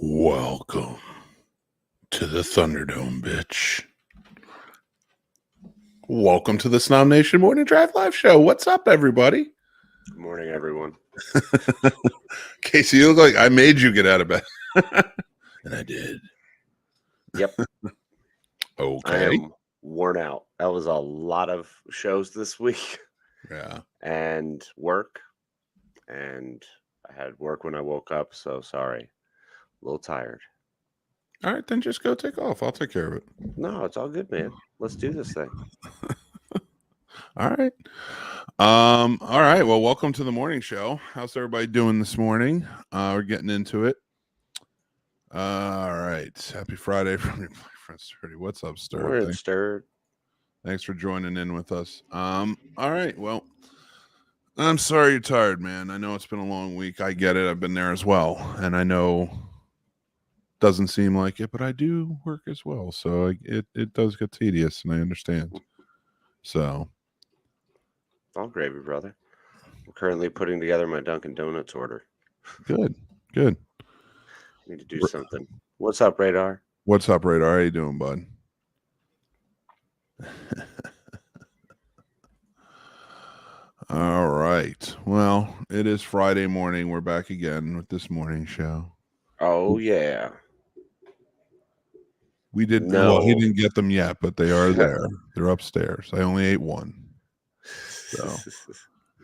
Welcome to the Thunderdome, bitch. Welcome to the Snobnation Morning Drive Live Show. What's up, everybody? Good morning, everyone. Casey, you look like I made you get out of bed. And I did. Yep. Okay. I am worn out. That was a lot of shows this week. Yeah. And work. And I had work when I woke up, so sorry. A little tired. All right, then just go take off. I'll take care of it. No, it's all good, man. Let's do this thing. All right. All right. Well, welcome to the morning show. How's everybody doing this morning? We're getting into it. All right. Happy Friday from your friend Sturdy. What's up, Sturdy? Thanks for joining in with us. All right. Well, I'm sorry you're tired, man. I know it's been a long week. I get it. I've been there as well. And I know doesn't seem like it, but I do work as well. So it does get tedious, and I understand. So. All gravy, brother. I'm currently putting together my Dunkin' Donuts order. Good. Need to do something. What's up, Radar? What's up, Radar? How you doing, bud? All right. Well, it is Friday morning. We're back again with this morning show. Oh, yeah. We did. No. Well, he didn't get them yet, but they are there. They're upstairs. I only ate one. So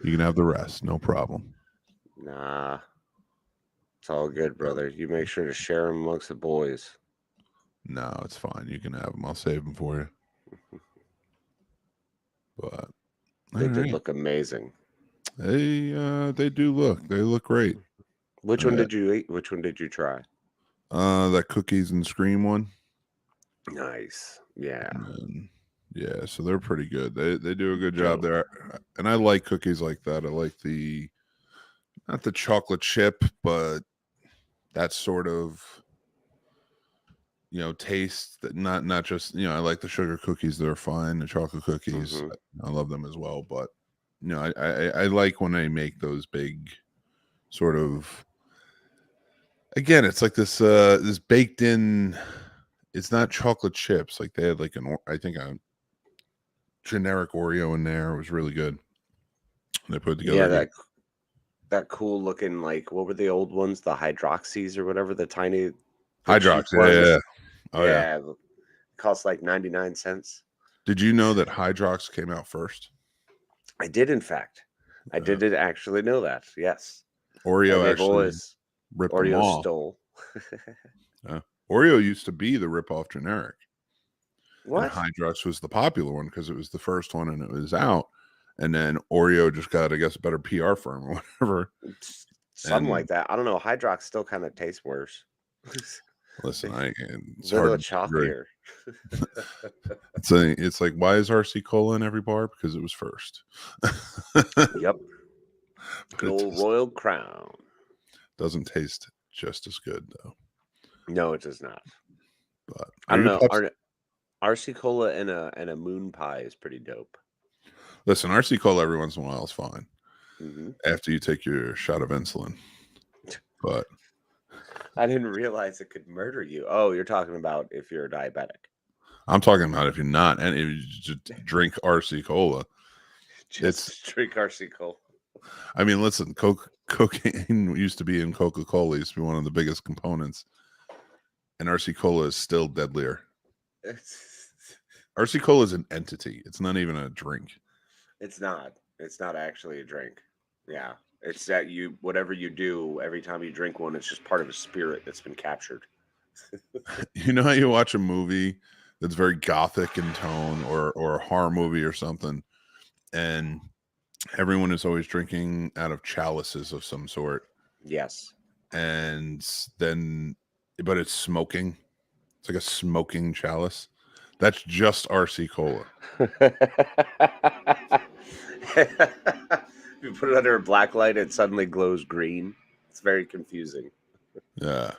you can have the rest. No problem. Nah. It's all good, brother. You make sure to share them amongst the boys. No, it's fine. You can have them. I'll save them for you. But they did look amazing. They do look. They look great. Which one did you eat? Which one did you try? That cookies and scream one. Nice. Yeah. Yeah, so they're pretty good. They do a good job there. And I like cookies like that. I like not the chocolate chip, but that sort of taste that not just I like the sugar cookies. They're fine. The chocolate cookies, I love them as well. But I like when they make those big sort of, again, it's like this baked in. It's not chocolate chips. Like they had like I think a generic Oreo in there. It was really good. They put it together. Yeah, that cool looking, like, what were the old ones? The hydroxys or whatever, the tiny Hydrox. Yeah. Oh yeah. It costs like 99 cents. Did you know that Hydrox came out first? I did, in fact. I did actually know that. Yes. Oreo actually ripped them off. Stole. Oreo used to be the rip-off generic. What? And Hydrox was the popular one because it was the first one and it was out. And then Oreo just got, I guess, a better PR firm or whatever. Something like that. I don't know. Hydrox still kind of tastes worse. Listen, it's a little hard choppier. It's like, why is RC Cola in every bar? Because it was first. Yep. Good old Royal Crown. Doesn't taste just as good, though. No, it does not. But I don't know. RC Cola and a moon pie is pretty dope. Listen, RC Cola every once in a while is fine. After you take your shot of insulin. But I didn't realize it could murder you. Oh, you're talking about if you're a diabetic. I'm talking about if you're not, and if you just drink RC Cola. Drink RC Cola. I mean, listen, cocaine used to be in Coca-Cola. Used to be one of the biggest components. And RC Cola is still deadlier. RC Cola is an entity. It's not even a drink. It's not. It's not actually a drink. Yeah. It's that whatever you do, every time you drink one, it's just part of a spirit that's been captured. You know how you watch a movie that's very gothic in tone or a horror movie or something, and everyone is always drinking out of chalices of some sort. Yes. And then but it's smoking. It's like a smoking chalice. That's just RC Cola. If you put it under a black light, it suddenly glows green. It's very confusing. Yeah.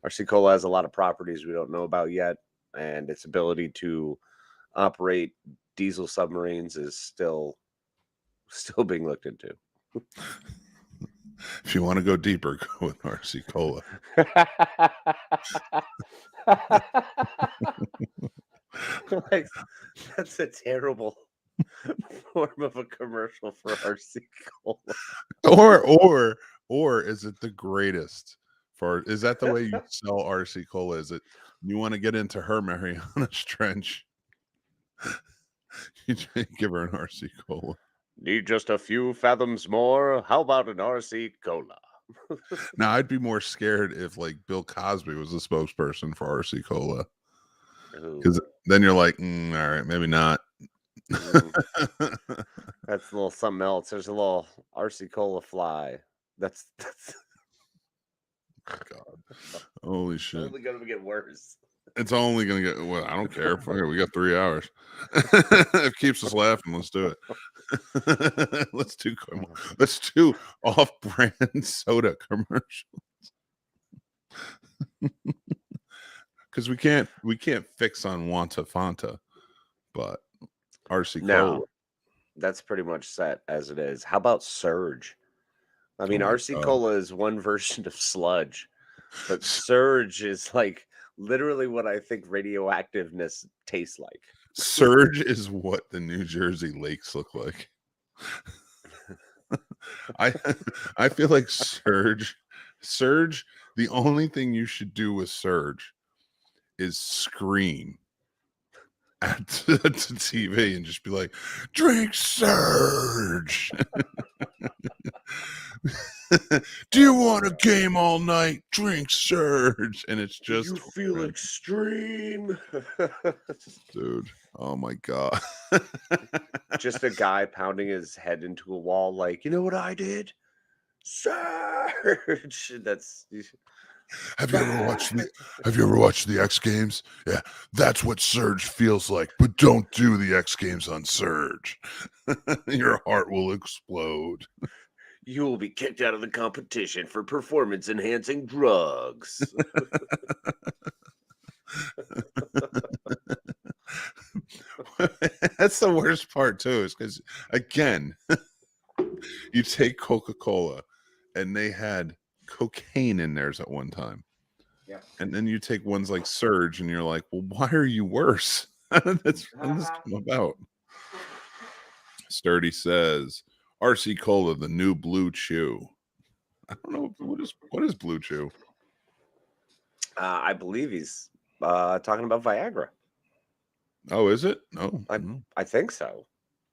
RC Cola has a lot of properties we don't know about yet, and its ability to operate diesel submarines is still being looked into. If you want to go deeper, go with RC Cola. Like, that's a terrible form of a commercial for RC Cola. Or is it the greatest? Is that the way you sell RC Cola? Is it you want to get into her Mariana's Trench? You give her an RC Cola. Need just a few fathoms more? How about an RC Cola? Now I'd be more scared if like Bill Cosby was the spokesperson for RC Cola, because then you're like, all right, maybe not. That's a little something else. There's a little RC Cola fly. That's God, holy shit! only gonna get worse. It's only gonna get. Well, I don't care. We got 3 hours. It keeps us laughing. Let's do it. Let's do off-brand soda commercials. Because we can't fix on Wanta Fanta, but RC Cola. No, that's pretty much set as it is. How about Surge? I mean, RC Cola is one version of sludge, but Surge is like literally what I think radioactiveness tastes like. Surge is what the New Jersey lakes look like. I feel like Surge, the only thing you should do with Surge is scream at the TV and just be like, drink Surge. Do you want a game all night? Drink Surge. And it's just, you feel extreme. Dude, oh my God. Just a guy pounding his head into a wall like, you know what I did? Surge. That's... Have you ever watched the X Games? Yeah, that's what Surge feels like. But don't do the X Games on Surge. Your heart will explode. You will be kicked out of the competition for performance-enhancing drugs. That's the worst part too, is because again, you take Coca-Cola, and they had cocaine in theirs at one time. Yeah. And then you take ones like Surge, and you're like, well, why are you worse? That's what this come about. Sturdy says, RC Cola, the new Blue Chew. I don't know what is Blue Chew. I believe he's talking about Viagra. Oh, is it? No, I think so.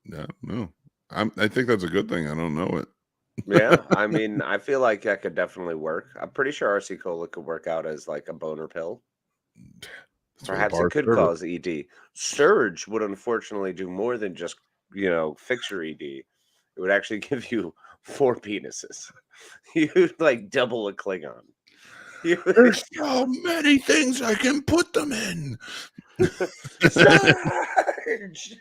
Yeah, no. I think that's a good thing. I don't know it. Yeah, I mean, I feel like that could definitely work. I'm pretty sure RC Cola could work out as like a boner pill. Perhaps it could cause ED. Surge would unfortunately do more than just, fix your ED. It would actually give you 4 penises. You'd like double a Klingon. There's so many things I can put them in. Surge!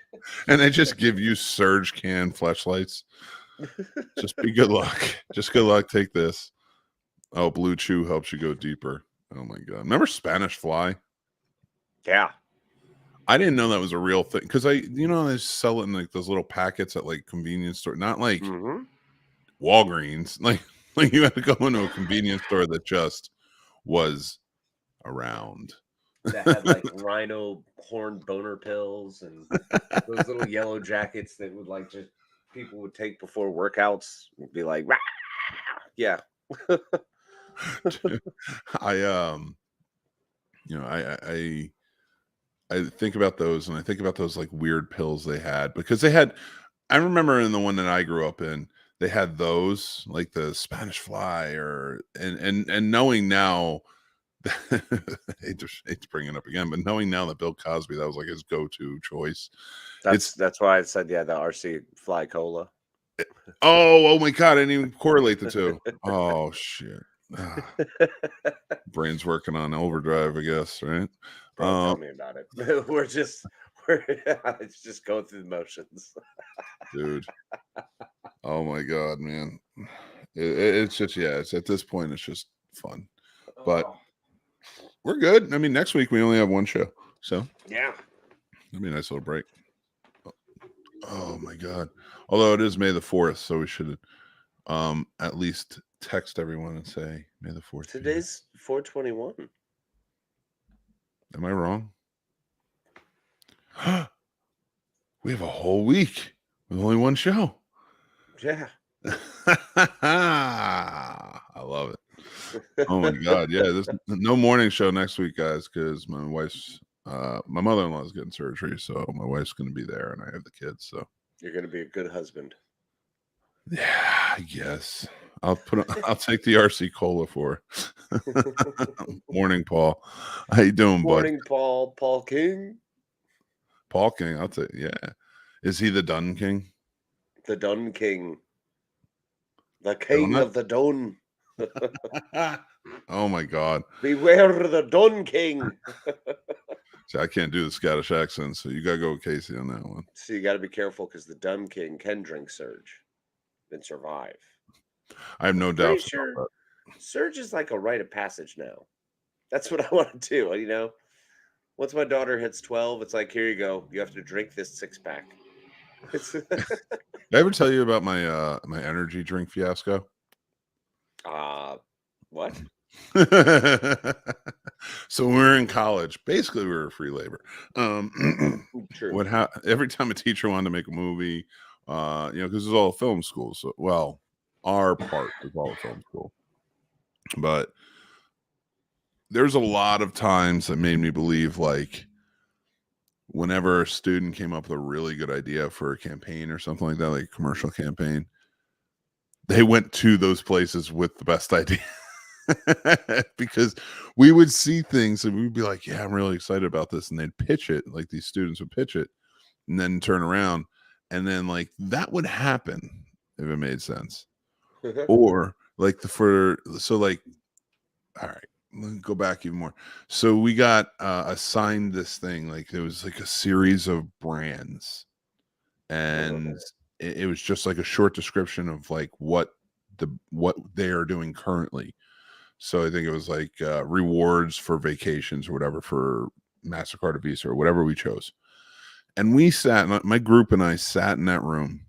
And they just give you Surge can fleshlights. Just be good luck. Just good luck. Take this. Oh, Blue Chew helps you go deeper. Oh my God. Remember Spanish Fly? Yeah. I didn't know that was a real thing. Because they sell it in like those little packets at like convenience store. Not like Walgreens. Like you had to go into a convenience store that just was around. That had like rhino horn boner pills and those little yellow jackets that would like just people would take before workouts. Would be like, rah! Yeah. Dude, I think about those, and I think about those like weird pills they had, because I remember in the one that I grew up in, they had those like the Spanish Fly and knowing now, I hate to bring it up again, but knowing now that Bill Cosby, that was like his go-to choice. That's why I said, the RC Fly Cola. Oh my God, I didn't even correlate the two. Oh shit. Brain's working on overdrive, I guess, right? Bro, tell me about it. we're just going through the motions. Dude. Oh my God, man. It's just, it's at this point, it's just fun. But we're good. I mean, next week we only have one show. So yeah. That'd be a nice little break. Oh my God. Although it is May the 4th, so we should at least text everyone and say May the 4th. Today's 4/21. Am I wrong? We have a whole week with only one show. Yeah. I love it. Oh my God. Yeah, there's no morning show next week, guys, because my wife's my mother-in-law is getting surgery, so my wife's going to be there, and I have the kids. So you're going to be a good husband. Yeah, I guess I'll take the RC Cola for morning, Paul. How you doing, morning, bud? Paul King. Paul King, I'll take. Yeah, is he the Dun King? The Dun King. The king of the Dun. Oh my God! Beware the Dun King. See, I can't do the Scottish accent, so you gotta go with Casey on that one. So you got to be careful because the Dun King can drink Surge and survive. I have no doubt. Sure, Surge is like a rite of passage now. That's what I want to do. You know, once my daughter hits 12, it's like, here you go. You have to drink this 6-pack. Did I ever tell you about my my energy drink fiasco? What? So when we were in college, basically we were free labor. True. Every time a teacher wanted to make a movie, because it was all film school. So, well, our part was all film school, but there's a lot of times that made me believe, like, whenever a student came up with a really good idea for a campaign or something like that, like a commercial campaign, they went to those places with the best idea. Because we would see things and we'd be like, yeah, I'm really excited about this. And they'd pitch it, like these students would pitch it and then turn around. And then, like, that would happen if it made sense. Or like all right, let me go back even more. So we got assigned this thing, like it was like a series of brands, and it was just like a short description of like what they are doing currently. So I think it was like rewards for vacations or whatever for MasterCard or Visa or whatever we chose. And we sat, my group and I sat in that room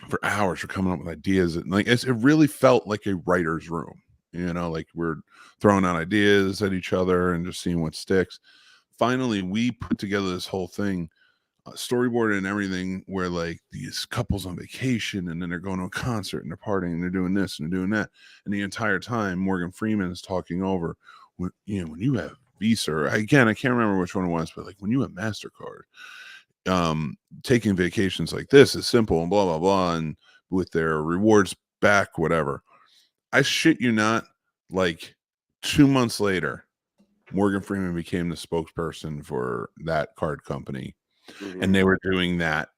for hours. We're coming up with ideas. And like it really felt like a writer's room, like we're throwing out ideas at each other and just seeing what sticks. Finally, we put together this whole thing, storyboard and everything, where like these couples on vacation and then they're going to a concert and they're partying and they're doing this and they're doing that. And the entire time Morgan Freeman is talking over, when you have Visa, or again, I can't remember which one it was, but like when you have MasterCard, taking vacations like this is simple and blah, blah, blah. And with their rewards back, whatever. I shit you not, like 2 months later, Morgan Freeman became the spokesperson for that card company. Mm-hmm. And they were doing that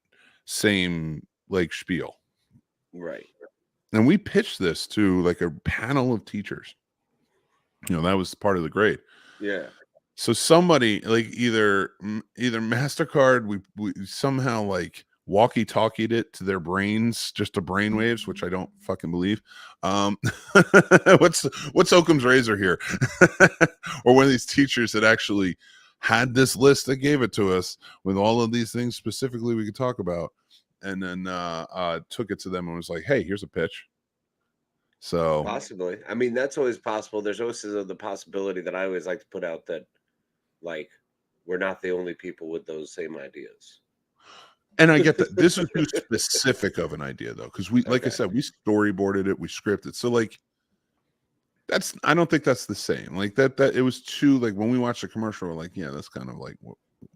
same like spiel. Right. And we pitched this to like a panel of teachers. That was part of the grade. Yeah. So somebody like either MasterCard, we somehow like walkie-talkied it to their brains, just to brainwaves, which I don't fucking believe. What's Occam's razor here? Or one of these teachers that actually had this list that gave it to us with all of these things specifically we could talk about, and then took it to them and was like, hey, here's a pitch. So possibly, I mean, that's always possible. There's always the possibility that I always like to put out that, like, we're not the only people with those same ideas. And I get that this is too specific of an idea, though, because like I said, we storyboarded it, we scripted. So like, I don't think that's the same. Like that it was too, like when we watched the commercial, we're like, yeah, that's kind of like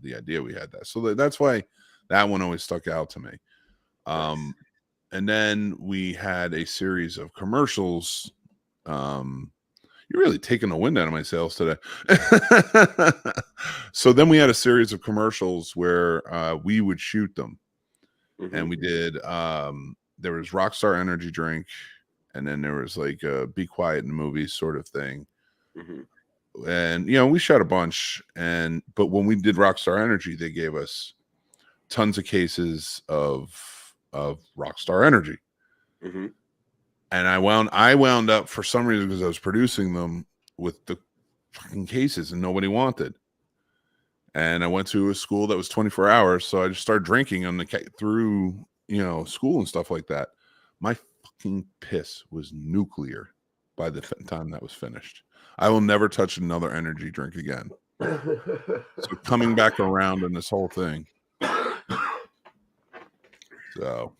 the idea we had that. So that's why that one always stuck out to me. Nice. And then we had a series of commercials. You're really taking the wind out of my sails today. So then we had a series of commercials where we would shoot them. Mm-hmm. And we did, there was Rockstar Energy Drink, and then there was like a Be Quiet in the Movies sort of thing. Mm-hmm. And we shot a bunch, but when we did Rockstar Energy, they gave us tons of cases of Rockstar Energy. Mm-hmm. And I wound up for some reason, because I was producing them, with the fucking cases, and nobody wanted. And I went to a school that was 24 hours, so I just started drinking on through school and stuff like that. My fucking piss was nuclear by the time that was finished. I will never touch another energy drink again. So coming back around in this whole thing. So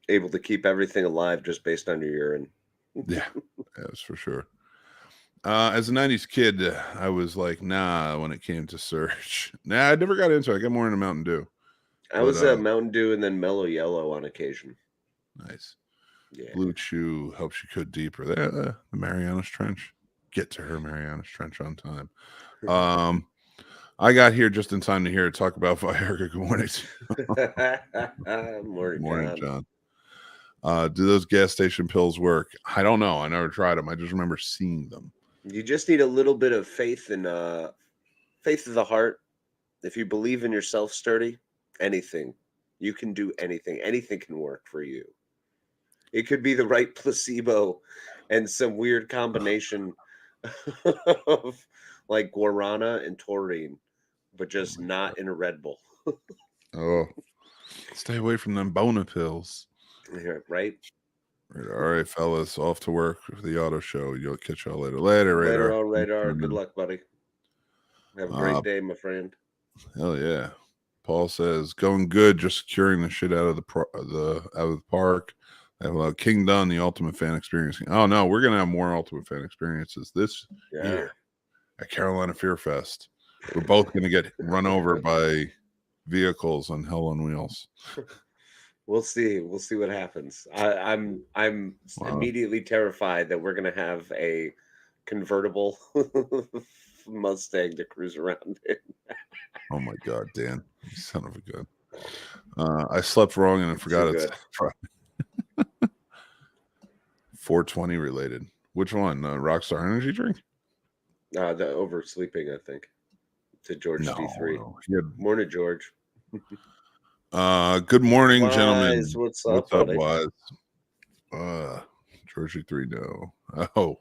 able to keep everything alive just based on your urine. Yeah, that's for sure. As a 90s kid, I was like, nah, when it came to Surge. Nah, I never got into it. I got more into Mountain Dew. I was a Mountain Dew and then Mellow Yellow on occasion. Nice. Yeah. Blue Chew helps you cut deeper. The Marianas Trench. Get to her Marianas Trench on time. I got here just in time to hear it talk about Viagra. Good morning. Morning, John. Do those gas station pills work? I don't know. I never tried them. I just remember seeing them. You just need a little bit of faith and faith of the heart. If you believe in yourself, sturdy, anything, you can do anything. Anything can work for you. It could be the right placebo and some weird combination of like guarana and taurine, but just not in a Red Bull. Oh, stay away from them boner pills. Yeah, right? All right, fellas, off to work for the auto show. You'll catch y'all later. Later, Radar. Radar. Good luck, buddy. Have a great day, my friend. Hell yeah. Paul says, going good, just securing the shit out of the park. I have King Dunn, the Ultimate Fan Experience. Oh no, we're gonna have more Ultimate Fan Experiences this year at Carolina Fear Fest. We're both gonna get run over by vehicles on Hell on Wheels. We'll see. We'll see what happens. I'm immediately terrified that we're gonna have a convertible Mustang to cruise around in. Oh my God, Dan, you son of a gun! I slept wrong and I forgot it's 420 related. Which one? Rockstar Energy drink? The oversleeping, I think. To George D3. No. Morning, George. Good morning, Wise, gentlemen. what's up, Wise? George D3, no. Oh,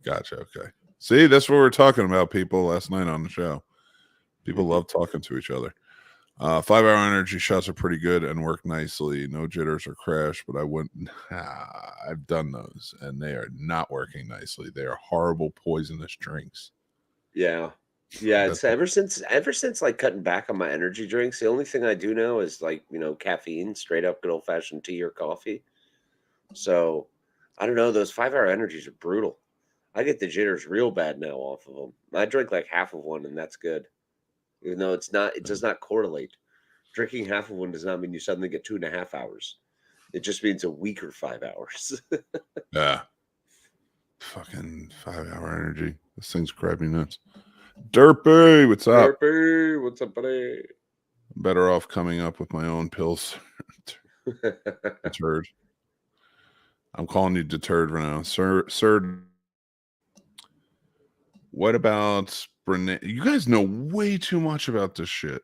gotcha. Okay. See, that's what we're talking about, people, last night on the show. People love talking to each other. 5-hour energy shots are pretty good and work nicely. No jitters or crash, but I wouldn't. I've done those, and they are not working nicely. They are horrible, poisonous drinks. Yeah. It's ever since like cutting back on my energy drinks. The only thing I do now is like caffeine, straight up good old fashioned tea or coffee. So I don't know. Those 5-hour energies are brutal. I get the jitters real bad now off of them. I drink like half of one, and that's good. Even though it does not correlate. Drinking half of one does not mean you suddenly get 2.5 hours. It just means a weaker 5 hours. Yeah. Fucking 5-hour energy. This thing's driving me nuts. Derpy, what's up? Derpy, what's up, buddy? I'm better off coming up with my own pills. Deterred. I'm calling you deterred right now. Sir. What about Brene? You guys know way too much about this shit.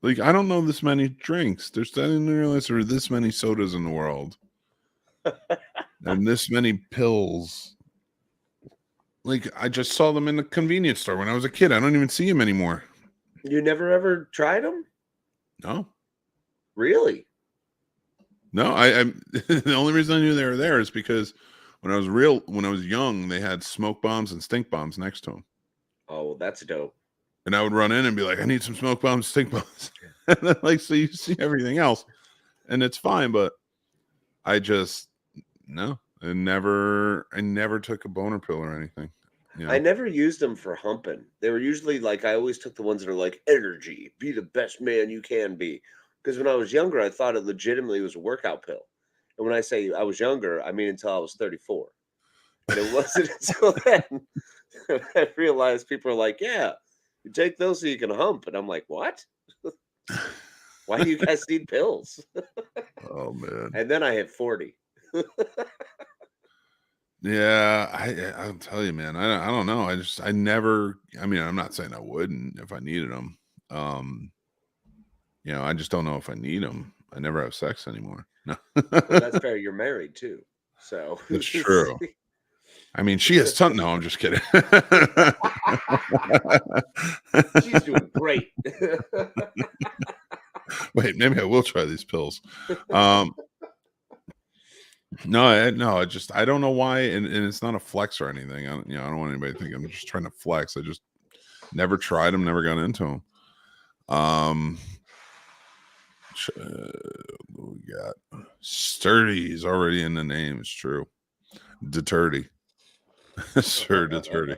Like, I don't know this many drinks. I didn't realize there were this many sodas in the world. And this many pills. Like, I just saw them in the convenience store when I was a kid. I don't even see them anymore. You never ever tried them? No. Really? No, I the only reason I knew they were there is because when I was young, they had smoke bombs and stink bombs next to them. Oh, well, that's dope. And I would run in and be like, I need some smoke bombs, stink bombs. And then, like, so you see everything else. And it's fine, but I never took a boner pill or anything. I never used them for humping. They were usually like, I always took the ones that are like, energy, be the best man you can be. Because when I was younger, I thought it legitimately was a workout pill. And when I say I was younger, I mean until I was 34. And it wasn't until then that I realized people are like, yeah, you take those so you can hump. And I'm like, what? Why do you guys need pills? Oh man. And then I hit 40. Yeah, I'll tell you, man. I don't know. I never. I mean, I'm not saying I wouldn't if I needed them. I just don't know if I need them. I never have sex anymore. No. Well, that's fair. You're married too, so That's true. I mean, she has tons. No, I'm just kidding. She's doing great. Wait, maybe I will try these pills. No, I don't know why, and it's not a flex or anything. I don't want anybody to think I'm just trying to flex. I just never tried them, never got into them. What we got? Sturdy is already in the name. It's true. Deturdy. Sir Deturdy.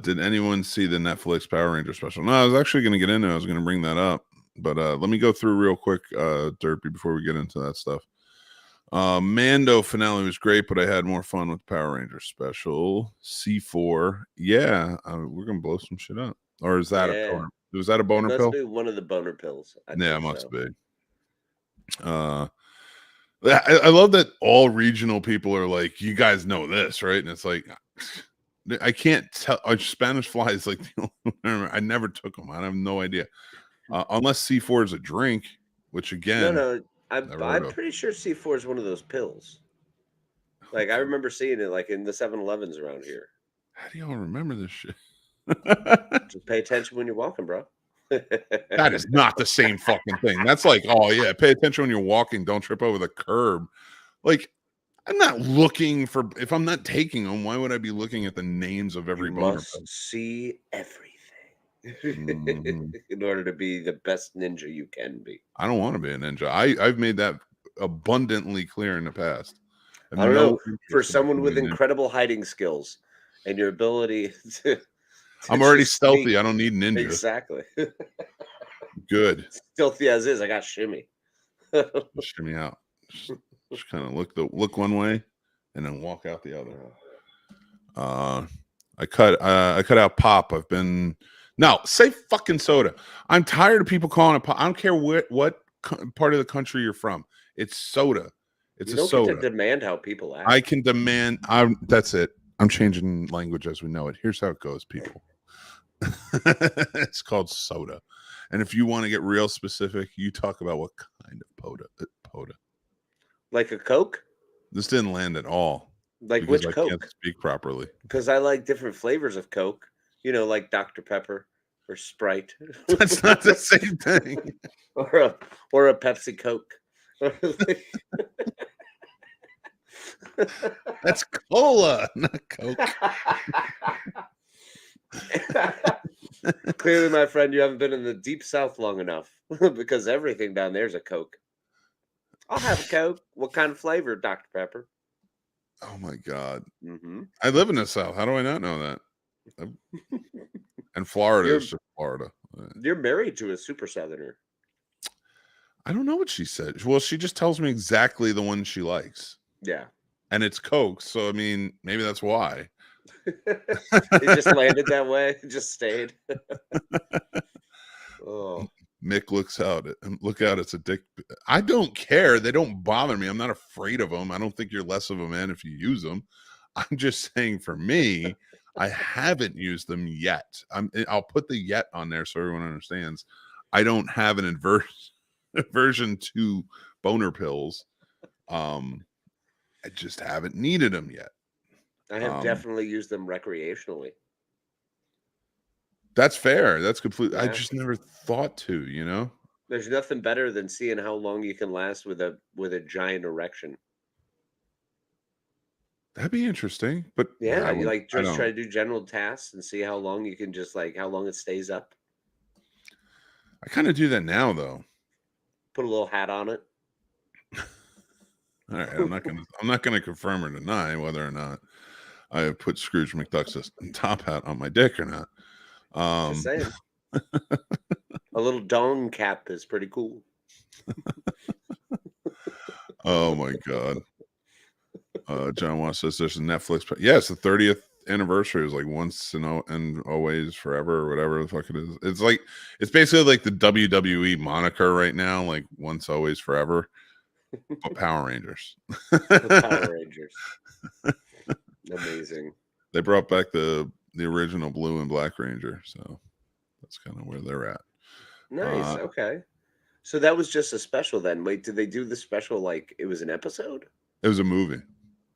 Did anyone see the Netflix Power Ranger special? No, I was actually going to get into it. I was going to bring that up. But let me go through real quick, Derpy, before we get into that stuff. Mando finale was great, but I had more fun with Power Ranger special. C4. Yeah, we're going to blow some shit up. Or is that a boner? Was that a boner pill? Must be one of the boner pills. Yeah, it must be. I love that all regional people are like, you guys know this, right? And it's like, I can't tell. Spanish Fly is like the only one I never took them. I have no idea. Unless C4 is a drink, which again, no, I'm pretty sure C4 is one of those pills. Like I remember seeing it like in the 7-Elevens around here. How do y'all remember this shit? Just pay attention when you're walking, bro. That is not the same fucking thing. That's like, oh yeah, pay attention when you're walking. Don't trip over the curb. Like, I'm not looking for. If I'm not taking them, why would I be looking at the names of every boner pill? See everything in order to be the best ninja you can be. I don't want to be a ninja. I've made that abundantly clear in the past. I don't know. For someone with incredible hiding skills and your ability to I'm already stealthy. I don't need ninja. Exactly. Good. Stealthy as is. I got shimmy. Shimmy out. Just kind of look one way and then walk out the other. I cut out pop. Say fucking soda. I'm tired of people calling it pop. I don't care what part of the country you're from. It's soda. It's a soda. Get to demand how people act. I can demand. That's it. I'm changing language as we know it. Here's how it goes, people. It's called soda. And if you want to get real specific, you talk about what kind of poda. Like a Coke? This didn't land at all. Like which Coke? I can't speak properly. Because I like different flavors of Coke. You know, like Dr. Pepper or Sprite. That's not the same thing. or a Pepsi Coke. That's cola, not Coke. Clearly, my friend, you haven't been in the deep South long enough because everything down there's a Coke. I'll have a Coke. What kind of flavor, Dr. Pepper? Oh my God. Mm-hmm. I live in the South. How do I not know that? And Florida is just Florida. You're married to a super Southerner. I don't know what she said. Well, she just tells me exactly the one she likes. Yeah. And it's Coke. So, I mean, maybe that's why. It just landed that way. It just stayed. Oh. Mick look out. It's a dick. I don't care. They don't bother me. I'm not afraid of them. I don't think you're less of a man if you use them. I'm just saying for me, I haven't used them yet. I'll put the yet on there so everyone understands. I don't have an aversion to boner pills. I just haven't needed them yet. I have definitely used them recreationally. That's fair. That's completely. Yeah. I just never thought to. You know, there's nothing better than seeing how long you can last with a giant erection. That'd be interesting. But yeah, you like just try to do general tasks and see how long you can how long it stays up. I kind of do that now, though. Put a little hat on it. All right, I'm not gonna confirm or deny whether or not I have put Scrooge McDuck's top hat on my dick or not. Just saying. A little dong cap is pretty cool. Oh my God. John Watt says there's a Netflix. Yes, the 30th anniversary is like once and always forever or whatever the fuck it is. It's basically like the WWE moniker right now, like once, always, forever. But Power Rangers. Power Rangers. Amazing. They brought back the original blue and black Ranger, so that's kind of where they're at. Nice. Okay. So that was just a special then. Wait, did they do the special like it was an episode? It was a movie.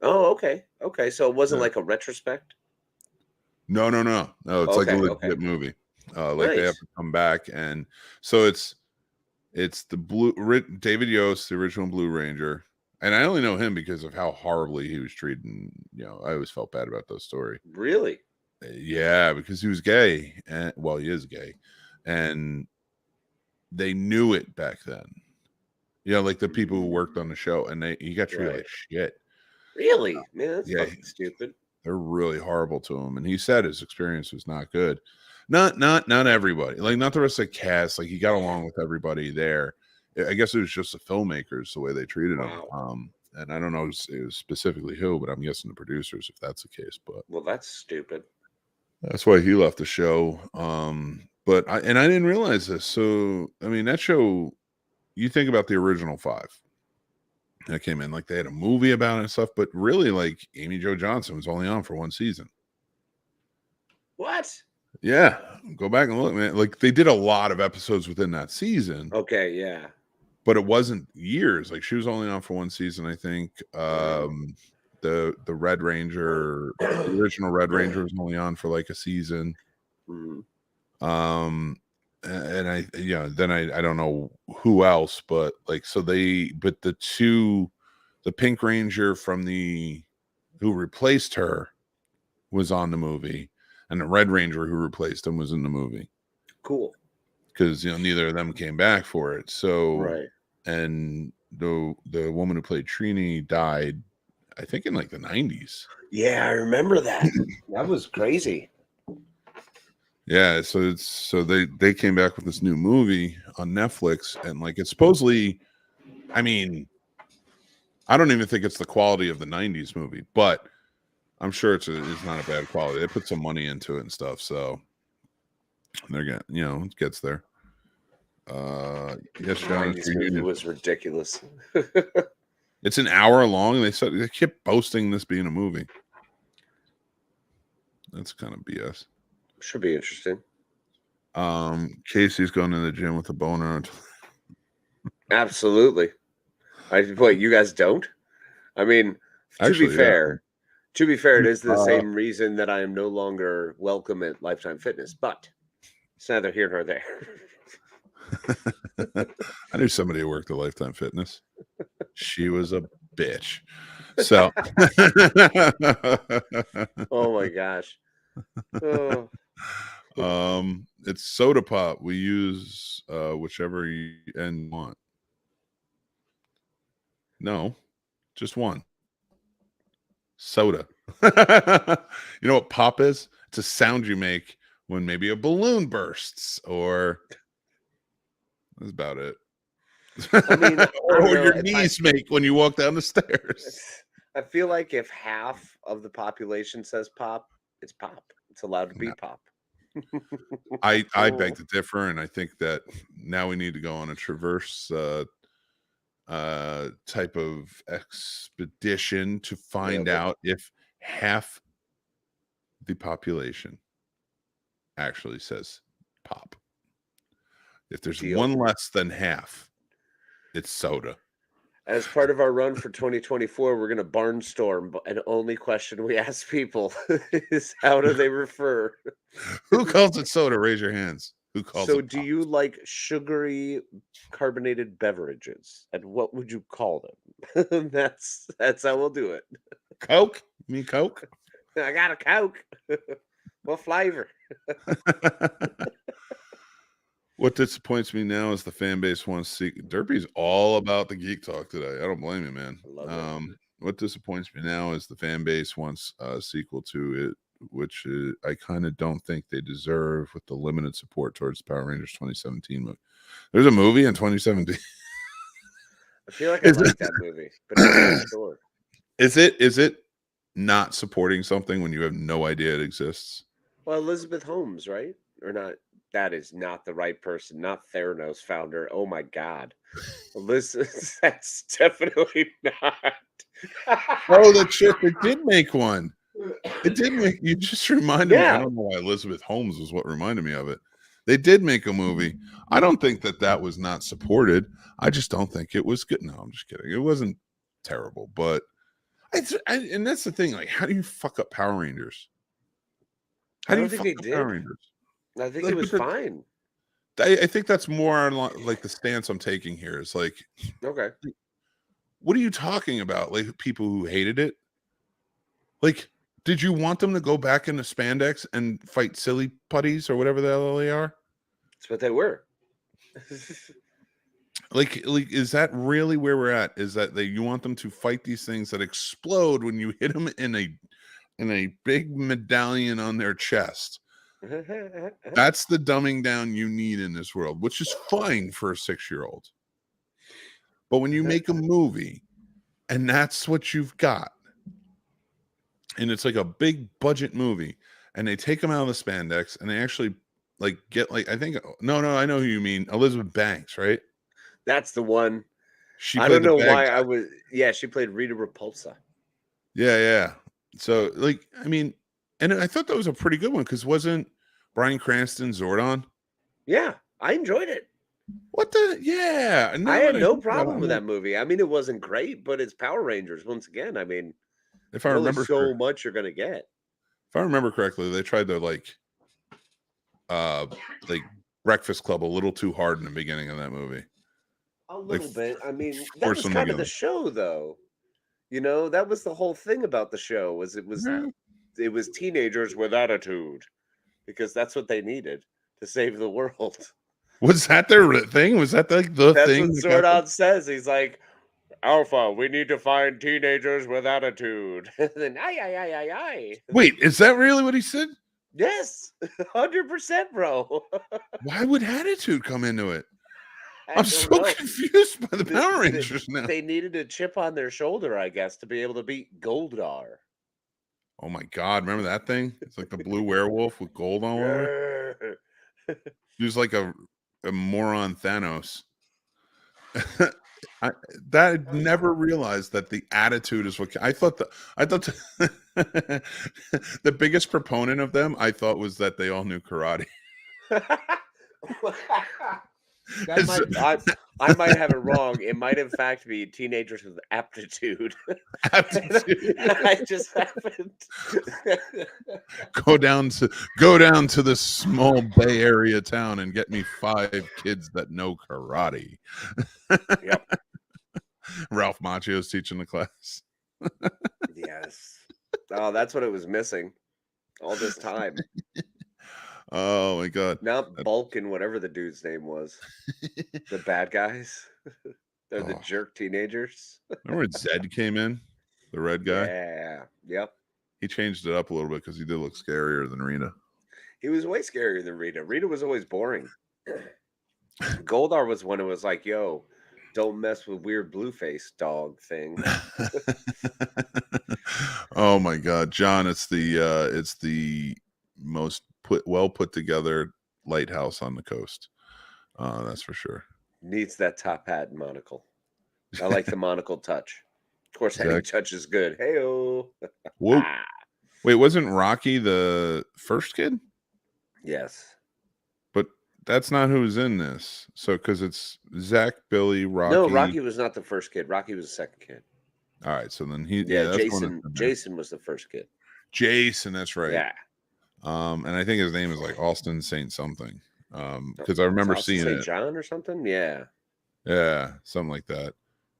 Oh, okay. Okay. So it wasn't like a retrospect? No. It's like a legit movie. Like they have to come back, and so it's the David Yost, the original Blue Ranger. And I only know him because of how horribly he was treated. And, I always felt bad about those stories. Really? Yeah, because he was gay. And, well, he is gay. And they knew it back then. Like the people who worked on the show. And he got treated like shit. Really? Man, that's fucking stupid. They're really horrible to him. And he said his experience was not good. Not everybody. Like, not the rest of the cast. Like, he got along with everybody there. I guess it was just the filmmakers, the way they treated him. And I don't know it was specifically who, but I'm guessing the producers, if that's the case. But well, that's stupid. That's why he left the show. But I didn't realize this. So I mean, that show, you think about the original 5 that came in, like they had a movie about it and stuff, but really, like Amy Jo Johnson was only on for 1 season. What? Yeah, go back and look, man. Like they did a lot of episodes within that season. Okay, yeah. But it wasn't years. Like she was only on for 1 season, I think. The Red Ranger, the original Red Ranger, was only on for like a season. And I don't know who else, but like the Pink Ranger who replaced her was on the movie, and the Red Ranger who replaced him was in the movie. Cool. Because neither of them came back for it. So and the woman who played Trini died, I think, in like the 90s. Yeah, I remember that. That was crazy. Yeah, so they came back with this new movie on Netflix, and like it's supposedly, I mean, I don't even think it's the quality of the 90s movie, but I'm sure it's not a bad quality. They put some money into it and stuff, so they're getting, it gets there. Yes, John, it was ridiculous. It's an hour long, and they kept boasting this being a movie. That's kind of BS. Should be interesting. Casey's going to the gym with a boner. Absolutely. Wait, you guys don't? I mean, to be fair, it is the same reason that I am no longer welcome at Lifetime Fitness, but it's neither here nor there. I knew somebody who worked at Lifetime Fitness. She was a bitch. So, oh my gosh. Oh. It's soda pop. We use whichever end you want. No, just one. Soda. You know what pop is? It's a sound you make when maybe a balloon bursts, that's about it. I mean, or your knees make when you walk down the stairs. I feel like if half of the population says pop, it's pop. It's allowed to be pop. I beg to differ, and I think that now we need to go on a traverse type of expedition to find out if half the population actually says pop. If there's one less than half, it's soda. As part of our run for 2024, we're going to barnstorm, and only question we ask people is how do they refer? Who calls it soda? Raise your hands. Who calls it? So do you like sugary carbonated beverages? And what would you call them? That's how we'll do it. Coke? You mean Coke? I got a Coke. What flavor? What disappoints me now is the fan base wants Derpy's all about the geek talk today. I don't blame you, man. What disappoints me now is the fan base wants a sequel to it, which I kind of don't think they deserve with the limited support towards Power Rangers 2017 movie. There's a movie in 2017. I feel like I like that movie, but I'm not sure. Is it not supporting something when you have no idea it exists? Well, Elizabeth Holmes, right? Or not? That is not the right person. Not Theranos founder. Oh my God, Elizabeth. That's definitely not. Oh, the chick that did make one. It did make, you just reminded me. I Yeah. don't know why Elizabeth Holmes was what reminded me of it. They did make a movie. I don't think that was not supported. I just don't think it was good. No, I'm just kidding. It wasn't terrible, but and that's the thing. Like, how do you fuck up Power Rangers? How I do don't you think fuck they up Power did. Rangers? I think it Like, was fine. I think that's more like the stance I'm taking here. Is like, Okay. what are you talking about? Like, people who hated it? Like, did you want them to go back into spandex and fight silly putties or whatever the hell they are? That's what they were. Like, is that really where we're at? Is that you want them to fight these things that explode when you hit them in a big medallion on their chest? That's the dumbing down you need in this world, which is fine for a 6-year-old. But when you make a movie and that's what you've got, and it's like a big budget movie, and they take them out of the spandex and they actually like get like, I think, no, I know who you mean, Elizabeth Banks, right? That's the one. She I played don't the know bad why guy. I was. Yeah, she played Rita Repulsa. Yeah. So, like, I mean, and I thought that was a pretty good one because wasn't Bryan Cranston Zordon? Yeah, I enjoyed it. What the? Yeah. I Now had that I no think about it, problem I'm with like, that movie. I mean, it wasn't great, but it's Power Rangers. Once again, I mean, if I there's only remember so much you're gonna get. if I remember correctly, they tried to uh like Breakfast Club a little too hard in the beginning of that movie. A Like, little bit. I mean, that force was them kind of together. the show, though. You know, that was the whole thing about the show. Yeah. It was teenagers with attitude because that's what they needed to save the world. Was that their thing? Was that like the That's what thing that got them? Zordon says. He's like, Alpha, we need to find teenagers with attitude. Then, ay, ay, ay, ay, ay. Wait, is that really what he said? Yes, 100%, bro. Why would attitude come into it? I I'm don't so know. confused by the Power Rangers now. They needed a chip on their shoulder, I guess, to be able to beat Goldar. Oh my God, remember that thing? It's like the blue werewolf with gold all over it. He was like a moron Thanos. I never realized that the attitude is what I thought. The biggest proponent of them, I thought, was that they all knew karate. I might have it wrong. It might, in fact, be teenagers with aptitude. Aptitude. I just happened. Go down to this small Bay Area town and get me 5 kids that know karate. Yep. Ralph Macchio's teaching the class. Yes. Oh, that's what it was missing all this time. Oh my God. Not Bulk and whatever the dude's name was. The bad guys. They're the Oh. jerk teenagers. Remember when Zed came in? The red guy? Yeah. Yep. He changed it up a little bit because he did look scarier than Rita. He was way scarier than Rita. Rita was always boring. Goldar was one who was like, yo, don't mess with weird blue face dog thing. Oh my God, John, it's the most well put together lighthouse on the coast. That's for sure. Needs that top hat and monocle. I like the monocle touch. Of course, any touch is good. Hey-o. Whoa. Wait, wasn't Rocky the first kid? Yes. But that's not who's in this. So, because it's Zach, Billy, Rocky. No, Rocky was not the first kid. Rocky was the second kid. All right, so then that's Jason was the first kid. Jason, that's right. Yeah. And I think his name is like Austin Saint something. Because I remember seeing St. it. John or something. Yeah. Yeah, something like that.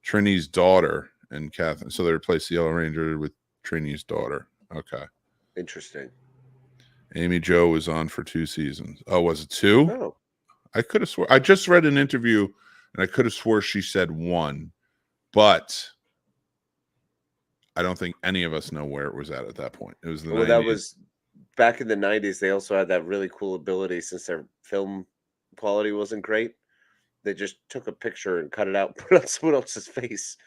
Trini's daughter and Catherine. So they replaced the Yellow Ranger with Trini's daughter. Okay. Interesting. Amy Jo was on for 2 seasons. Oh, was it 2? Oh. I could have swore. I just read an interview and I could have swore she said 1, but I don't think any of us know where it was at that point. It was the 90s. That was back in the 90s. They also had that really cool ability, since their film quality wasn't great. They just took a picture and cut it out, put on someone else's face,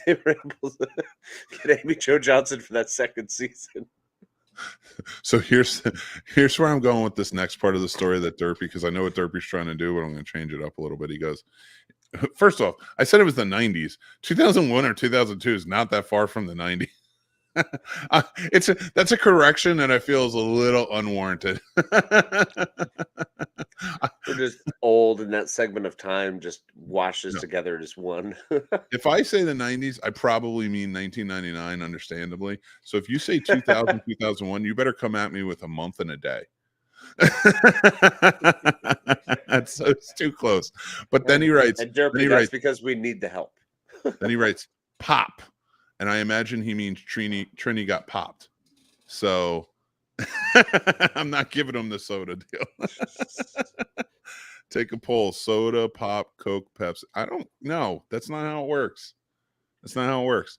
They were able to get Amy Jo Johnson for that second season. So here's where I'm going with this next part of the story that Derpy, because I know what Derpy's trying to do, but I'm going to change it up a little bit. He goes, first off, I said it was the 90s. 2001 or 2002 is not that far from the 90s. That's a correction that I feel is a little unwarranted. We're just old, and that segment of time just washes together as one. If I say the 90s, I probably mean 1999, understandably. So if you say 2000, 2001, you better come at me with a month and a day. It's too close. But then he writes, and Derpy, that's because we need the help. Then he writes pop, and I imagine he means Trini got popped. So I'm not giving him the soda deal. Take a poll: soda, pop, Coke, Pepsi. I don't know. That's not how it works. That's not how it works.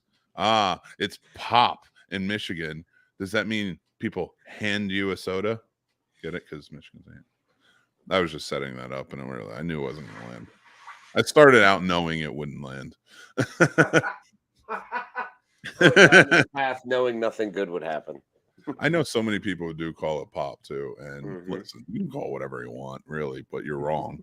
It's pop in Michigan. Does that mean people hand you a soda? Get it? Because Michigan's hand. I was just setting that up, and I knew it wasn't going to land. I started out knowing it wouldn't land. Half knowing nothing good would happen. I know so many people who do call it pop too, and listen, you can call it whatever you want, really, but you're wrong.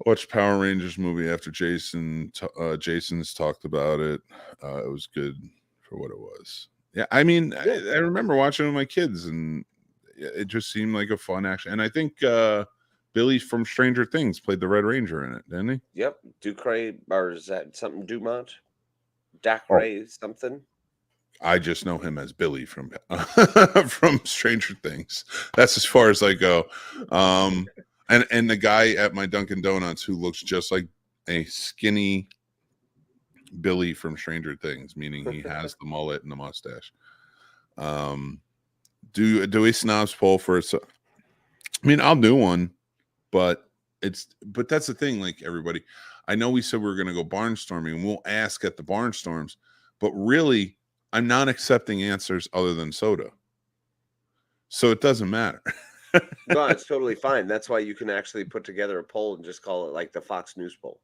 Watched Power Rangers movie after Jason's talked about it. It was good for what it was. Yeah, I mean, I remember watching it with my kids, and it just seemed like a fun action. And I think Billy from Stranger Things played the Red Ranger in it, didn't he? Yep, Ducray, or is that something Dumont? Dacray, something. I just know him as Billy from Stranger Things. That's as far as I go. And the guy at my Dunkin' Donuts who looks just like a skinny Billy from Stranger Things, meaning he has the mullet and the mustache. Do a snobs poll for us? I mean, I'll do one, but that's the thing. Like, everybody, I know we said we were going to go barnstorming, and we'll ask at the barnstorms, but really, I'm not accepting answers other than soda. So it doesn't matter. No, it's totally fine. That's why you can actually put together a poll and just call it like the Fox News poll.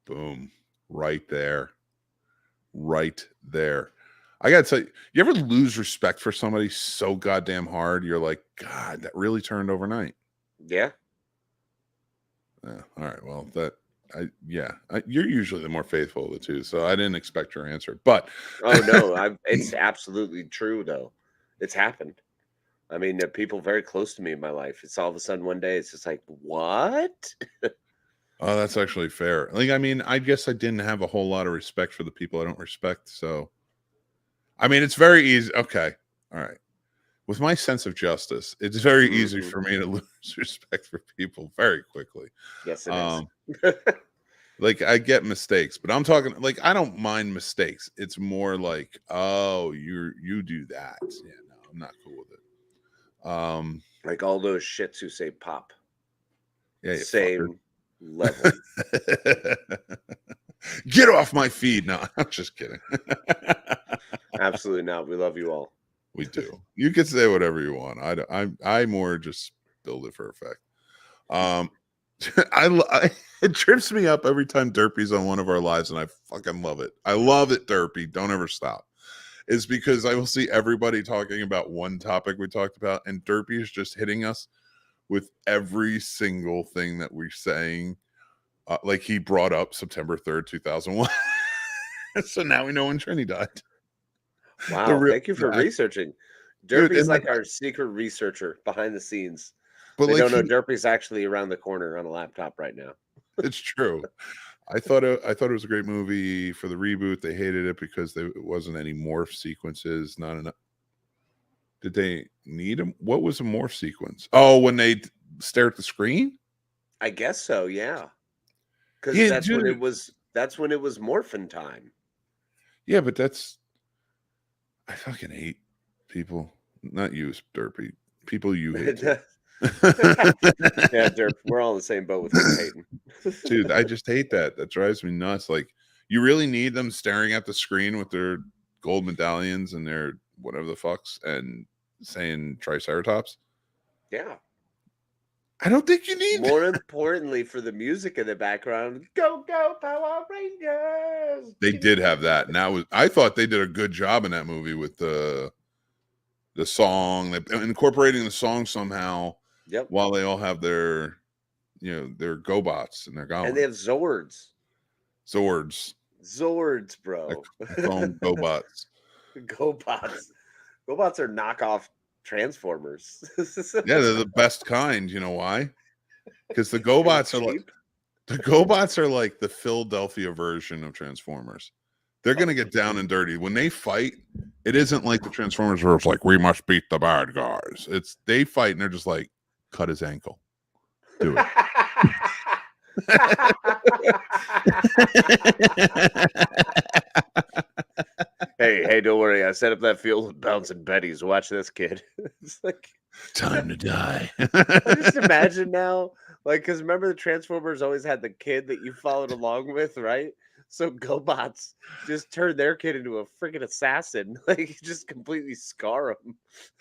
Boom. Right there. Right there. I got to tell you, you ever lose respect for somebody so goddamn hard? You're like, God, that really turned overnight. Yeah. All right. Well, you're usually the more faithful of the two, so I didn't expect your answer. But oh no, it's absolutely true though. It's happened. I mean, people very close to me in my life. It's all of a sudden one day it's just like, what? Oh, that's actually fair. Like, I mean, I guess I didn't have a whole lot of respect for the people I don't respect. So, I mean, it's very easy. Okay, all right. With my sense of justice, it's very easy for me to lose respect for people very quickly. Yes, it is. Like, I get mistakes, but I'm talking like I don't mind mistakes. It's more like, oh, you do that. Yeah, no, I'm not cool with it. Like all those shits who say pop. Yeah, same level. Get off my feed. No, I'm just kidding. Absolutely not. We love you all. We do. You can say whatever you want. I more just build it for effect. It trips me up every time Derpy's on one of our lives, and I fucking love it. I love it, Derpy. Don't ever stop. Is because I will see everybody talking about one topic we talked about, and Derpy is just hitting us with every single thing that we're saying. Like, he brought up September 3rd, 2001. So now we know when Trini died. Wow, thank you for researching. Derpy's like our secret researcher behind the scenes. But they don't know Derpy's actually around the corner on a laptop right now. It's true. I thought it was a great movie for the reboot. They hated it because it wasn't any morph sequences. Not enough. Did they need them? What was a morph sequence? Oh, when they stare at the screen? I guess so, yeah. Because that's when it was. That's when it was morphin time. Yeah, but I fucking hate people. Not you, Derpy. People you hate. Yeah, Derp. We're all in the same boat with hating. Dude, I just hate that. That drives me nuts. Like, you really need them staring at the screen with their gold medallions and their whatever the fucks and saying Triceratops? Yeah. I don't think you need. More importantly, for the music in the background, go Power Rangers. They did have that, and I thought they did a good job in that movie with the song, incorporating the song somehow. Yep. While they all have their, their GoBots and their Goblins. And they have Zords. Zords, bro. I call them GoBots. GoBots. GoBots are knockoff Transformers. Yeah, they're the best kind. You know why? Because the GoBots are like the Philadelphia version of Transformers. They're gonna get down and dirty when they fight. It isn't like the Transformers where it's like, we must beat the bad guys. It's they fight and they're just like, cut his ankle, do it. Hey, don't worry. I set up that field with bouncing Betties. Watch this, kid. It's like time to die. I just imagine now, like, because remember the Transformers always had the kid that you followed along with, right? So GoBots just turned their kid into a freaking assassin, like just completely scar him.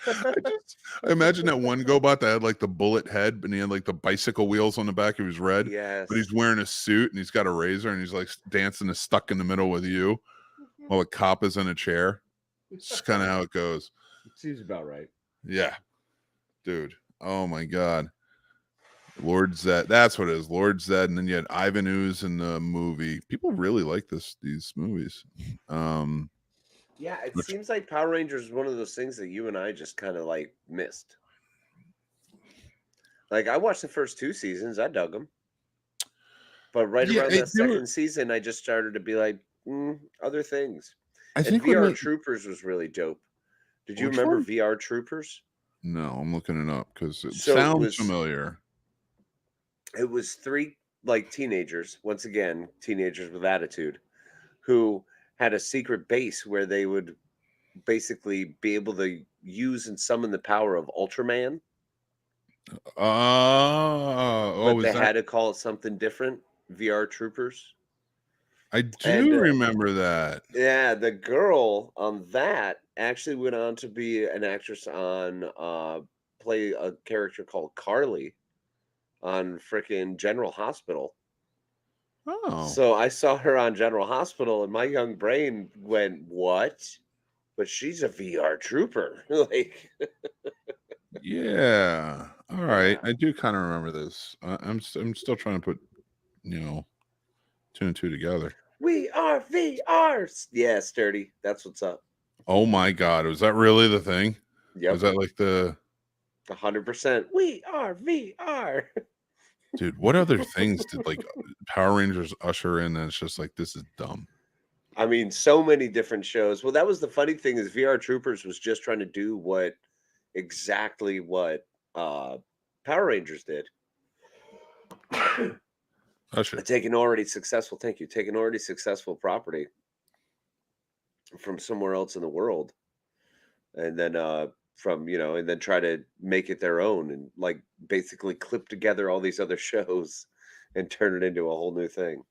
I imagine that one GoBot that had like the bullet head, and he had like the bicycle wheels on the back. He was red, yes, but he's wearing a suit and he's got a razor and he's like dancing stuck in the middle with you while a cop is in a chair. It's kind of how it goes. It seems about right. Yeah, dude. Oh my God. Lord Zed, that's what it is. Lord Zed, and then you had Ivan Ooze in the movie. People really like these movies. Yeah, it seems like Power Rangers is one of those things that you and I just kind of like missed. Like I watched the first 2 seasons, I dug them, but around that second season, I just started to be like, other things. I think VR Troopers was really dope. Did you remember VR Troopers? No, I'm looking it up because it sounds familiar. It was 3 like teenagers, once again, teenagers with attitude, who had a secret base where they would basically be able to use and summon the power of Ultraman. But they had to call it something different. VR Troopers. I do remember that. Yeah, the girl on that actually went on to be an actress on play a character called Carly on freaking General Hospital. Oh. So I saw her on General Hospital and my young brain went, what? But she's a VR trooper. Like yeah. All right. I do kind of remember this. I'm still trying to put, 2 and 2 together. We are VRs. Yeah, Sturdy. That's what's up. Oh my God. Was that really the thing? Yep. Was that like the 100%? We are VR. Dude, what other things did like Power Rangers usher in? And it's just like, this is dumb. I mean, so many different shows. Well, that was the funny thing is VR Troopers was just trying to do exactly what Power Rangers did. Take an already successful property from somewhere else in the world, and then and then try to make it their own and like basically clip together all these other shows and turn it into a whole new thing.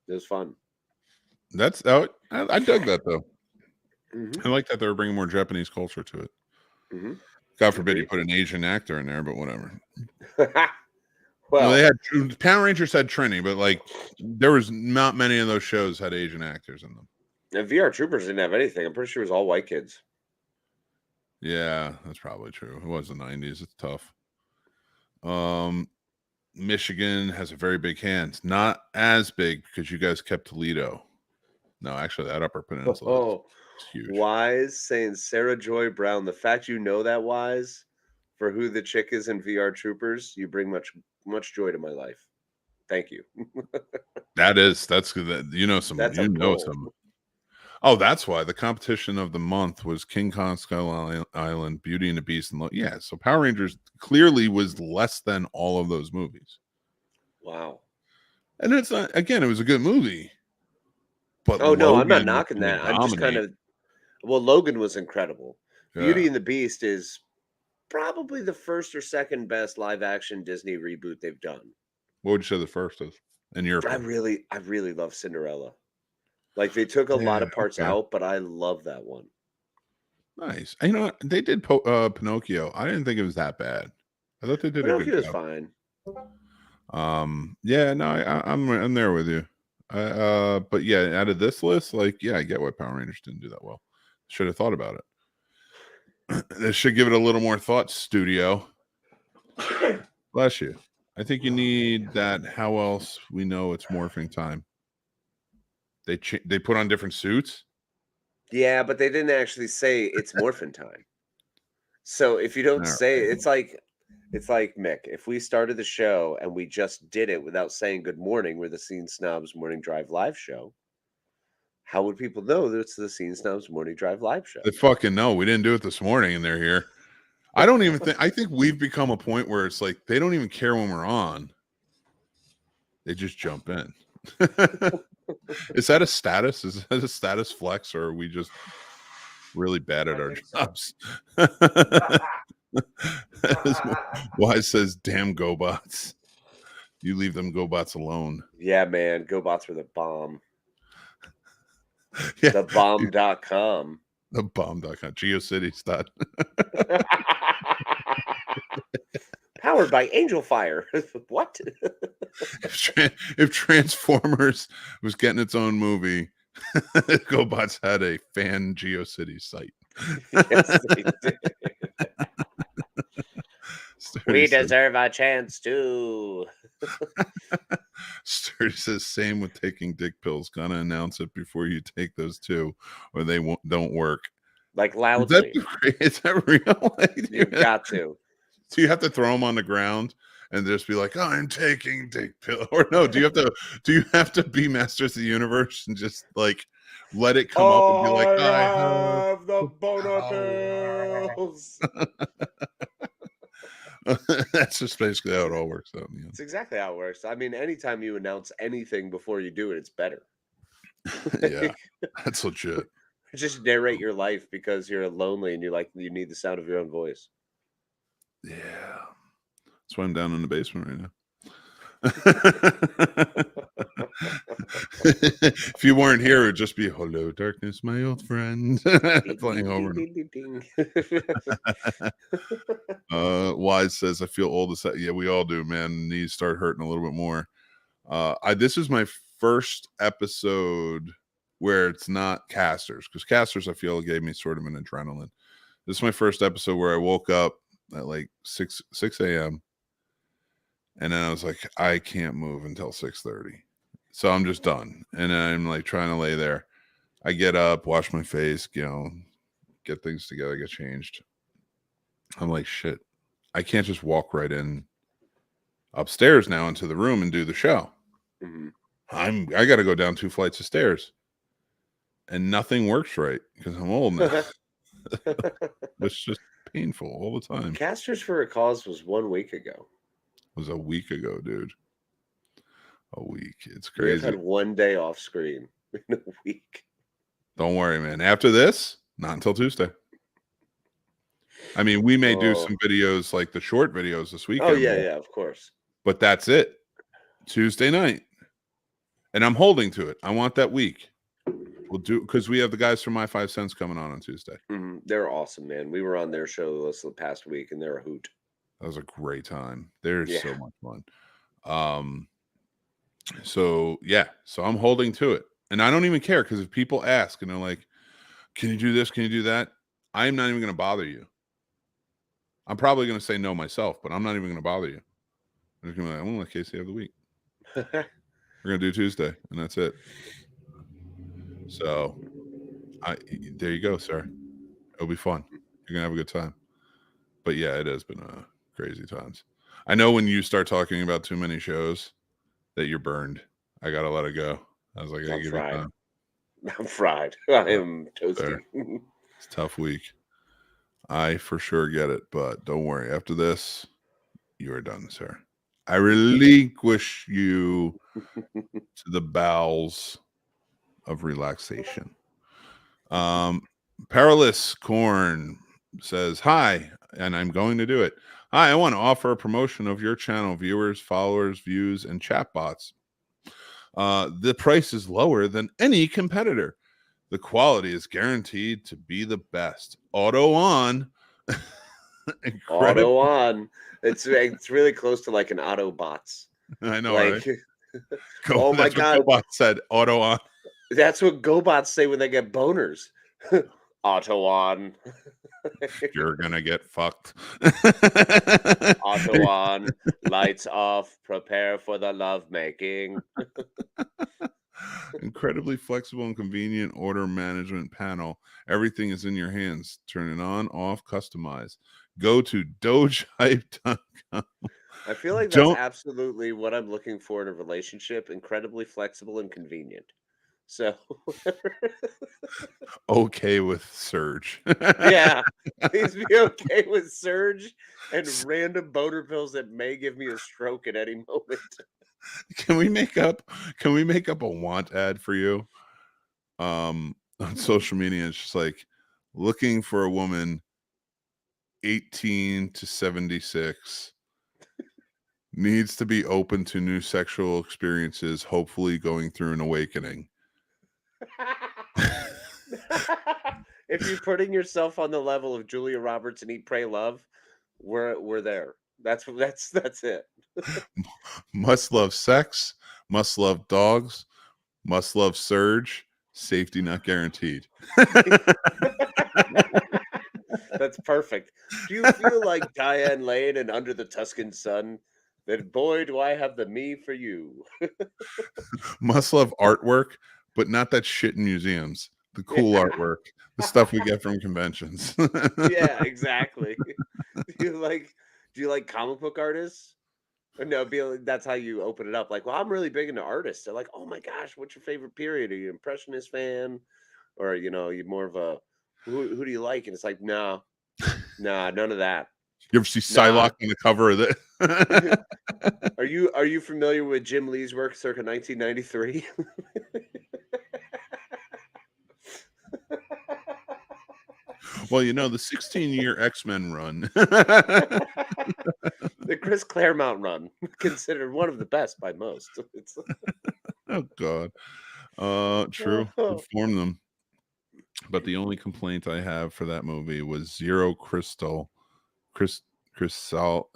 It was fun. I dug that though. I like that they were bringing more Japanese culture to it. God forbid you put an Asian actor in there, but whatever. Well, they had Power Rangers had Trini, but like there was not many of those shows had Asian actors in them. And VR Troopers didn't have anything. I'm pretty sure it was all white kids. Yeah, that's probably true. It was the 90s. It's tough. Michigan has a very big hand. Not as big because you guys kept Toledo. No, actually, that Upper Peninsula is huge. Wise saying Sarah Joy Brown. The fact you know that, Wise, for who the chick is in VR Troopers, you bring much joy to my life. Thank you. That's good. You know some. That's some. Oh, that's why the competition of the month was King Kong Skull Island, Beauty and the Beast, and yeah. So Power Rangers clearly was less than all of those movies. Wow. And it's not, again, it was a good movie. But no, I'm not knocking that. I'm just kind of. Well, Logan was incredible. Yeah. Beauty and the Beast is probably the first or second best live action Disney reboot they've done. What would you say the first is? In your opinion? I really love Cinderella. Like they took a lot of parts out, but I love that one. Nice. You know what? They did Pinocchio. I didn't think it was that bad. I thought they did Pinocchio was fine. Yeah, no, I'm there with you. But yeah, out of this list, like, yeah, I get why Power Rangers didn't do that well. Should have thought about it. They should give it a little more thought, studio. Bless you. I think you need that. How else we know it's morphing time? They put on different suits. Yeah, but they didn't actually say it's morphin' time. So if you don't say it, it's like Mick. If we started the show and we just did it without saying good morning, we're the Scene Snobs Morning Drive live show. How would people know that it's the Scene Snobs Morning Drive live show? They fucking know. We didn't do it this morning, and they're here. I don't even think. I think we've become a point where it's like they don't even care when we're on. They just jump in. Is that a status? Is that a status flex, or are we just really bad at our jobs? Wise says, "Damn GoBots! You leave them GoBots alone." Yeah, man. GoBots were the bomb. Yeah. The bomb.com. The bomb.com. GeoCities. Powered by Angel Fire. What? If Transformers was getting its own movie, GoBots had a fan GeoCities site. Yes, they did. We deserve a chance too. Sturdy says, same with taking dick pills. Gonna announce it before you take those too, or they don't work. Like loudly. Is that real? You've got to. So you have to throw them on the ground and just be like, I'm taking dick pill. Or no, do you have to be Masters of the Universe and just like let it come up and be like, I have the boner pills. That's just basically how it all works out. It's exactly how it works. I mean, anytime you announce anything before you do it, it's better. Yeah, that's legit. Just narrate your life because you're lonely and you need the sound of your own voice. Yeah. That's why I'm down in the basement right now. If you weren't here, it would just be "Hello, darkness, my old friend," playing over. Wise says, "I feel old as that." Yeah, we all do, man. Knees start hurting a little bit more. This is my first episode where it's not casters, because casters I feel gave me sort of an adrenaline. This is my first episode where I woke up at like 6 a.m. and then I was like, I can't move until 6:30. So I'm just done. And I'm like trying to lay there. I get up, wash my face, get things together, get changed. I'm like, shit, I can't just walk right in upstairs now into the room and do the show. Mm-hmm. I got to go down 2 flights of stairs. And nothing works right because I'm old now. It's just painful all the time. Casters for a Cause was 1 week ago. It was a week ago, dude. A week. It's crazy. We've had 1 day off screen in a week. Don't worry, man. After this, not until Tuesday. I mean, we may do some videos like the short videos this weekend. Oh, yeah, of course. But that's it. Tuesday night. And I'm holding to it. I want that week. We'll do, because we have the guys from My 5 Cents coming on Tuesday. Mm-hmm. They're awesome, man. We were on their show this past week, and they're a hoot. That was a great time. They're so much fun. So I'm holding to it. And I don't even care, because if people ask and they're like, can you do this? Can you do that? I'm not even going to bother you. I'm probably going to say no myself, but I'm not even going to bother you. I'm just going to be like, I'm going to let Casey have the week. We're going to do Tuesday, and that's it. So there you go, sir. It'll be fun. You're going to have a good time. But yeah, it has been crazy times. I know when you start talking about too many shows that you're burned. I got to let it go. I was like, I give you time. I'm fried. I am toasty. It's a tough week. I for sure get it, but don't worry. After this, you are done, sir. I relinquish you to the bowels of relaxation. Perilous Corn says, hi, and I'm going to do it. Hi, I want to offer a promotion of your channel, viewers, followers, views, and chatbots. The price is lower than any competitor. The quality is guaranteed to be the best. Auto on. Auto on. It's really close to like an Autobots. I know, Like, right? oh my That's what God. GoBot said. Auto on. That's what GoBots say when they get boners. Auto on. You're gonna get fucked. Auto on. Lights off. Prepare for the lovemaking. Incredibly flexible and convenient order management panel. Everything is in your hands. Turn it on, off, customize. Go to dogehype.com. I feel like that's absolutely what I'm looking for in a relationship. Incredibly flexible and convenient. So, okay with Surge. yeah, please be okay with Surge and random boner pills that may give me a stroke at any moment. Can we make up a want ad for you? On social media, it's just like looking for a woman 18 to 76, needs to be open to new sexual experiences, hopefully going through an awakening. If you're putting yourself on the level of Julia Roberts and Eat, Pray, Love, we're there. That's it. Must love sex, must love dogs, must love Surge, safety not guaranteed. That's perfect. Do you feel like Diane Lane and Under the Tuscan Sun? That boy, do I have the me for you. Must love artwork, but not that shit in museums. The cool artwork, the stuff we get from conventions. Yeah, exactly. Do you like comic book artists? Or no, that's how you open it up. Like, well, I'm really big into artists. They're like, oh my gosh, what's your favorite period? Are you an impressionist fan? Or, you're more of a who do you like? And it's like, no, none of that. You ever see Psylocke on the cover of it? Are you familiar with Jim Lee's work circa 1993? Well, the 16-year X-Men run. The Chris Claremont run, considered one of the best by most. Oh God. True. Inform them. But the only complaint I have for that movie was Zero Crystal. Crystal.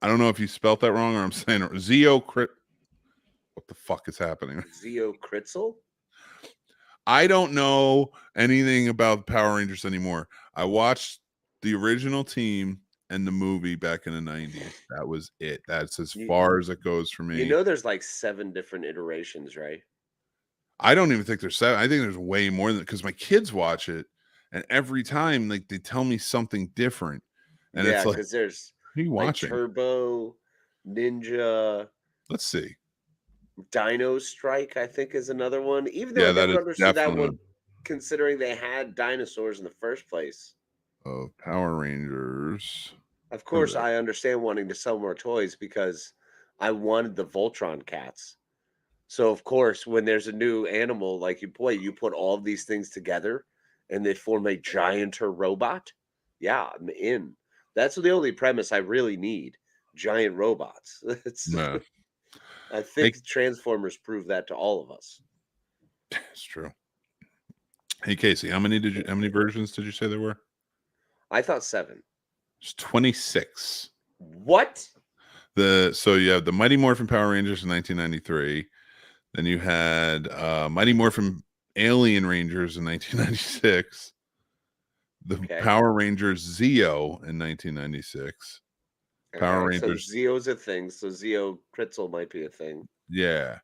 I don't know if you spelt that wrong or I'm saying it. What the fuck is happening? Zeo Kritzel? I don't know anything about Power Rangers anymore. I watched the original team and the movie back in the 90s. That was it. That's as far as it goes for me. There's like 7 different iterations, right? I don't even think there's 7. I think there's way more than, because my kids watch it, and every time like they tell me something different. And yeah, it's like, because there's who are you watching? Turbo, Ninja. Let's see. Dino Strike, I think, is another one. Even though I never understood that one, considering they had dinosaurs in the first place. Oh, Power Rangers. Of course, I understand wanting to sell more toys because I wanted the Voltron cats. So, of course, when there's a new animal, like you put all of these things together and they form a gianter robot. Yeah, I'm in. That's the only premise I really need. Giant robots. I think Transformers prove that to all of us. It's true. Hey Casey, how many versions did you say there were? I thought 7. It's 26. What? So you have the Mighty Morphin Power Rangers in 1993. Then you had Mighty Morphin Alien Rangers in 1996. The Power Rangers Zeo in 1996. Power Rangers. So Zeo's a thing. So Zeo Kritzel might be a thing. Yeah.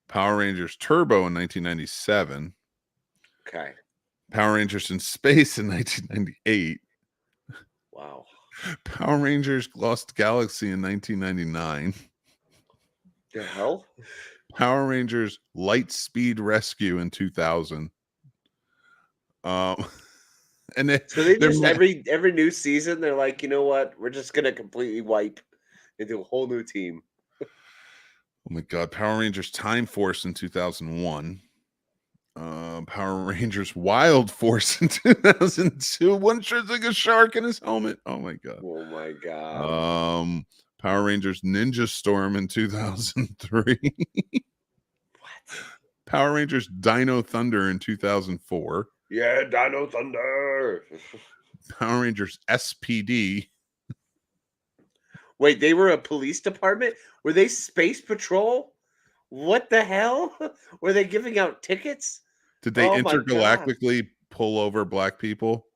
Power Rangers Turbo in 1997. Okay. Power Rangers in Space in 1998. Wow. Power Rangers Lost Galaxy in 1999. The hell? Power Rangers Lightspeed Rescue in 2000. And so they just every new season they're like, you know what? We're just gonna completely wipe into a whole new team. Oh my God! Power Rangers Time Force in 2001. Power Rangers Wild Force in 2002. One shirt's like a shark in his helmet. Oh my God! Oh my God! Power Rangers Ninja Storm in 2003. What? Power Rangers Dino Thunder in 2004. Yeah, Dino Thunder. Power Rangers SPD Wait, they were a police department? Were they space patrol? What the hell? Were they giving out tickets? Did they intergalactically pull over black people?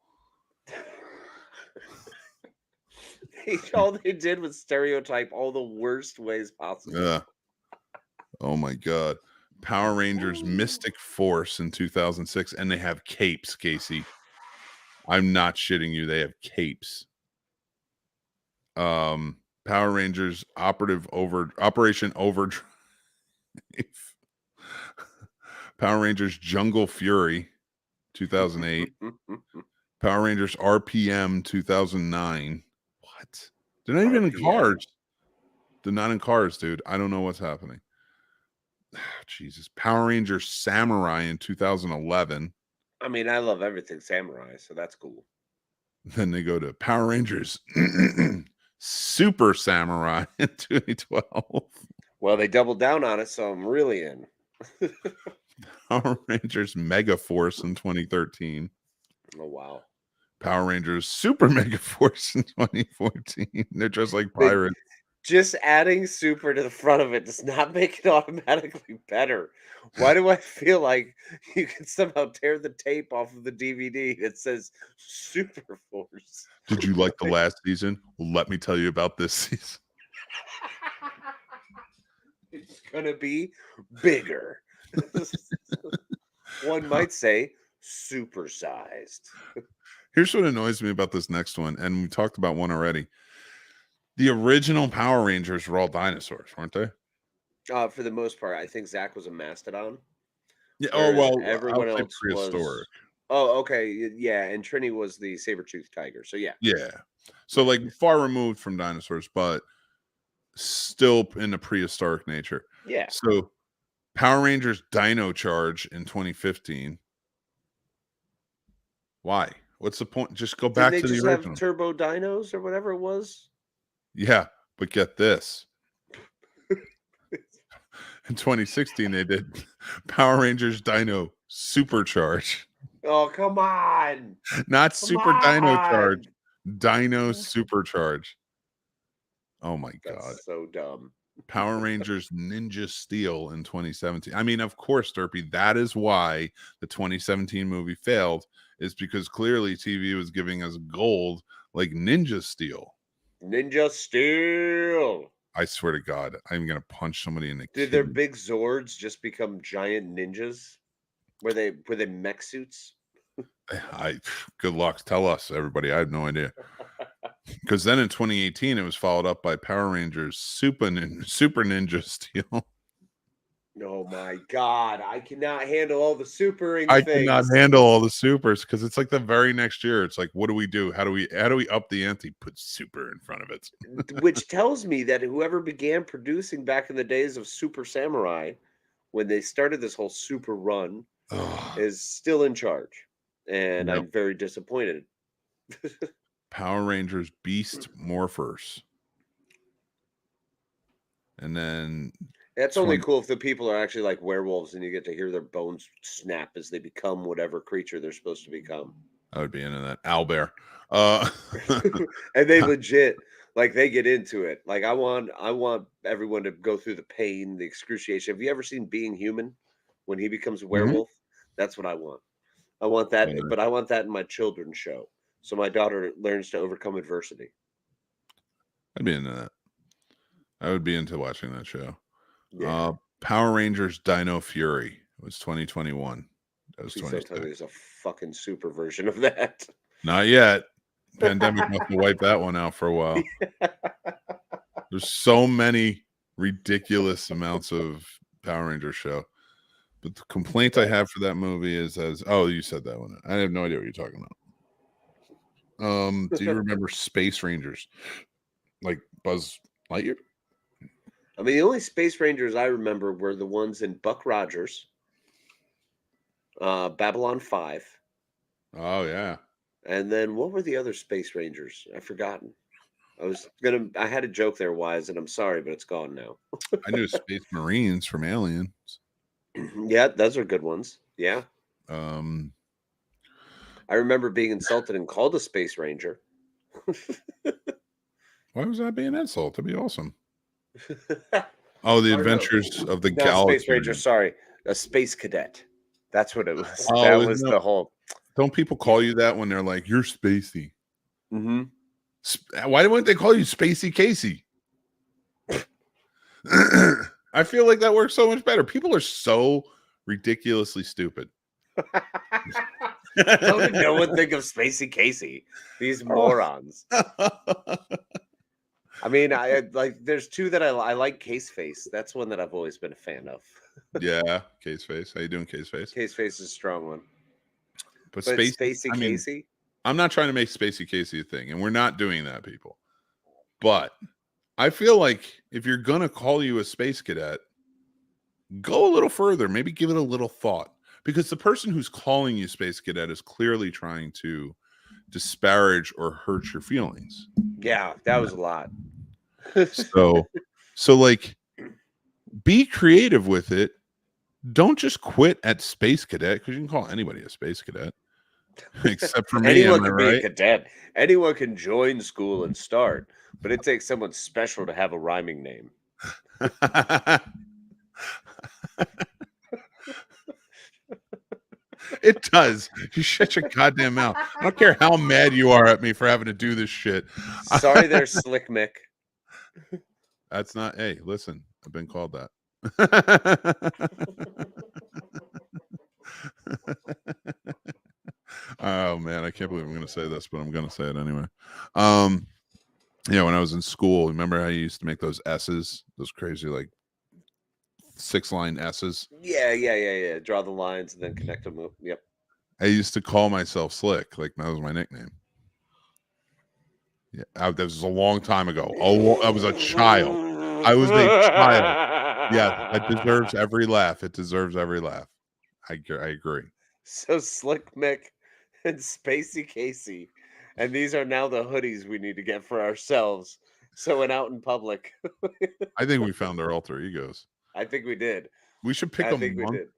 All they did was stereotype all the worst ways possible. Yeah. Oh my God. Power Rangers Mystic Force in 2006, and they have capes, Casey. I'm not shitting you. They have capes. Power Rangers Operation Overdrive. Power Rangers Jungle Fury 2008. Power Rangers RPM 2009. What? They're not even in cars. They're not in cars, dude. I don't know what's happening. Jesus. Power Rangers Samurai in 2011. I mean, I love everything samurai, so that's cool. Then they go to Power Rangers Super Samurai in 2012. Well, they doubled down on it, so I'm really in. Power Rangers Mega Force in 2013. Oh, wow. Power Rangers Super Mega Force in 2014. They're just like pirates. Just adding super to the front of it does not make it automatically better. Why do I feel like you can somehow tear the tape off of the DVD that says Super Force? Did you like the last season? Well, let me tell you about this season. It's going to be bigger. One might say supersized. Here's what annoys me about this next one, and we talked about one already. The original Power Rangers were all dinosaurs, weren't they? For the most part, I think Zach was a mastodon. Yeah. Oh well, everyone else prehistoric. Was. Oh, okay, yeah, and Trini was the saber-toothed tiger. So yeah. Yeah. So like far removed from dinosaurs, but still in a prehistoric nature. Yeah. So Power Rangers Dino Charge in 2015. Why? What's the point? Just go back to the original. Have turbo dinos or whatever it was. Yeah, but get this. In 2016, they did Power Rangers Dino Supercharge. Oh, come on. Not Super Dino Charge. Dino Supercharge. Oh, my God. That's so dumb. Power Rangers Ninja Steel in 2017. I mean, of course, Derpy, that is why the 2017 movie failed, is because clearly TV was giving us gold like Ninja Steel. Ninja Steel. I swear to God, I'm going to punch somebody in the Did their big Zords just become giant ninjas? Were they mech suits? Good luck. Tell us, everybody. I have no idea. Because then in 2018, it was followed up by Power Rangers Super Ninja Steel. Oh my God. I cannot handle all the supering I things. cannot handle all the supers because it's like the very next year. It's like, what do we do? How do we up the ante? Put super in front of it. Which tells me that whoever began producing back in the days of Super Samurai, when they started this whole super run, is still in charge. And I'm very disappointed. Power Rangers Beast Morphers. And then that's only cool if the people are actually like werewolves and you get to hear their bones snap as they become whatever creature they're supposed to become. I would be into that. Owlbear. And they legit, like, they get into it. Like, I want everyone to go through the pain, the excruciation. Have you ever seen Being Human when he becomes a werewolf? That's what I want. I want that, but I want that in my children's show. So my daughter learns to overcome adversity. I'd be into that. I would be into watching that show. Yeah. Power Rangers Dino Fury. It was 2021. That was 2020. There's a fucking super version of that. Not yet. Pandemic must have wiped that one out for a while. There's so many ridiculous amounts of Power Ranger show. But the complaint I have for that movie is you said that one. I have no idea what you're talking about. Do you remember Space Rangers? Like Buzz Lightyear? I mean, the only Space Rangers I remember were the ones in Buck Rogers, Babylon 5. Oh, yeah. And then what were the other Space Rangers? I've forgotten. I had a joke there, Wise, and I'm sorry, but it's gone now. I knew Space Marines from Aliens. Yeah, those are good ones. Yeah. I remember being insulted and called a Space Ranger. Why was that being an insult? That'd be awesome. Oh, the Adventures of the Galaxy. Space Ranger, sorry. A space cadet. That's what it was. Oh, that was the whole. Don't people call you that when they're like, you're spacey? Mm-hmm. Why wouldn't they call you Spacey Casey? I feel like that works so much better. People are so ridiculously stupid. How did no one think of Spacey Casey? These morons. I mean, I like. There's two that I like. Case Face. That's one that I've always been a fan of. Yeah, Case Face. How you doing, Case Face? Case Face is a strong one. But Spacey Casey. I'm not trying to make Spacey Casey a thing, and we're not doing that, people. But I feel like if you're gonna call you a space cadet, go a little further. Maybe give it a little thought, because the person who's calling you space cadet is clearly trying to disparage or hurt your feelings. Yeah, that was a lot. so like, be creative with it. Don't just quit at space cadet, because you can call anybody a space cadet, except for me. Anyone can be a cadet. Anyone can join school and start, but it takes someone special to have a rhyming name. It does. You shut your goddamn mouth. I don't care how mad you are at me for having to do this shit. Sorry there, Slick Mick. That's not. Hey, listen, I've been called that. Oh man, I can't believe I'm going to say this, but I'm going to say it anyway. Yeah, when I was in school, remember how you used to make those S's, those crazy like 6-line S's? Yeah. Draw the lines and then connect them up. Yep. I used to call myself Slick, like that was my nickname. Yeah, that was a long time ago. Oh, I was a child. I was a child. Yeah, that deserves every laugh. It deserves every laugh. I agree. So Slick Mick and Spacey Casey, and these are now the hoodies we need to get for ourselves. So when out in public, I think we found our alter egos. I think we did. We should pick a month.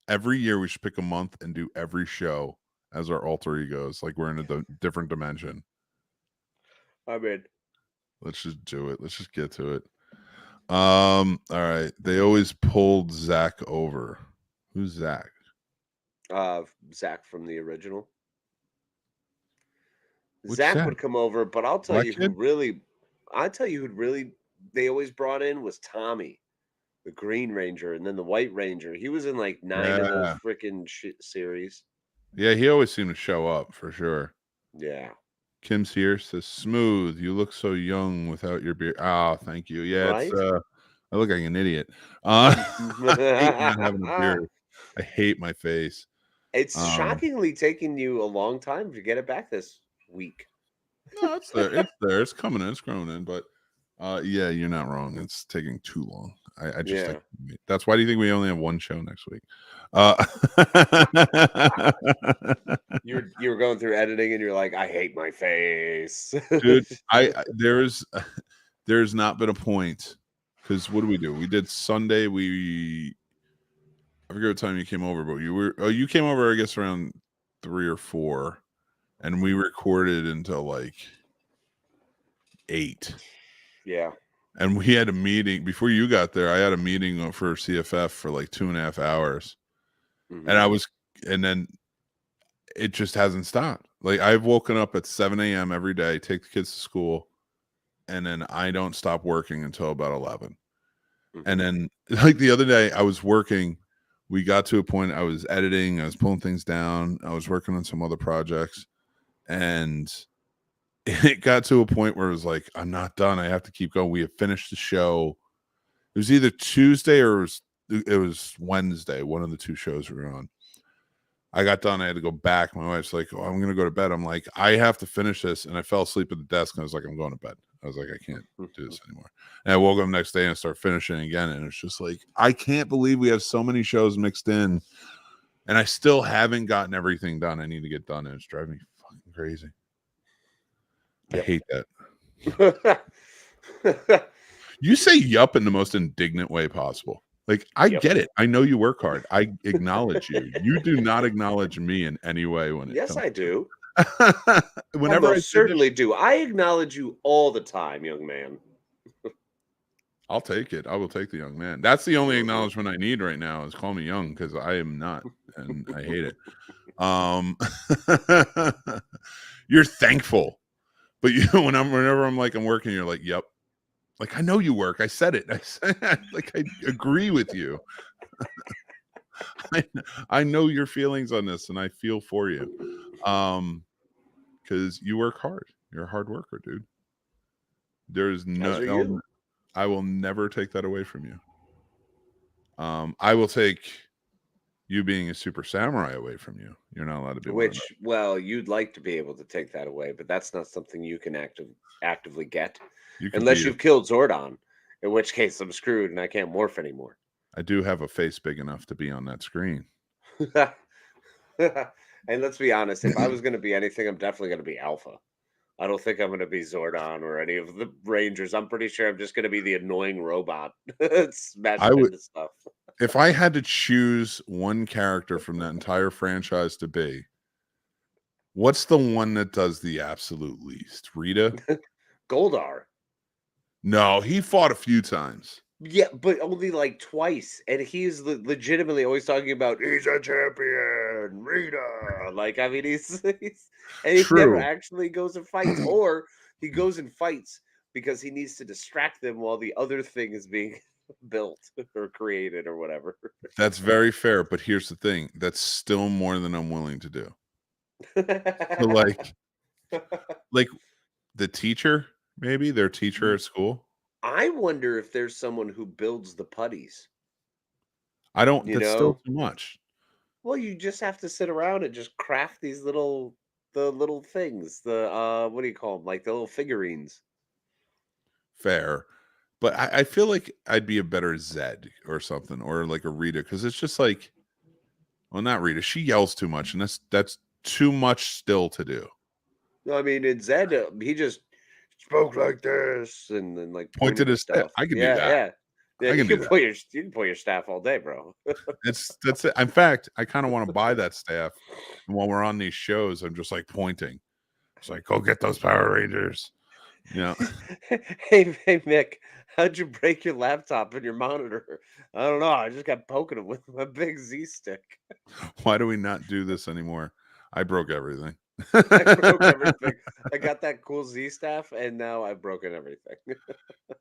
Every year we should pick a month and do every show as our alter egos, like we're in a different dimension. I'm in. Let's just do it. Let's just get to it. All right. They always pulled Zach over. Who's Zach? Zach from the original. Which Zach would come over, but I'll tell you who really they always brought in was Tommy, the Green Ranger, and then the White Ranger. He was in like 9 of those freaking shit series. Yeah, he always seemed to show up for sure. Yeah. Kim Sears says, "Smooth, you look so young without your beard." Oh, thank you. Yeah, right? I look like an idiot. I hate not having a beard. I hate my face. It's shockingly taking you a long time to get it back this week. No, it's there. It's there. It's coming in. It's growing in. But yeah, you're not wrong. It's taking too long. I just like, that's why do you think we only have one show next week? You were going through editing and you're like, I hate my face. Dude, there's not been a point, because what do? We did Sunday. I forget what time you came over, but you came over, I guess, around 3 or 4, and we recorded until like 8. Yeah. And we had a meeting before you got there. I had a meeting for CFF for like 2.5 hours. Mm-hmm. And then it just hasn't stopped. Like, I've woken up at 7 a.m. every day, take the kids to school, and then I don't stop working until about 11. Mm-hmm. And then, like, the other day I was working, we got to a point, I was editing, I was pulling things down, I was working on some other projects, and it got to a point where it was like, I'm not done. I have to keep going. We have finished the show. It was either Tuesday or it was Wednesday, one of the 2 shows we were on. I got done. I had to go back. My wife's like, "Oh, I'm going to go to bed." I'm like, I have to finish this. And I fell asleep at the desk. And I was like, I'm going to bed. I was like, I can't do this anymore. And I woke up the next day and I started finishing again. And it's just like, I can't believe we have so many shows mixed in. And I still haven't gotten everything done I need to get done. And it's driving me fucking crazy. Yep. I hate that. You say yup in the most indignant way possible. Like, I get it. I know you work hard. I acknowledge you. You do not acknowledge me in any way when it Yes, I do. Whenever I I most did this, certainly do. I acknowledge you all the time, young man. I'll take it. I will take the young man. That's the only acknowledgement I need right now is call me young because I am not, and I hate it. You're thankful, but whenever I'm like I'm working, you're like, yep. Like I know you work. I said it. I agree with you. I know your feelings on this, and I feel for you. Because you work hard. You're a hard worker, dude. There's no. I will never take that away from you. I will take you being a super samurai away from you. You're not allowed to be. Which, well, you'd like to be able to take that away, but that's not something you can actively get unless you've killed Zordon. In which case, I'm screwed and I can't morph anymore. I do have a face big enough to be on that screen. And let's be honest, if I was going to be anything, I'm definitely going to be Alpha. I don't think I'm going to be Zordon or any of the Rangers. I'm pretty sure I'm just going to be the annoying robot smashing into stuff. If I had to choose one character from that entire franchise to be, what's the one that does the absolute least? Rita? Goldar. No, he fought a few times. Yeah, but only like twice. And he's legitimately always talking about, he's a champion, Rita. Like, I mean, he's and he never actually goes and fights. Or he goes and fights because he needs to distract them while the other thing is being built or created or whatever. That's very fair. But here's the thing. That's still more than I'm willing to do. So like the teacher, maybe their teacher at school. I wonder if there's someone who builds the putties. I don't. That's still too much. Well, you just have to sit around and just craft these the little things. The what do you call them? Like the little figurines. Fair, but I feel like I'd be a better Zed or something, or like a Rita, because it's just like, well, not Rita. She yells too much, and that's too much still to do. No, I mean, in Zed, he just spoke like this and then like pointed his stuff. I can do that. Yeah, you can point your staff all day, bro. That's it. In fact, I kind of want to buy that staff. And while we're on these shows, I'm just like pointing. It's like, go get those Power Rangers. You know. Hey, Mick, how'd you break your laptop and your monitor? I don't know. I just got poking them with my big Z stick. Why do we not do this anymore? I broke everything. I broke everything. I got that cool Z staff, and now I've broken everything.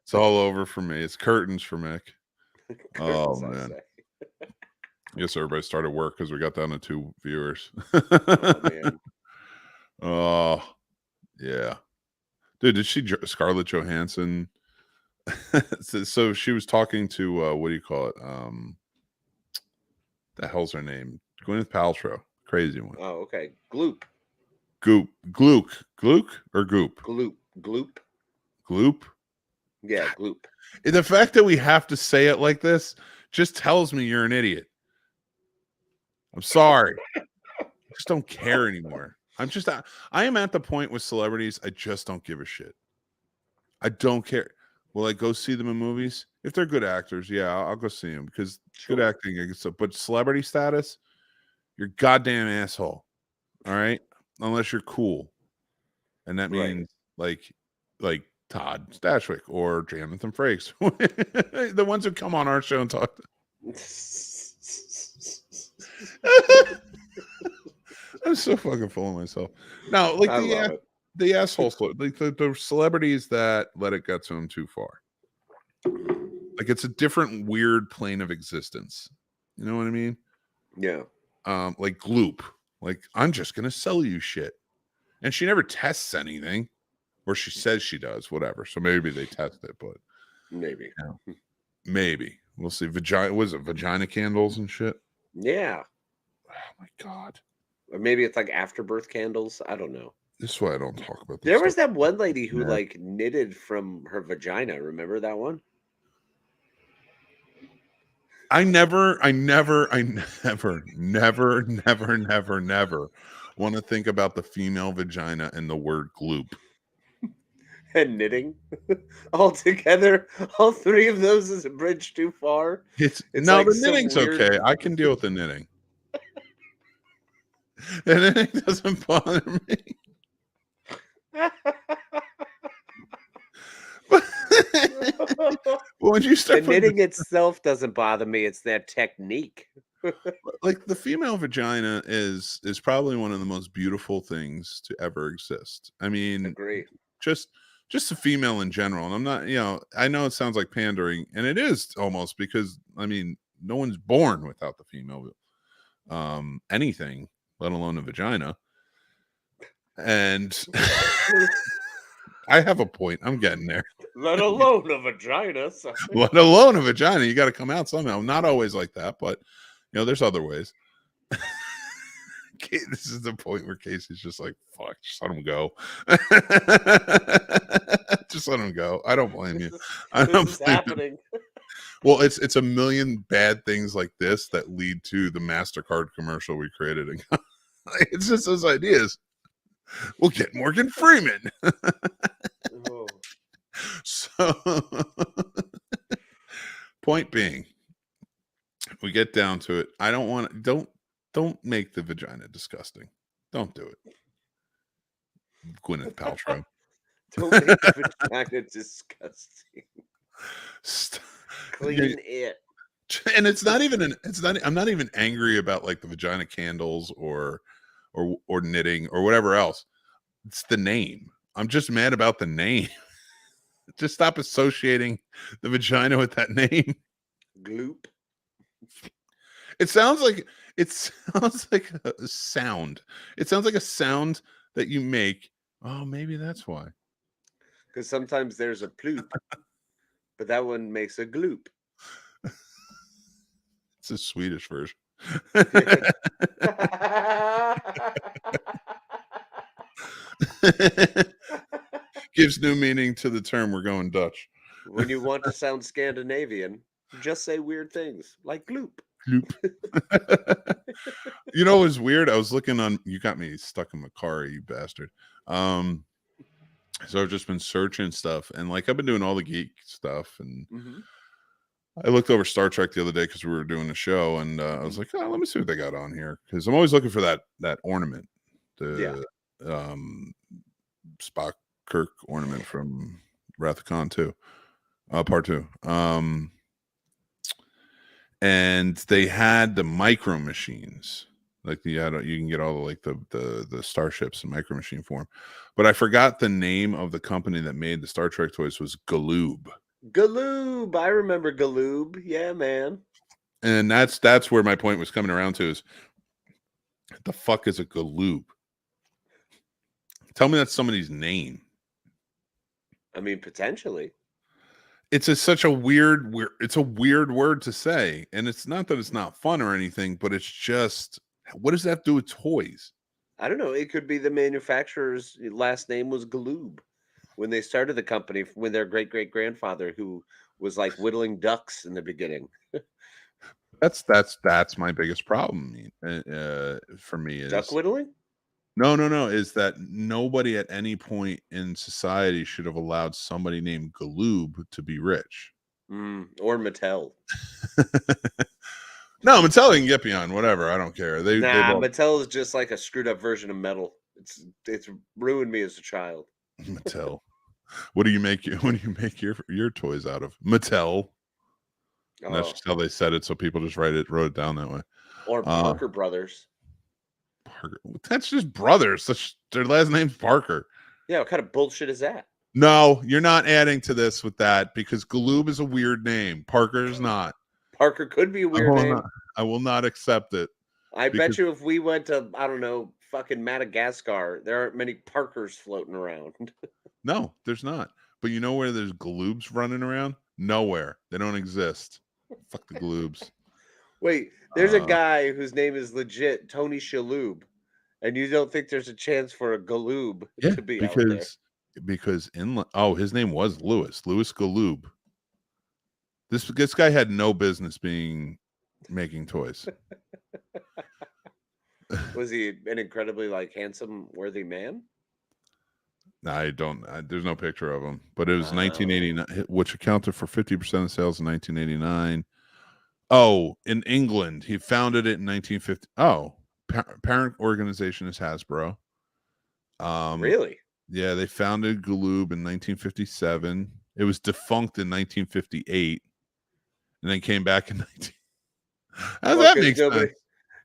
It's all over for me. It's curtains for Mick. Oh man. I guess everybody started work because we got down to 2 viewers. Oh man. Oh yeah, dude. Did she Scarlett Johansson? So she was talking to what do you call it? The hell's her name? Gwyneth Paltrow. Crazy one. Oh, okay. Gloop. Goop. Glook or Goop? Gloop. Yeah, Gloop. The fact that we have to say it like this just tells me you're an idiot. I'm sorry. I just don't care anymore. I am at the point with celebrities, I just don't give a shit. I don't care. Will I go see them in movies? If they're good actors, yeah, I'll go see them because good acting. But celebrity status, you're a goddamn asshole. All right? Unless you're cool. And that means like Todd Stashwick or Jonathan Frakes. The ones who come on our show and talk. I'm so fucking full of myself. No, like the asshole, like the celebrities that let it get to them too far. Like it's a different weird plane of existence. You know what I mean? Yeah. Like Gloop. Like I'm just gonna sell you shit, and she never tests anything, or she says she does. Whatever. So maybe they test it, but maybe. Yeah. Maybe we'll see. Vagina candles and shit? Yeah. Oh my god. Or maybe it's like afterbirth candles. I don't know. This is why I don't talk about this. There was that one lady who like knitted from her vagina. Remember that one? I never want to think about the female vagina and the word gloop. And knitting all together. All 3 of those is a bridge too far. It's no, like the knitting's okay. I can deal with the knitting. And it doesn't bother me. Well, when you start the knitting itself doesn't bother me. It's that technique. Like the female vagina is probably one of the most beautiful things to ever exist. I mean, Agree. just the female in general. And I'm not, I know it sounds like pandering, and it is almost, because I mean, no one's born without the female anything, let alone a vagina. And I have a point. I'm getting there. Let alone a vagina. Let alone a vagina. You got to come out somehow. Not always like that, but there's other ways. This is the point where Casey's just like, fuck, just let him go. Just let him go. I don't blame you. This is happening. Well, it's a million bad things like this that lead to the MasterCard commercial we created. It's just those ideas. We'll get Morgan Freeman. Oh. So, point being, we get down to it. I don't want to, don't make the vagina disgusting. Don't do it. Gwyneth Paltrow. Don't make the vagina disgusting. Clean it. And it's not even I'm not even angry about like the vagina candles or knitting or whatever else. It's the name. I'm just mad about the name. Just stop associating the vagina with that name. Gloop. It sounds like a sound. It sounds like a sound that you make. Oh, maybe that's why. Because sometimes there's a ploop, but that one makes a gloop. It's a Swedish version. Gives new meaning to the term. We're going Dutch. When you want to sound Scandinavian, just say weird things like gloop. Gloop. You know, it was weird. I was looking on. You got me stuck in my car, you bastard. So I've just been searching stuff, and like I've been doing all the geek stuff, and I looked over Star Trek the other day because we were doing a show, and I was like, oh, let me see what they got on here, because I'm always looking for that ornament, the Spock Kirk ornament from Wrath of Khan 2, part 2. And they had the micro machines, like you can get all the like the starships in micro machine form, but I forgot the name of the company that made the Star Trek toys. Was Galoob. Galoob, I remember Galoob. Yeah, man. And that's where my point was coming around to, is the fuck is a Galoob? Tell me that's somebody's name. I mean, potentially. It's such a weird it's a weird word to say, and it's not that it's not fun or anything, but it's just, what does that have to do with toys? I don't know. It could be the manufacturer's last name was Galoob when they started the company, when their great-great-grandfather, who was like whittling ducks in the beginning. That's my biggest problem for me is duck whittling. No, is that nobody at any point in society should have allowed somebody named Galoob to be rich. Or Mattel. No, Mattel can get beyond whatever. I don't care. Mattel is just like a screwed up version of metal. It's ruined me as a child. Mattel. What do you make your toys out of? Mattel. And that's just how they said it, so people just wrote it down that way. Or Parker Brothers. Parker. That's just brothers. Their last name's Parker. Yeah, what kind of bullshit is that? No, you're not adding to this with that, because Galoob is a weird name. Parker is not. Parker could be a weird name. I will not accept it. I bet you if we went to, I don't know, fucking Madagascar, there aren't many Parkers floating around. No, there's not. But you know where there's Galoobs running around? Nowhere. They don't exist. Fuck the Galoobs. Wait, there's a guy whose name is legit Tony Shalhoub, and you don't think there's a chance for a Galoob to be out there? Because his name was Louis Galoob. This guy had no business making toys. Was he an incredibly handsome, worthy man? I don't. There's no picture of him, but it was 1989, which accounted for 50% of sales in 1989. Oh, in England, he founded it in 1950. Oh, parent organization is Hasbro. Really? Yeah, they founded Galoob in 1957. It was defunct in 1958, and then came back in 19. How does that make sense?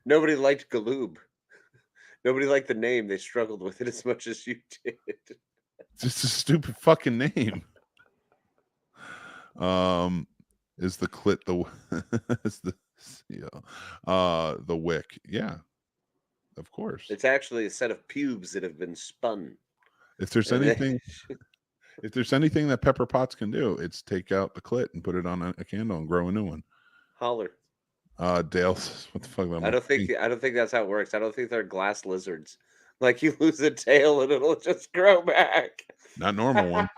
Nobody liked Galoob. Nobody liked the name. They struggled with it as much as you did. Just a stupid fucking name. Is the clit the is the the wick? Yeah, of course. It's actually a set of pubes that have been spun. If there's anything, if there's anything that Pepper Potts can do, it's take out the clit and put it on a candle and grow a new one. Holler. Dale says, what the fuck? I don't think that's how it works. I don't think they're glass lizards. Like you lose a tail and it'll just grow back. Not normal one.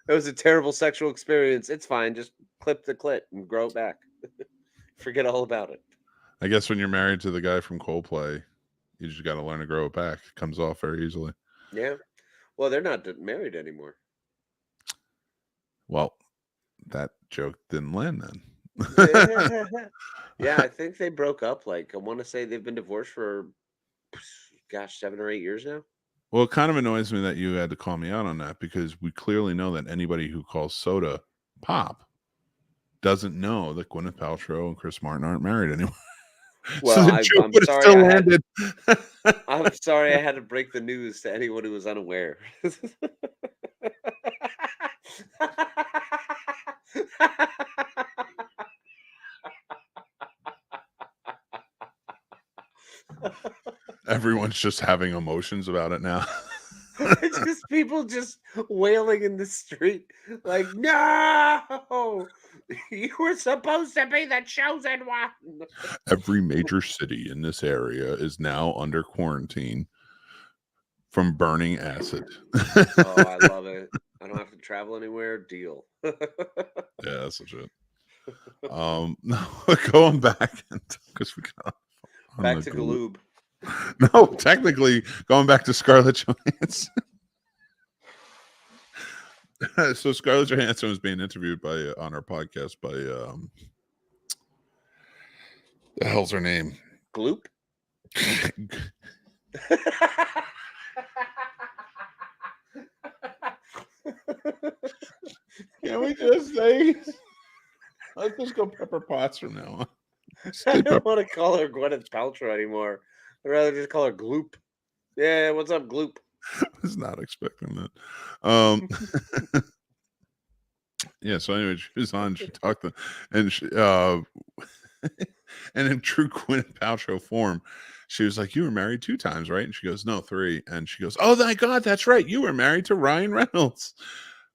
It was a terrible sexual experience. It's fine. Just clip the clit and grow it back. Forget all about it. I guess when you're married to the guy from Coldplay, you just got to learn to grow it back. It comes off very easily. Yeah. Well, they're not married anymore. Well, that joke didn't land then. Yeah, I think they broke up. Like, I want to say they've been divorced for, 7 or 8 years now. Well, it kind of annoys me that you had to call me out on that, because we clearly know that anybody who calls soda pop doesn't know that Gwyneth Paltrow and Chris Martin aren't married anymore. Well, I'm sorry. I'm sorry I had to break the news to anyone who was unaware. Everyone's just having emotions about it now. It's just people just wailing in the street like, no, you were supposed to be the chosen one. Every major city in this area is now under quarantine from burning acid. Oh, I love it. I don't have to travel anywhere. Deal. Yeah, that's legit. Going back, because we got back to Galoob. No, technically going back to Scarlett Johansson. So Scarlett Johansson was being interviewed on our podcast by the hell's her name? Gloop. Can we just say? Let's just go Pepper Potts from now on. I don't want to call her Gwyneth Paltrow anymore. I'd rather just call her Gloop. Yeah, what's up, Gloop? I was not expecting that. Yeah, so anyway, she was on, she talked to, and she and in true Gwyneth Paltrow form, she was like, "You were married 2 times, right?" And she goes, "No, 3." And she goes, "Oh my God, that's right. You were married to Ryan Reynolds."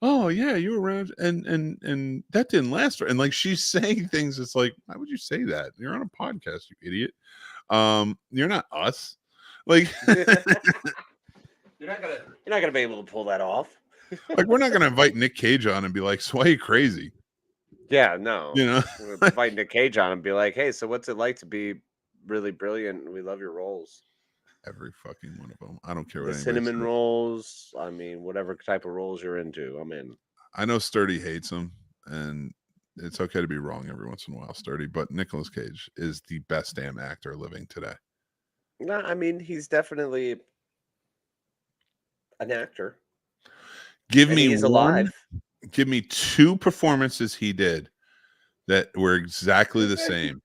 "Oh yeah, you were around, and that didn't last." And like, she's saying things, it's like, why would you say that? You're on a podcast, you idiot. You're not us. Like, you're not gonna be able to pull that off. Like, we're not gonna invite Nick Cage on and be like, "So why are you crazy?" Yeah, no. You know, we're gonna invite Nick Cage on and be like, "Hey, so what's it like to be really brilliant? We love your roles." Every fucking one of them. I don't care what the cinnamon says. Rolls. I mean, whatever type of roles you're into, I'm in. I know Sturdy hates them, and it's okay to be wrong every once in a while, Sturdy. But Nicolas Cage is the best damn actor living today. No, I mean, he's definitely an actor. Give me Give me 2 performances he did that were exactly the same.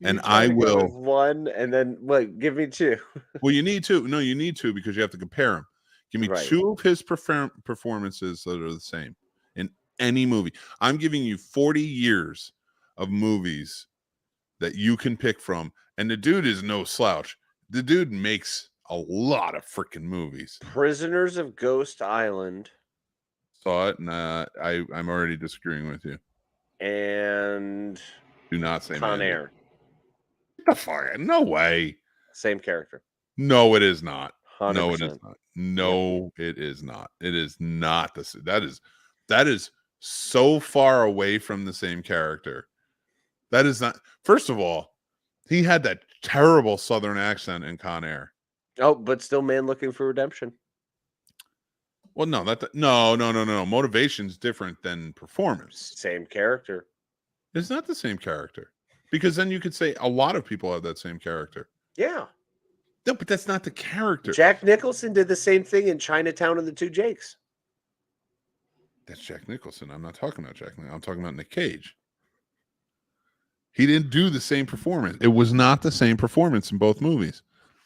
And I will 1 and then give me 2. Well, you need 2. No, you need 2 because you have to compare them. Give me 2 of his performances that are the same in any movie. I'm giving you 40 years of movies that you can pick from, and the dude is no slouch. The dude makes a lot of freaking movies. Prisoners of Ghost Island. Saw it, and I'm already disagreeing with you. And do not say Con Air. The fuck? No way. Same character. No, it is not. 100%. No, it is not. No, it is not. It is not the. That is so far away from the same character. That is not. First of all, he had that terrible Southern accent in Con Air. Oh, but still, man looking for redemption. Well, no, no. Motivation's different than performance. Same character. It's not the same character, because then you could say a lot of people have that same character. Yeah. No, but that's not the character. Jack Nicholson did the same thing in Chinatown and the Two Jakes. That's Jack Nicholson. I'm not talking about Jack Nicholson. I'm talking about Nick Cage. He didn't do the same performance. It was not the same performance in both movies.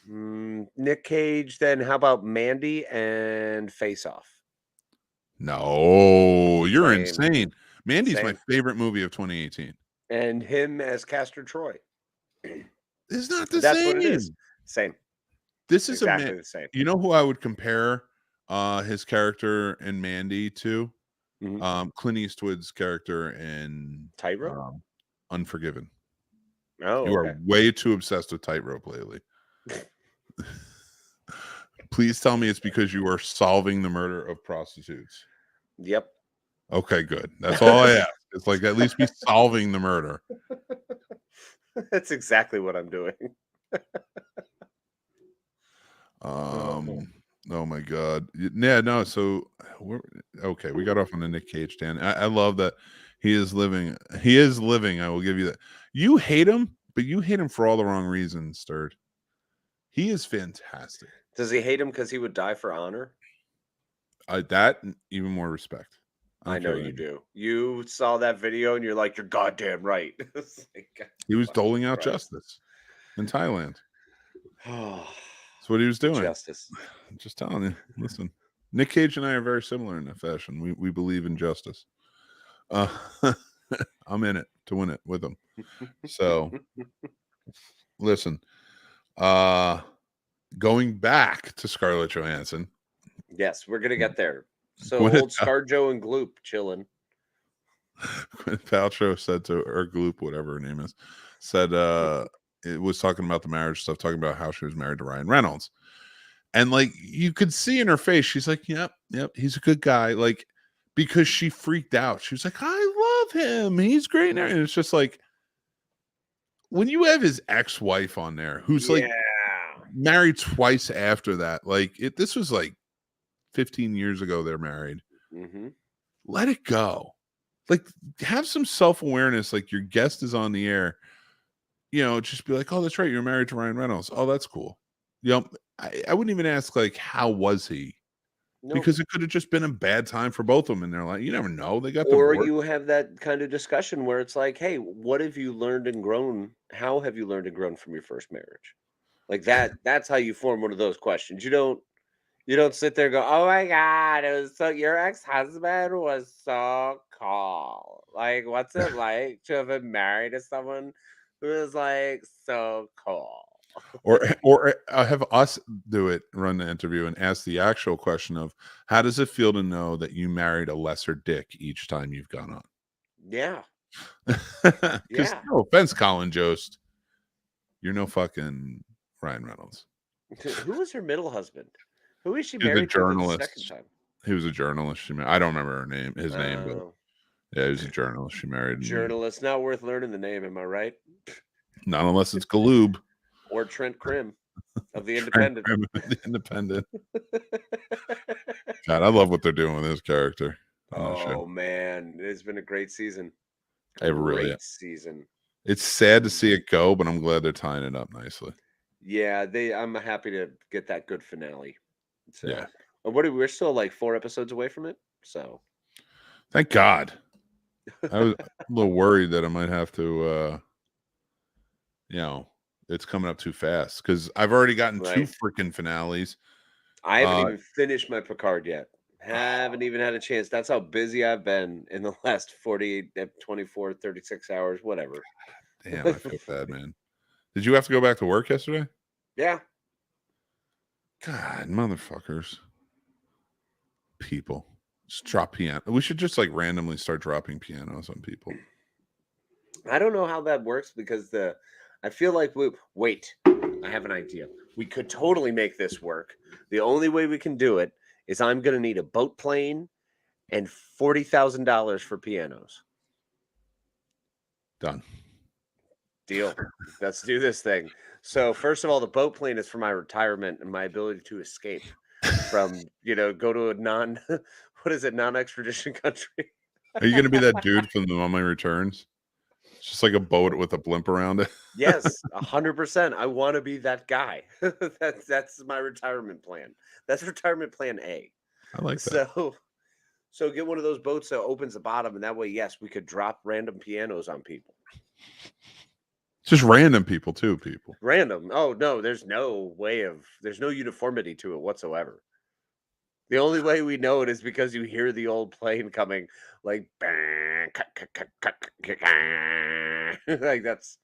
Nick Cage, then how about Mandy and Face Off? No, you're insane. Mandy's my favorite movie of 2018. And him as Castor Troy. It's not the same. That's what it is. Same. This is exactly the same. You know who I would compare his character in Mandy to? Clint Eastwood's character in Tightrope? Unforgiven. Oh, you are way too obsessed with Tightrope lately. Please tell me it's because you are solving the murder of prostitutes. Yep. Okay, good. That's all I ask. It's like at least be solving the murder. That's exactly what I'm doing. Oh my God. Yeah, no. So okay, we got off on the Nick Cage, Dan. I love that he is living. He is living. I will give you that. You hate him, but you hate him for all the wrong reasons, Sturd. He is fantastic. Does he hate him because he would die for honor? That even more respect. I know you do. You saw that video and you're like, you're goddamn right. He was doling out justice in Thailand. That's what he was doing. Justice. I'm just telling you. Listen, Nick Cage and I are very similar in that fashion. We believe in justice. I'm in it to win it with him. So, listen. Going back to Scarlett Johansson. Yes, we're gonna get there. So old ScarJo and Gloop chilling. Gwyneth Paltrow said to her Gloop, whatever her name is, said it was talking about the marriage stuff, talking about how she was married to Ryan Reynolds. And like you could see in her face, she's like, yep, he's a good guy. Like, because she freaked out. She was like, I love him. He's great. And it's just like when you have his ex-wife on there who's like married twice after that, like this was like 15 years ago they're married. Let it go. Like, have some self-awareness. Like, your guest is on the air, just be like, oh, that's right, you're married to Ryan Reynolds. Oh, that's cool. I wouldn't even ask like, how was he? Because it could have just been a bad time for both of them in their life. You never know. They got divorced. Or you have that kind of discussion where it's like, hey, what have you learned and grown? How have you learned and grown from your first marriage? Like that's how you form one of those questions. You don't sit there and go, oh my God, it was so your ex-husband was so cool. Like, what's it like to have been married to someone who is like so cool? Or have us run the interview and ask the actual question of how does it feel to know that you married a lesser dick each time you've gone on? Yeah. Because no offense, Colin Jost, you're no fucking Ryan Reynolds. Who was her middle husband? Who is she married to the second time? He was a journalist. I don't remember his name, but yeah, he was a journalist. She married. Journalist, not worth learning the name, am I right? Not unless it's Galoob. Or Trent Krim of the Independent. The Independent. God, I love what they're doing with his character. Oh man, it's been a great season. Great season. It's sad to see it go, but I'm glad they're tying it up nicely. Yeah, I'm happy to get that good finale. So, yeah. We're still like 4 episodes away from it. So thank God. I was a little worried that I might have to it's coming up too fast because I've already gotten 2 freaking finales. I haven't even finished my Picard yet. Haven't even had a chance. That's how busy I've been in the last 48, 24, 36 hours, whatever. Damn, I feel bad, man. Did you have to go back to work yesterday? Yeah. God, motherfuckers. People. Just drop piano. We should just like randomly start dropping pianos on people. I don't know how that works because I feel like wait, I have an idea. We could totally make this work. The only way we can do it is I'm going to need a boat plane and $40,000 for pianos. Done. Deal. Let's do this thing. So first of all, the boat plane is for my retirement and my ability to escape from, go to a non-extradition country. Are you going to be that dude from The Mummy Returns? Just like a boat with a blimp around it. Yes, 100%. I want to be that guy. That's my retirement plan. That's retirement plan A. I like that. So get one of those boats that opens the bottom, and that way, yes, we could drop random pianos on people. Just random people too, people. Random. Oh no, there's no uniformity to it whatsoever. The only way we know it is because you hear the old plane coming, like, like that's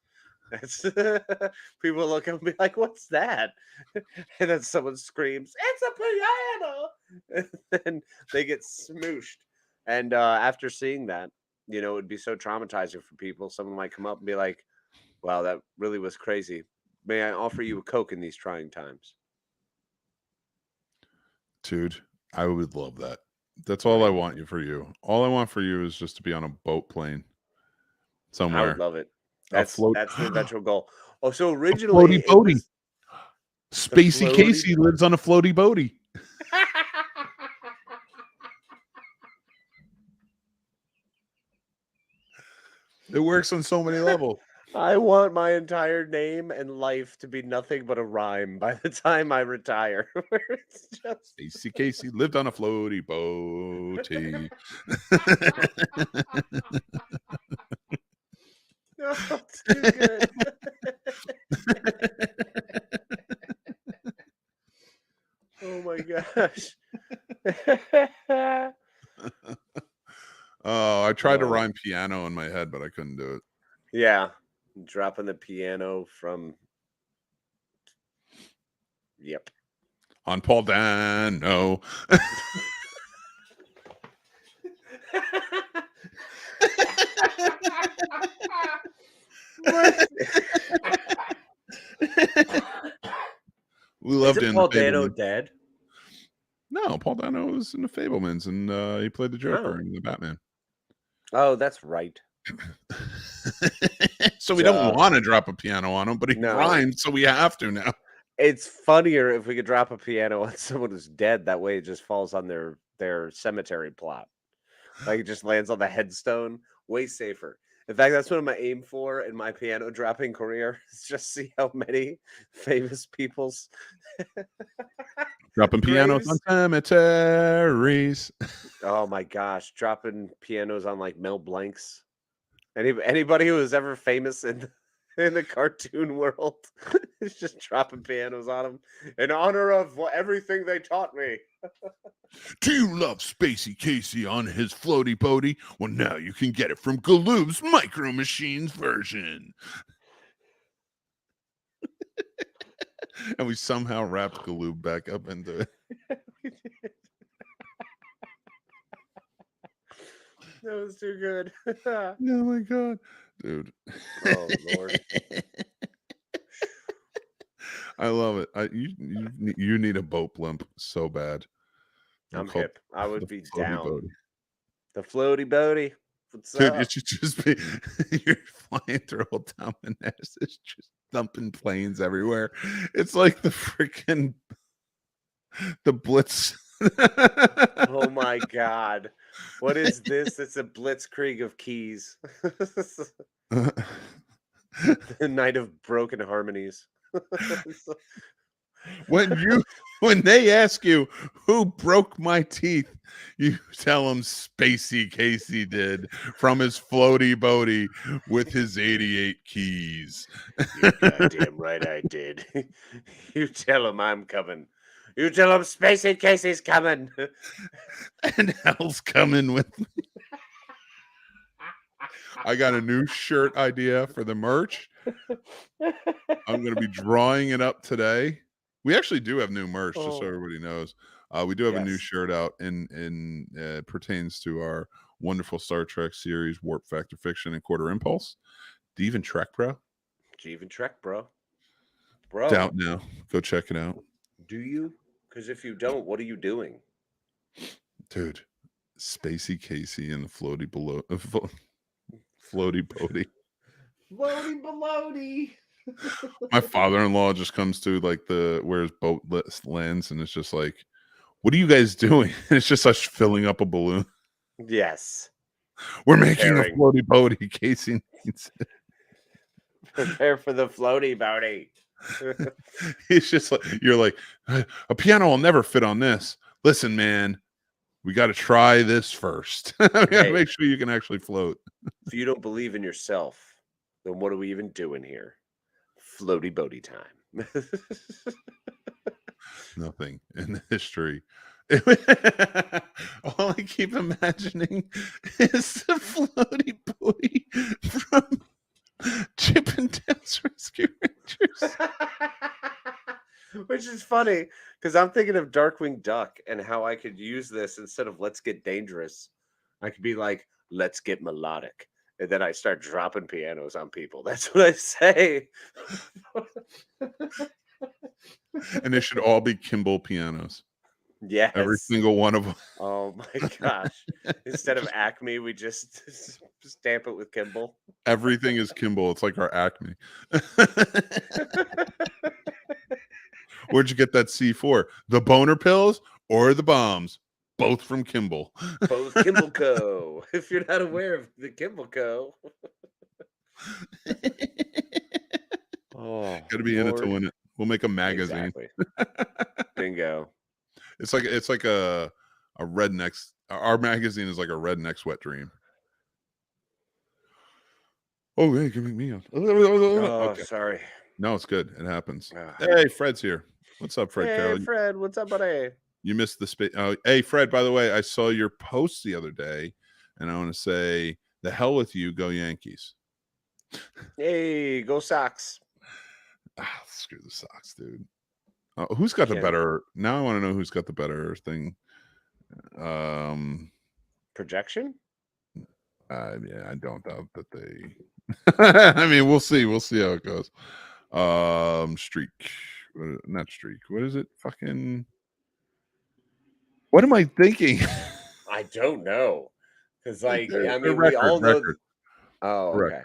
people look up and be like, "What's that?" And then someone screams, "It's a piano!" And then they get smooshed. And after seeing that, it would be so traumatizing for people. Someone might come up and be like, "Wow, that really was crazy. May I offer you a Coke in these trying times?" Dude, I would love that. That's all I want for you. All I want for you is just to be on a boat plane somewhere. I would love it. That's the eventual goal. Oh, so originally floaty it boaty. was Spacey Casey lives on a floaty boaty. It works on so many levels. I want my entire name and life to be nothing but a rhyme by the time I retire. It's just Spacey Casey lived on a floaty boaty. Oh, it's too good. Oh my gosh. Oh, I tried to rhyme piano in my head, but I couldn't do it. Yeah. Dropping the piano from. Yep. On Paul Dano. We loved it. Paul Dano dead? No, Paul Dano was in the Fablemans, and he played the Joker in the Batman. Oh, that's right. So we don't want to drop a piano on him, but he rhymed, so we have to now. It's funnier if we could drop a piano on someone who's dead. That way it just falls on their cemetery plot. Like it just lands on the headstone. Way safer. In fact, that's what I'm aim for in my piano dropping career. Is just see how many famous people's dropping pianos on cemeteries. Oh my gosh, dropping pianos on like Mel Blanc's. Anybody who was ever famous in the cartoon world is just dropping pianos on them in honor of everything they taught me. Do you love Spacey Casey on his floaty boaty? Well, now you can get it from Galoob's Micro Machines version. And we somehow wrapped Galoob back up into it. That was too good. Oh my god, dude. Oh Lord. I love it. You need a boat blimp so bad. I'm hip. I would be down. Boaty. The floaty boaty. What's Dude, up? it should just be you're flying through Old Town Manhattan. It's just dumping planes everywhere. It's like the freaking Blitz. Oh my god. What is this? It's a blitzkrieg of keys. The night of broken harmonies. When they ask you who broke my teeth, you tell them Spacey Casey did from his floaty boaty with his 88 keys. You're goddamn right I did. You tell him I'm coming. You tell him Spacey Casey's coming. And hell's coming with me. I got a new shirt idea for the merch. I'm going to be drawing it up today. We actually do have new merch, just so everybody knows. We do have a new shirt out, and pertains to our wonderful Star Trek series, Warp Factor Fiction and Quarter Impulse. Do you even trek, bro? Do you even trek, bro? It's out now. Go check it out. Do you? Because if you don't, what are you doing? Dude, Spacey Casey and the floaty floaty boaty. Floaty baloney. My father-in-law just comes to like where his boat lands, and it's just like, what are you guys doing? And it's just us filling up a balloon. Yes. We're making a floaty boaty. Casey needs it. Prepare for the floaty boaty. He's just like, you're like, a piano will never fit on this. Listen, man, we got to try this first. We got to make sure you can actually float. If you don't believe in yourself, then what are we even doing here? Floaty boaty time. Nothing in history. All I keep imagining is the floaty boaty from Chip and Dale's Rescue Rangers. Which is funny because I'm thinking of Darkwing Duck and how I could use this instead of let's get dangerous. I could be like, let's get melodic. And then I start dropping pianos on people. That's what I say. And they should all be Kimball pianos. Yes. Every single one of them. Oh my gosh. Instead of Acme, we just stamp it with Kimball. Everything is Kimball. It's like our Acme. Where'd you get that C4? The boner pills or the bombs? Both from Kimball. Both Kimball Co. If you're not aware of the Kimball Co. Oh, gotta be in it to win it. We'll make a magazine. Exactly. Bingo. It's like a redneck's. Our magazine is like a redneck's wet dream. Oh, hey, give me on. Okay. Sorry. No, it's good. It happens. Hey, Fred's here. What's up, Fred? Hey, Carroll? Fred. What's up, buddy? You missed the space. Hey, Fred, by the way, I saw your post the other day, and I want to say, the hell with you, go Yankees. Hey, go Sox. Screw the Sox, dude. Who's got the better? Now I want to know who's got the better thing. Projection? Yeah, I don't doubt that they. I mean, we'll see. We'll see how it goes. Streak, not streak. What is it? Fucking. What am I thinking? I don't know. Because, like, I mean, record, we all know. Oh, okay.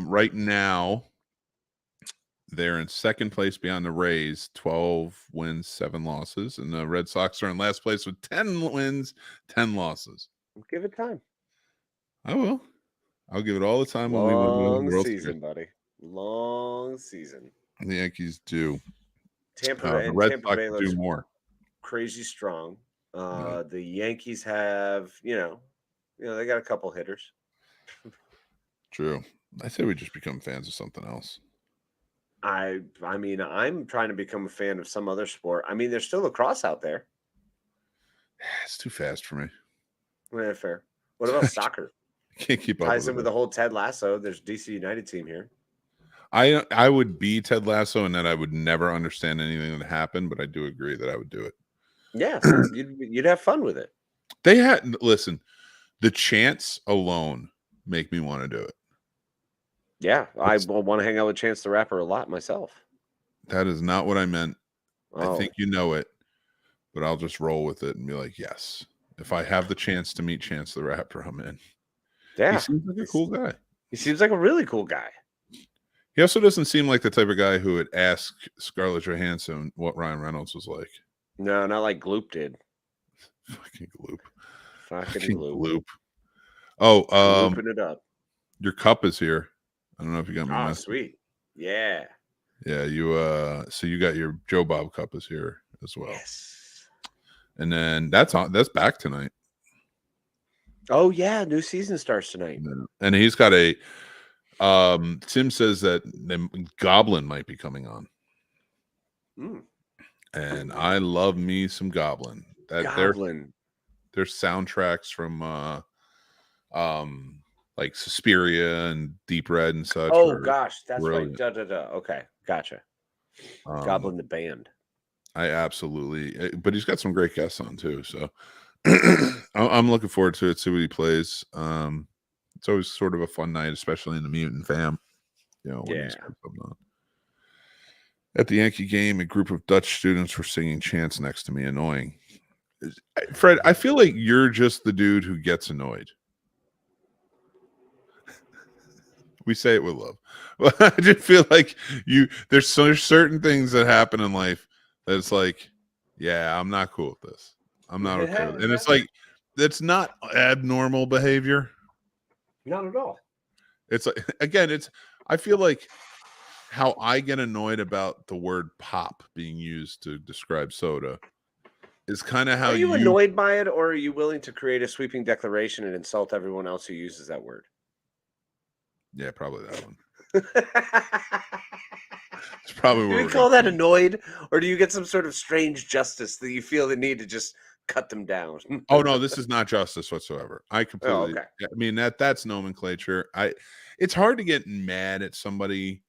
Right now, they're in second place behind the Rays, 12 wins, 7 losses, and the Red Sox are in last place with 10 wins, 10 losses. Give it time. I will. I'll give it all the time when we win the World Series, buddy. Long season. The Yankees do. The Red Sox do more. Crazy strong. The Yankees have, they got a couple hitters. True. I say we just become fans of something else. I mean, I'm trying to become a fan of some other sport. I mean, there's still lacrosse out there. It's too fast for me. Yeah, fair. What about soccer? Can't keep up. Ties in with the whole Ted Lasso. There's DC United team here. I would be Ted Lasso, and that I would never understand anything that happened, but I do agree that I would do it. Yeah, you'd have fun with it. Listen, the chance alone make me want to do it. Yeah, I want to hang out with Chance the Rapper a lot myself. That is not what I meant. I think you know it, but I'll just roll with it and be like, yes. If I have the chance to meet Chance the Rapper, I'm in. Yeah. He seems like a cool guy. He seems like a really cool guy. He also doesn't seem like the type of guy who would ask Scarlett Johansson what Ryan Reynolds was like. No, not like Gloop did. Fucking Gloop. Fucking Gloop. Oh, Glooping it up. Your cup is here. I don't know if you got me. Oh, sweet. Yeah. Yeah, so you got your Joe Bob cup is here as well. Yes. And then that's back tonight. Oh yeah, new season starts tonight. And he's got a Tim says that the Goblin might be coming on. And I love me some Goblin. Goblin. Their soundtracks from like Suspiria and Deep Red and such. Oh gosh, that's brilliant. right. Okay, gotcha. Goblin the band. I absolutely, but he's got some great guests on too. So I'm looking forward to it. See what he plays. It's always sort of a fun night, especially in the Mutant Fam. When he's got something on. At the Yankee game, a group of Dutch students were singing chants next to me, annoying. Fred, I feel like you're just the dude who gets annoyed. We say it with love. But I just feel like there's certain things that happen in life that it's like, yeah, I'm not cool with this. I'm not okay with it. And it's like, that's not abnormal behavior. Not at all. It's like, again, I feel like how I get annoyed about the word pop being used to describe soda is kind of how Are you annoyed by it, or are you willing to create a sweeping declaration and insult everyone else who uses that word? Yeah, probably that one. It's probably do we call that annoyed, or do you get some sort of strange justice that you feel the need to just cut them down? Oh no, this is not justice whatsoever. I completely. Oh, okay. I mean that's nomenclature. It's hard to get mad at somebody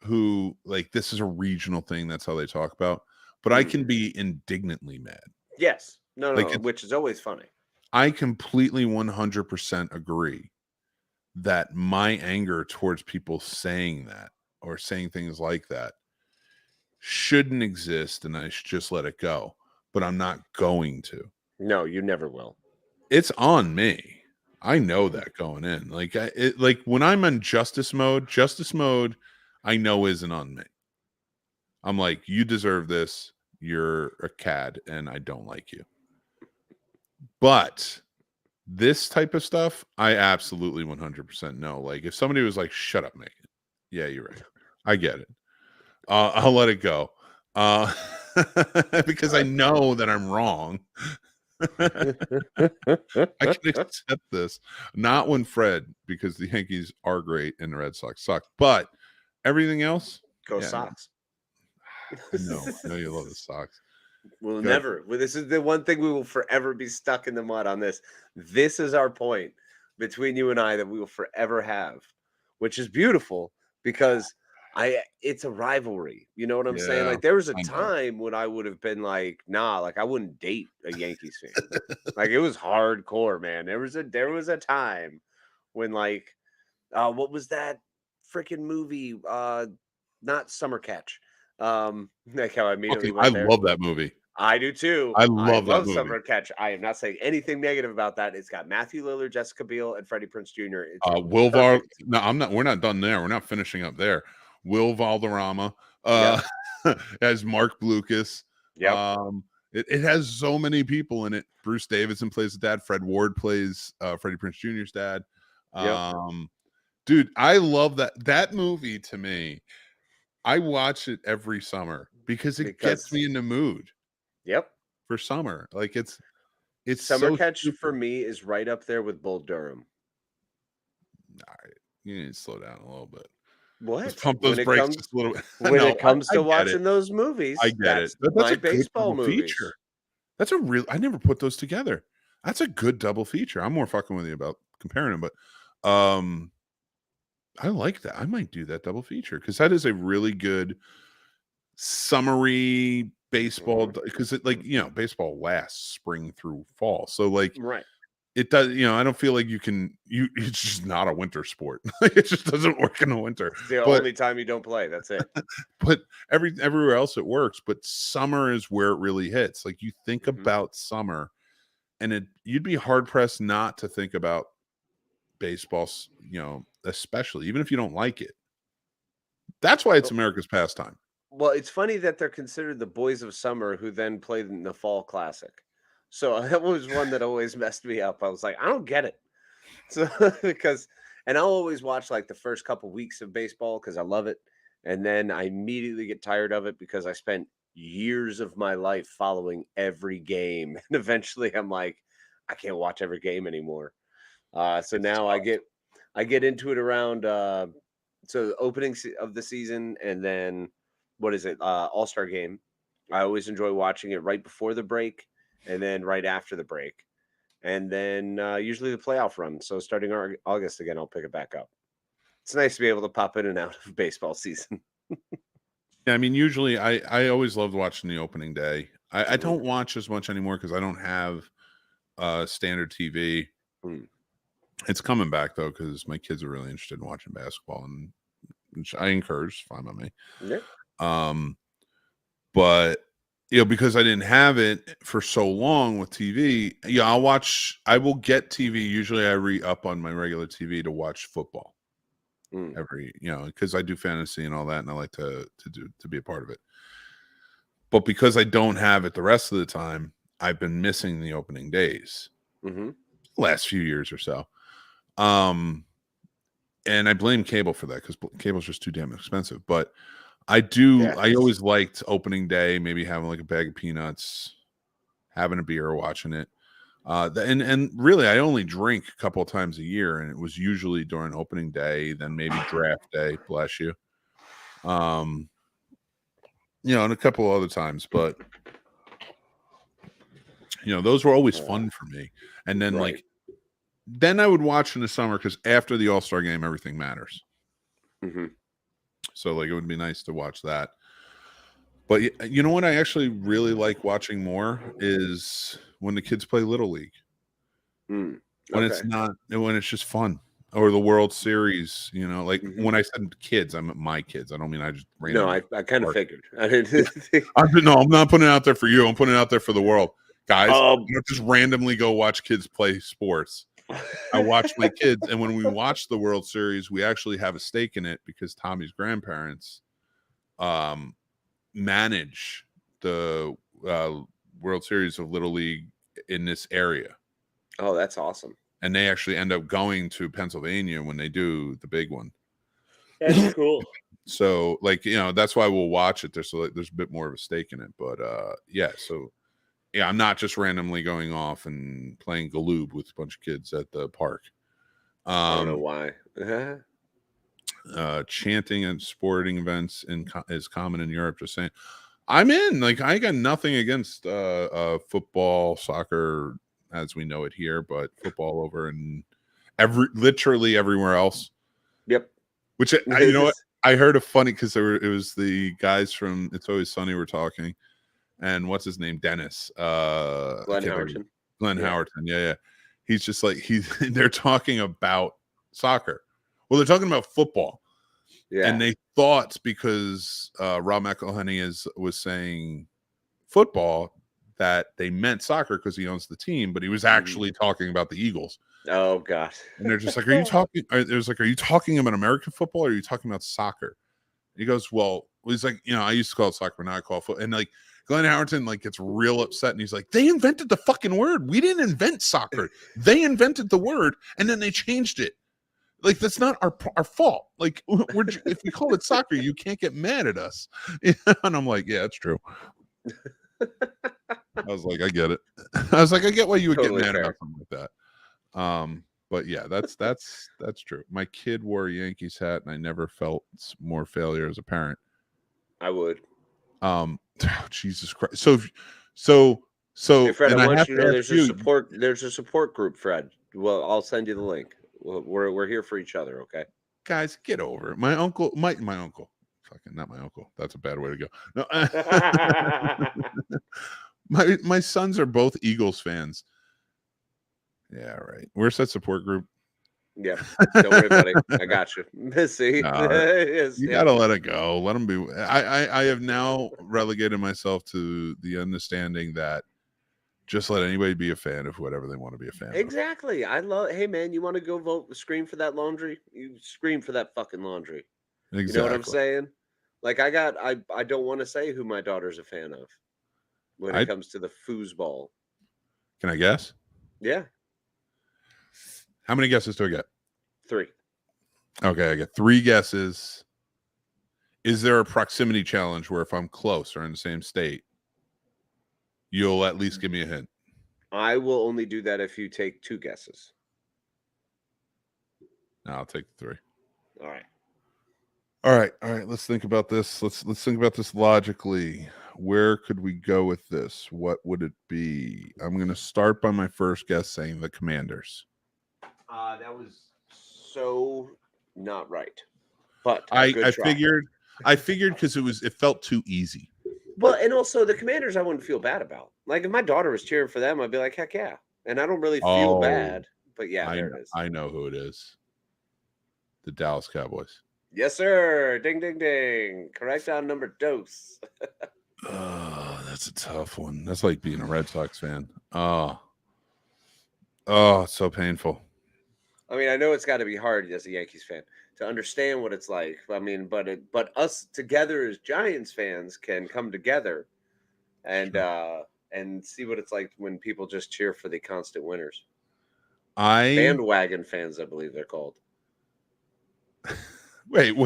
who like this is a regional thing. That's how they talk about. But I can be indignantly mad. Yes. No, like which is always funny. I completely 100% agree that my anger towards people saying that or saying things like that shouldn't exist and I should just let it go. But I'm not going to. No, you never will. It's on me. I know that going in. Like like when I'm in justice mode, I know isn't on me. I'm like, you deserve this. You're a cad and I don't like you. But this type of stuff, I absolutely 100% know. Like if somebody was like, shut up, Megan. Yeah, you're right. I get it. I'll let it go. Because I know that I'm wrong. I can accept this. Not when Fred, because the Yankees are great and the Red Sox suck. But everything else, Go Sox. No, you love the Sox. We'll never. Well, this is the one thing we will forever be stuck in the mud on this. This is our point between you and I that we will forever have, which is beautiful because it's a rivalry. You know what I'm saying? Like there was a time when I would have been like, nah, like I wouldn't date a Yankees fan. Like it was hardcore, man. There was a time when like what was that freaking movie? Not Summer Catch. Like how I immediately went there. I love that movie. I do too. I love that movie. Summer Catch. I am not saying anything negative about that. It's got Matthew Lillard, Jessica Biel, and Freddie Prinze Jr. Wilvar. No, I'm not. We're not done there. We're not finishing up there. Will Valderrama as Mark Blucas. Yep. It has so many people in it. Bruce Davison plays the dad. Fred Ward plays Freddie Prinze Jr.'s dad. Dude, I love that movie. To me, I watch it every summer because it gets me in the mood. Yep. For summer. Like it's Summer Catch for me is right up there with Bull Durham. All right. You need to slow down a little bit. What? Let's pump those brakes just a little bit. When it comes to watching those movies, I get it. That's my a baseball movies. Feature. That's I never put those together. That's a good double feature. I'm more fucking with you about comparing them, but I like that. I might do that double feature because that is a really good summery baseball because it baseball lasts spring through fall. So like it does, I don't feel like it's just not a winter sport. It just doesn't work in the winter. It's the only time you don't play. That's it. But everywhere else it works. But summer is where it really hits. Like you think about summer and you'd be hard pressed not to think about baseball, especially even if you don't like it. That's why it's America's pastime. Well, it's funny that they're considered the boys of summer who then played in the fall classic. So that was one that always messed me up. I was like, I don't get it. So and I'll always watch like the first couple weeks of baseball because I love it. And then I immediately get tired of it because I spent years of my life following every game. And eventually I'm like, I can't watch every game anymore. So now I get into it around so the opening of the season and then what is it? All-Star game. I always enjoy watching it right before the break and then right after the break. And then usually the playoff run. So starting August again, I'll pick it back up. It's nice to be able to pop in and out of baseball season. Yeah, I mean, usually I always loved watching the opening day. I don't watch as much anymore because I don't have standard TV. It's coming back though because my kids are really interested in watching basketball, and which I encourage. Fine by me. Yeah. But because I didn't have it for so long with TV, I will get TV. Usually I re-up on my regular TV to watch football every, because I do fantasy and all that, and I like to be a part of it. But because I don't have it the rest of the time, I've been missing the opening days last few years or so. And I blame cable for that because cable's just too damn expensive. But I always liked opening day, maybe having like a bag of peanuts, having a beer, watching it. And really, I only drink a couple of times a year, and it was usually during opening day, then maybe draft day. Bless you. And a couple of other times, but those were always fun for me. And then then I would watch in the summer because after the All-Star game, everything matters. So it would be nice to watch that. But you know what I actually really like watching more is when the kids play Little League. When it's just fun. Or the World Series, when I said kids, I meant my kids. I don't mean I just randomly. No, I kind of figured. I didn't. No, I'm not putting it out there for you. I'm putting it out there for the world, guys. I don't just randomly go watch kids play sports. I watch my kids, and when we watch the World Series, we actually have a stake in it because Tommy's grandparents manage the World Series of Little League in this area. Oh, that's awesome. And they actually end up going to Pennsylvania when they do the big one. That's cool. So, that's why we'll watch it. There's a bit more of a stake in it. But, I'm not just randomly going off and playing Galoob with a bunch of kids at the park. I don't know why. Chanting at sporting events is common in Europe. Just saying. I'm in. I got nothing against football, soccer, as we know it here, but football over in literally everywhere else. Yep. Which you know what? I heard a funny because it was the guys from It's Always Sunny were talking, and what's his name? Dennis. Glenn Howerton. Howerton. Yeah. He's just they're talking about soccer. Well, they're talking about football. Yeah. And they thought because Rob McElhenney was saying football that they meant soccer because he owns the team, but he was actually talking about the Eagles. Oh God! And they're just like, "Are you talking?" Are you talking about American football? Or are you talking about soccer? And he goes, "Well," he's like, I used to call it soccer, but now I call it football." And Glenn Howerton gets real upset, and he's like, "They invented the fucking word. We didn't invent soccer. They invented the word, and then they changed it. That's not our fault. If we call it soccer, you can't get mad at us." And I'm like, "Yeah, it's true." I was like, I get it. I was like, I get why you would get mad about something like that. But yeah, that's true. My kid wore a Yankees hat, and I never felt more failure as a parent. I would. Jesus Christ. So. Hey Fred, I want you to know there's a support group, Fred. Well, I'll send you the link. We're here for each other, okay? Guys, get over it. My uncle. Fucking not my uncle. That's a bad way to go. No. My sons are both Eagles fans. Yeah, right. Where's that support group? Yeah, don't worry, buddy. I got you. See, you gotta let it go. Let them be. I have now relegated myself to the understanding that just let anybody be a fan of whatever they want to be a fan of. Exactly. Hey man, you want to go scream for that laundry? You scream for that fucking laundry. Exactly. You know what I'm saying? I don't want to say who my daughter's a fan of when it comes to the foosball. Can I guess? Yeah. How many guesses do I get? 3. Okay, I get 3 guesses. Is there a proximity challenge where if I'm close or in the same state, you'll at least give me a hint? I will only do that if you take 2 guesses. No, I'll take 3. All right. Let's think about this. Let's think about this logically. Where could we go with this? What would it be? I'm going to start by my first guess saying the Commanders. That was so not right. But I figured because it felt too easy. Well, and also the Commanders I wouldn't feel bad about. If my daughter was cheering for them, I'd be like, heck yeah. And I don't really feel bad. But yeah, there it is. I know who it is. The Dallas Cowboys. Yes, sir. Ding, ding, ding. Correct on number dos. Oh, that's a tough one. That's like being a Red Sox fan. Oh, it's so painful. I mean, I know it's got to be hard as a Yankees fan to understand what it's like. I mean, but us together as Giants fans can come together and and see what it's like when people just cheer for the constant winners. I Bandwagon fans, I believe they're called. Wait, whoa.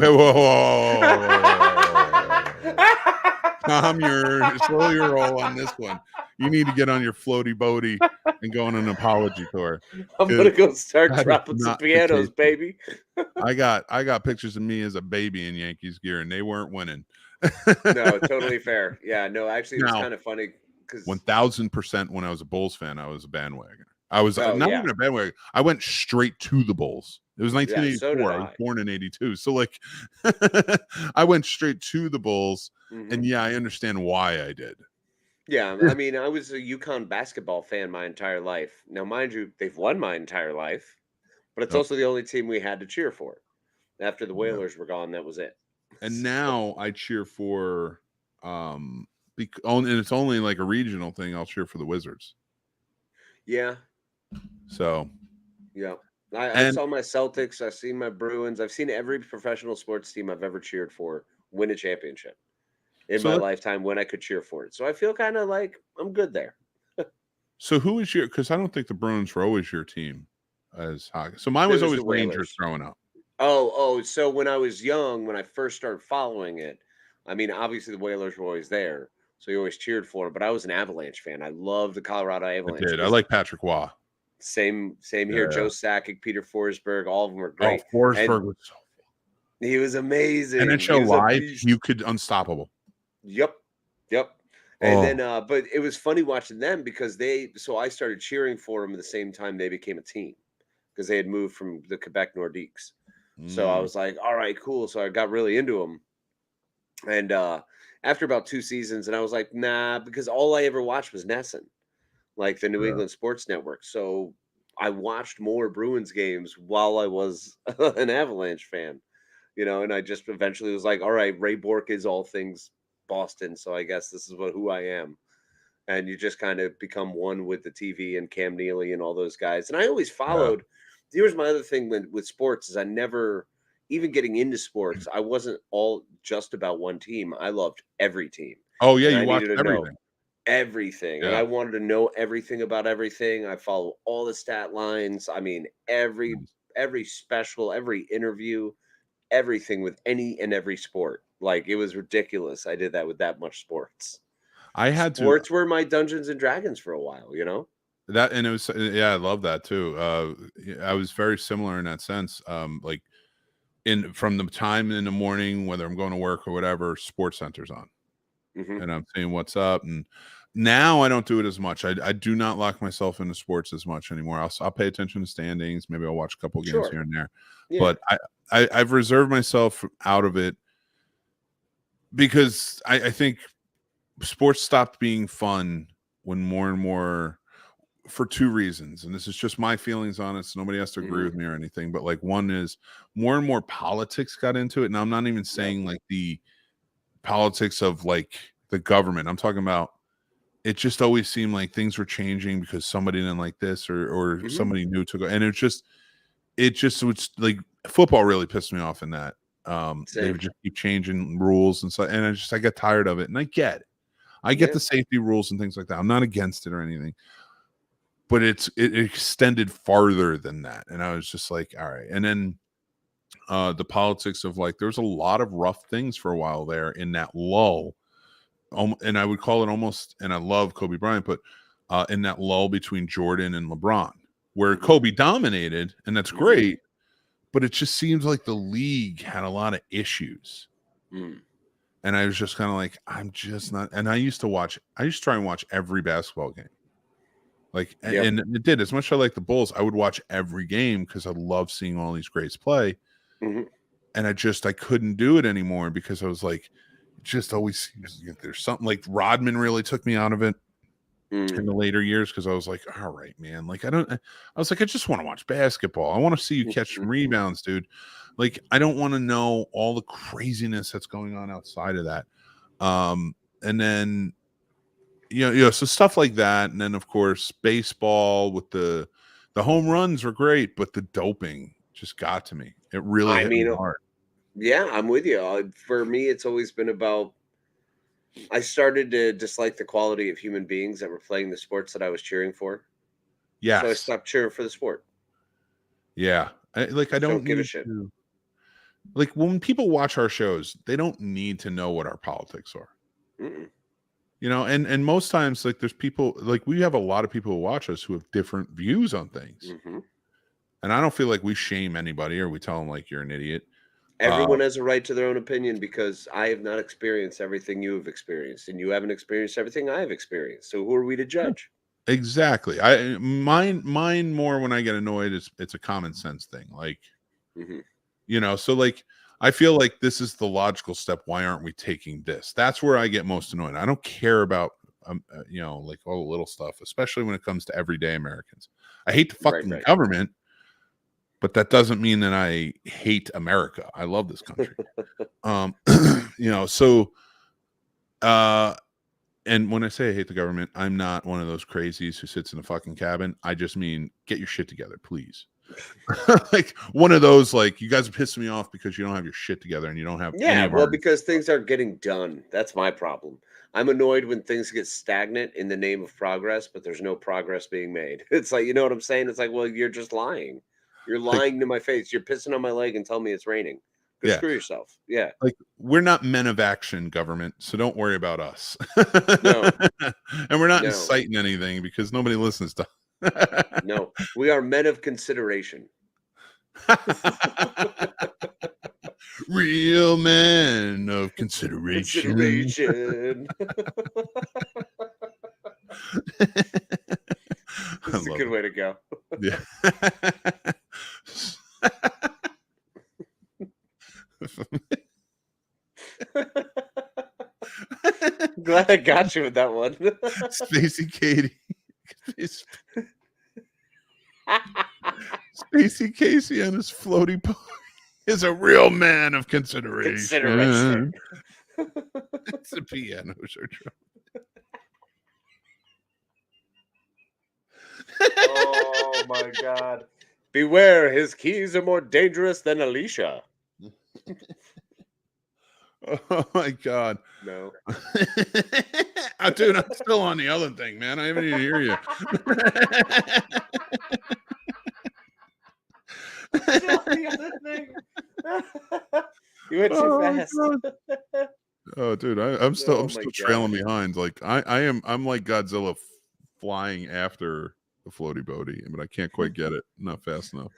Slow your roll on this one. You need to get on your floaty boaty and go on an apology tour. I'm gonna go start dropping some pianos, case, baby. I got pictures of me as a baby in Yankees gear, and they weren't winning. No, totally fair. Yeah, no, actually, it was kind of funny because 1000% when I was a Bulls fan, I was a bandwagoner. I was not even a bandwagon. I went straight to the Bulls. It was 1984. So I was born in 82. So like I went straight to the Bulls. And yeah, I understand why I did. Yeah, I mean, I was a UConn basketball fan my entire life. Now, mind you, they've won my entire life, but it's also the only team we had to cheer for. After the Whalers were gone, that was it. And now I cheer for and it's only like a regional thing. I'll cheer for the Wizards. Yeah. So yeah. I saw my Celtics. I've seen my Bruins. I've seen every professional sports team I've ever cheered for win a championship in my lifetime when I could cheer for it. So I feel kind of like I'm good there. So who is your? Because I don't think the Bruins were always your team as hockey. So mine was always Rangers growing up. Oh. So when I was young, when I first started following it, I mean, obviously the Whalers were always there, so you always cheered for them. But I was an Avalanche fan. I loved the Colorado Avalanche. I did. I like Patrick Waugh. Same here. Joe Sakic, Peter Forsberg, all of them were great. Oh, Forsberg was so fun. He was amazing. NHL Live, you could unstoppable. Yep. And then, but it was funny watching them because so I started cheering for them at the same time they became a team because they had moved from the Quebec Nordiques. So I was like, all right, cool. So I got really into them. And after about 2 seasons, and I was like, nah, because all I ever watched was Nesson, like the New England Sports Network. So I watched more Bruins games while I was an Avalanche fan, and I just eventually was like, all right, Ray Bourque is all things Boston, so I guess this is who I am. And you just kind of become one with the TV and Cam Neely and all those guys. And I always followed. Here's my other thing with sports is I never, even getting into sports, I wasn't all just about one team. I loved every team. Oh yeah, you watched everything. Everything. Yeah. And I wanted to know everything about everything. I follow all the stat lines. I mean, every special, every interview, everything with any and every sport. Like it was ridiculous. I did that with that much sports. Sports were my Dungeons and Dragons for a while, That, and it was, I love that too. I was very similar in that sense. Like from the time in the morning, whether I'm going to work or whatever, Sports Center's on. And I'm seeing what's up. And now I don't do it as much. I do not lock myself into sports as much anymore. I'll pay attention to standings. Maybe I'll watch a couple games here and there. Yeah. But I've reserved myself out of it because I think sports stopped being fun when more and more, for 2 reasons. And this is just my feelings on it. So nobody has to agree with me or anything. But like, one is more and more politics got into it. And I'm not even saying like the politics of like the government. I'm talking about, it just always seemed like things were changing because somebody didn't like this or somebody new took, and it just was like, football really pissed me off in that they would just keep changing rules and so, and I get tired of it. And I get the safety rules and things like that. I'm not against it or anything, but it extended farther than that. And I was just like, all right. And then the politics of like, there was a lot of rough things for a while there in that lull. And I would call it almost, and I love Kobe Bryant, but in that lull between Jordan and LeBron, where Kobe dominated, and that's great, but it just seems like the league had a lot of issues. And I was just kind of like, I'm just not. And I used to try and watch every basketball game. Like, and it did, as much as I like the Bulls, I would watch every game because I love seeing all these greats play. And I couldn't do it anymore because I was like, just always there's something. Like Rodman really took me out of it in the later years because I was like, all right, man, like I was like, I just want to watch basketball. I want to see you catch some rebounds, dude. Like, I don't want to know all the craziness that's going on outside of that. And then so stuff like that. And then of course baseball with the home runs were great, but the doping just got to me. It really hit me hard. Yeah, I'm with you. For me, it's always been about I started to dislike the quality of human beings that were playing the sports that I was cheering for. Yes. So I stopped cheering for the sport. Yeah. I don't give a need shit. to. Like when people watch our shows, they don't need to know what our politics are. Mm-mm. You know, and most times, like, there's people, like, we have a lot of people who watch us who have different views on things. Mm-hmm. And I don't feel like we shame anybody or we tell them like you're an idiot. Everyone has a right to their own opinion because I have not experienced everything you have experienced, and you haven't experienced everything I have experienced. So who are we to judge? Exactly. Mine more when I get annoyed it's a common sense thing. Like, Mm-hmm. you know, so like I feel like this is the logical step. Why aren't we taking this? That's where I get most annoyed. I don't care about you know, like all the little stuff, especially when it comes to everyday Americans. I hate the fucking government, but that doesn't mean that I hate America. I love this country. You know, so and when I say I hate the government, I'm not one of those crazies who sits in a fucking cabin. I just mean get your shit together, please. Like one of those, like, you guys are pissing me off because you don't have your shit together and you don't have any of well, our... because things aren't getting done. That's my problem. I'm annoyed when things get stagnant in the name of progress, but there's no progress being made. It's like, you know what I'm saying? It's like, well, you're just lying. You're lying to my face. You're pissing on my leg and telling me it's raining. Go screw yourself. Yeah. Like, we're not men of action, government, so don't worry about us. No. And we're not inciting anything because nobody listens to... No, we are men of consideration. Real men of consideration. This is a good way to go. Yeah. Glad I got you with that one. Spacey Katie. Spacey Casey on his floaty boat is a real man of consideration. It's a piano or drum. Oh my god. Beware, his keys are more dangerous than Alicia. Oh my god. No. Dude, I'm still on the other thing, man. I haven't even hear you. Still on the other thing. You went too fast. Oh, dude, I'm still trailing behind. Like I'm like Godzilla flying after the floaty boaty, but I can't quite get it. Not fast enough.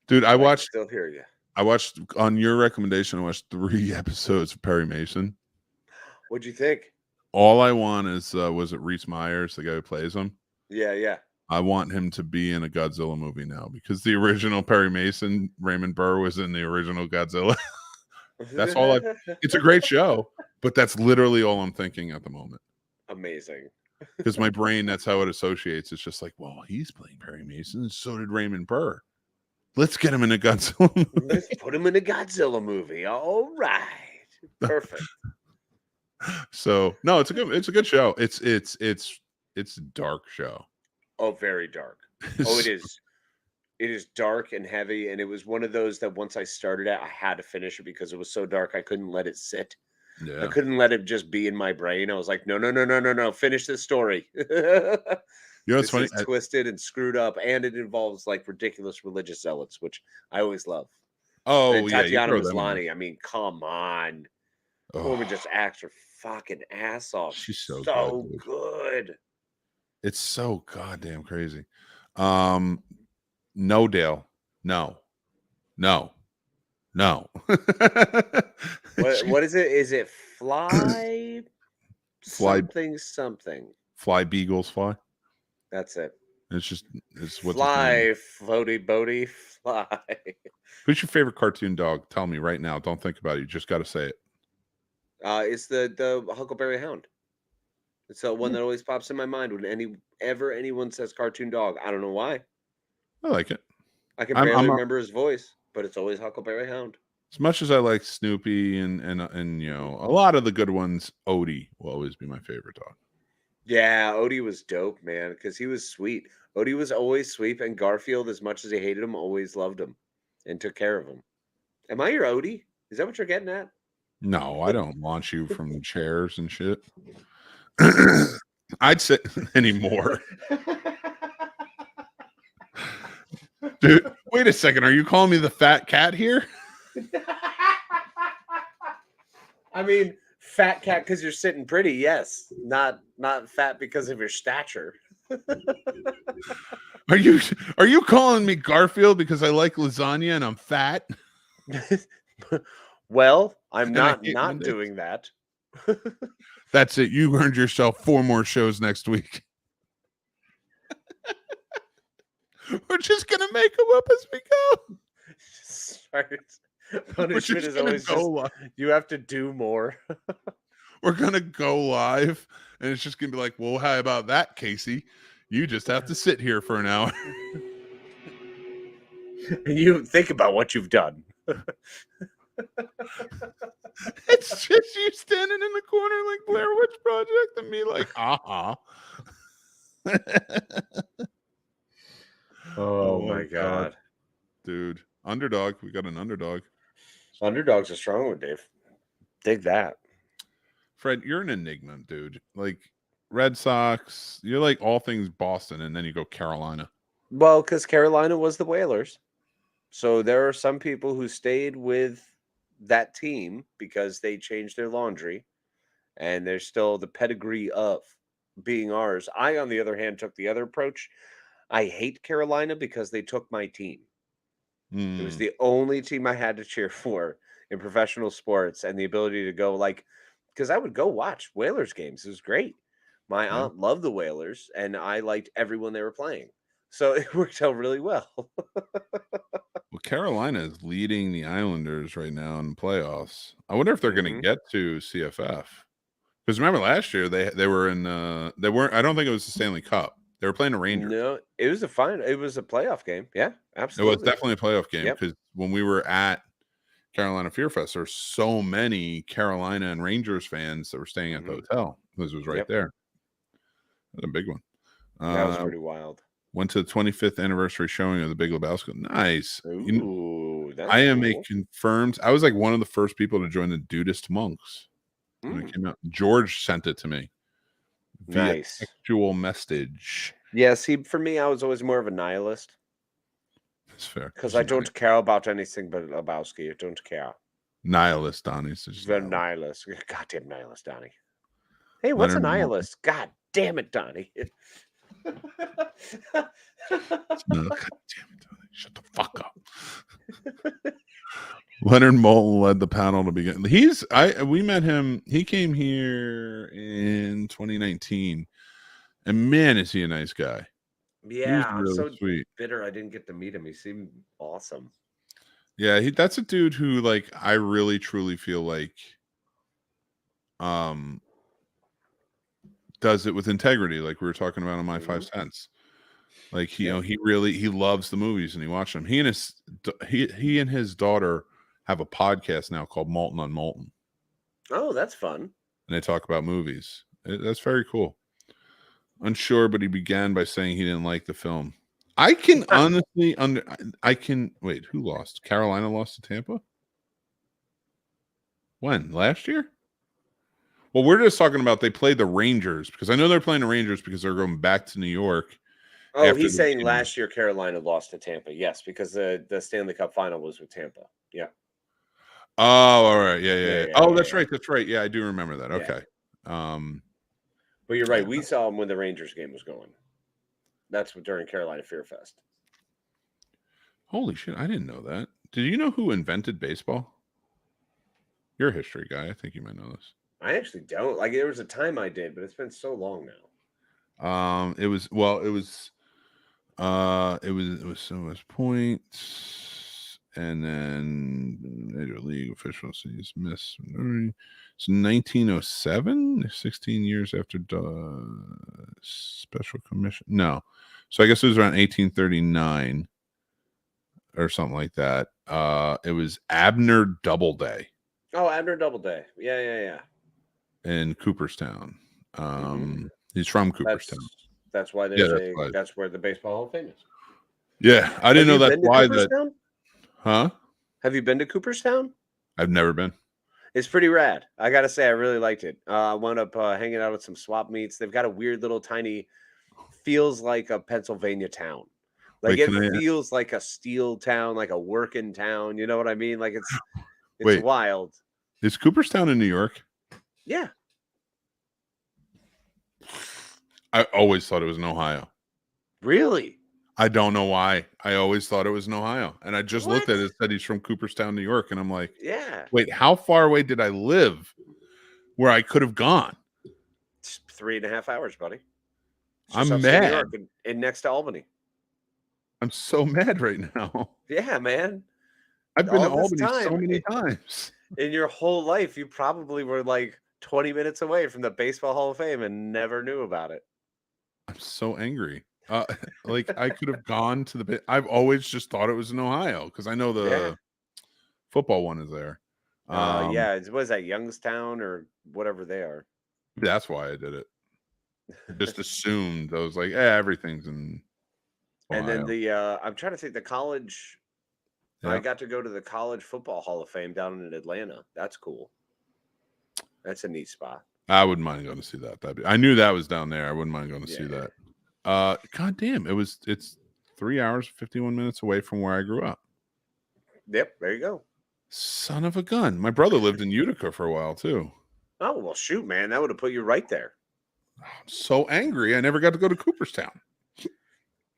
Dude, I still hear you. I watched, on your recommendation, I watched 3 episodes of Perry Mason. What'd you think? All I want is, was it Reese Myers, the guy who plays him? Yeah. I want him to be in a Godzilla movie now because the original Perry Mason, Raymond Burr, was in the original Godzilla. That's all it's a great show, but that's literally all I'm thinking at the moment. Amazing. Because my brain, that's how it associates. It's just like, well, he's playing Perry Mason, and so did Raymond Burr. Let's get him in a Godzilla movie. Let's put him in a Godzilla movie. All right. Perfect. So no, it's a good show. It's a dark show. Oh, very dark. Oh, it is. It is dark and heavy, and it was one of those that once I started it, I had to finish it because it was so dark I couldn't let it sit. Yeah. I couldn't let it just be in my brain. I was like, no, finish this story. You know what's funny? It's twisted and screwed up, and it involves like ridiculous religious zealots, which I always love. Oh, and yeah, Tatiana Maslany. I mean, come on. Oh, the woman just acts her fucking ass off. She's so good. It's so goddamn crazy. No, Dale. No. What is it? Is it fly? something? Fly beagles fly. That's it. It's what fly, floaty boaty, fly. Who's your favorite cartoon dog? Tell me right now. Don't think about it. You just got to say it. It's the Huckleberry Hound. It's the one that always pops in my mind when anyone says cartoon dog. I don't know why. I like it. I can barely remember his voice, but it's always Huckleberry Hound. As much as I like Snoopy and you know, a lot of the good ones, Odie will always be my favorite dog. Yeah, Odie was dope, man, because he was sweet. Odie was always sweet, and Garfield, as much as he hated him, always loved him and took care of him. Am I your Odie? Is that what you're getting at? No, I don't launch you from chairs and shit. I'd say anymore. Dude, wait a second. Are you calling me the fat cat here? I mean, fat cat because you're sitting pretty, yes. Not fat because of your stature. Are you calling me Garfield because I like lasagna and I'm fat? Well, I'm And I not hate Mondays. doing that. That's it. You earned yourself 4 more shows next week. We're just gonna make them up as we go. Sorry. Punishment is always just you have to do more. We're gonna go live, and it's just gonna be like, well, how about that, Casey? You just have to sit here for an hour. You think about what you've done. It's just you standing in the corner like Blair Witch Project, and me like, Oh my god, dude! Underdog, we got an underdog. Underdog's a strong one, Dave. Dig that, Fred. You're an enigma, dude. Like Red Sox, you're like all things Boston, and then you go Carolina. Well, because Carolina was the Whalers, so there are some people who stayed with that team because they changed their laundry, and there's still the pedigree of being ours. I, on the other hand, took the other approach. I hate Carolina because they took my team. It was the only team I had to cheer for in professional sports, and the ability to go because I would go watch Whalers games. It was great. My aunt loved the Whalers, and I liked everyone they were playing. So it worked out really well. Well, Carolina is leading the Islanders right now in the playoffs. I wonder if they're going to get to CFF. Because remember last year they were in they weren't. I don't think it was the Stanley Cup. They were playing the Rangers. No, it was a playoff game. Yeah, absolutely. It was definitely a playoff game because when we were at Carolina Fear Fest, there were so many Carolina and Rangers fans that were staying at the hotel. This was right there. That's a big one. That was pretty wild. Went to the 25th anniversary showing of The Big Lebowski. Nice. Ooh, that's I am cool. a confirmed. I was like one of the first people to join the Dudist monks when it came out. George sent it to me. Nice. Actual message. Yeah, see, for me, I was always more of a nihilist. That's fair. Because I don't care about anything but Lebowski. I don't care. Nihilist, Donnie. The nihilist. Goddamn nihilist, Donnie. Hey, what's a nihilist? God damn it, Donnie. God damn it, Donnie. Shut the fuck up. Leonard Moulton led the panel to begin. We met him. He came here in 2019, and man, is he a nice guy. Yeah, I'm really so sweet. Bitter I didn't get to meet him. He seemed awesome. Yeah, that's a dude who, like, I really truly feel like, does it with integrity, like we were talking about on My 5 Cents. Like he loves the movies and he watched them. He and his daughter have a podcast now called Molten on Molten. Oh, that's fun. And they talk about movies. That's very cool. Unsure, but he began by saying he didn't like the film. I can honestly wait, who lost? Carolina lost to Tampa? When? Last year? Well, we're just talking about they played the Rangers because I know they're playing the Rangers because they're going back to New York. Oh, he's saying last year Carolina lost to Tampa. Yes, because the Stanley Cup final was with Tampa. Yeah. Oh, all right. Yeah. Oh, that's right. That's right. Yeah, I do remember that. Okay. But you're right. We saw him when the Rangers game was going. That's during Carolina Fear Fest. Holy shit. I didn't know that. Did you know who invented baseball? You're a history guy. I think you might know this. I actually don't. Like, there was a time I did, but it's been so long now. It was so much points, and then Major League official sees miss. It's 1907, 16 years after the special commission. No, so I guess it was around 1839 or something like that. It was Abner Doubleday. Oh, Abner Doubleday. Yeah. In Cooperstown. He's from Cooperstown. That's why that's where the Baseball Hall of Fame is. Yeah, I didn't know that's why that. Huh? Have you been to Cooperstown? I've never been. It's pretty rad. I gotta say, I really liked it. I wound up hanging out at some swap meets. They've got a weird little tiny, feels like a Pennsylvania town. Like Wait, it can I feels like a steel town, like a working town. You know what I mean? Like it's wait? wild. Is Cooperstown in New York? Yeah. I always thought it was in Ohio. Really? I don't know why. I always thought it was in Ohio. And I just looked What? at it, said he's from Cooperstown, New York. And I'm like, Yeah. wait, how far away did I live where I could have gone? It's 3.5 hours, buddy. It's just I'm upstate New mad. York and next to Albany. I'm so mad right now. Yeah, man. I've been to All this Albany so time many times. in your whole life, you probably were like 20 minutes away from the Baseball Hall of Fame and never knew about it. I'm so angry. Like I could have gone to the. I've always just thought it was in Ohio because I know Yeah. the football one is there. Yeah. What is that, Youngstown or whatever they are? That's why I did it. Just assumed I was like, everything's in Ohio. And then I'm trying to think the college. I got to go to the College Football Hall of Fame down in Atlanta. That's cool. That's a neat spot. I wouldn't mind going to see that. I knew that was down there. I wouldn't mind going to see that. God damn, it's 3 hours, 51 minutes away from where I grew up. Yep, there you go. Son of a gun. My brother lived in Utica for a while too. Oh, well, shoot, man. That would have put you right there. I'm so angry. I never got to go to Cooperstown.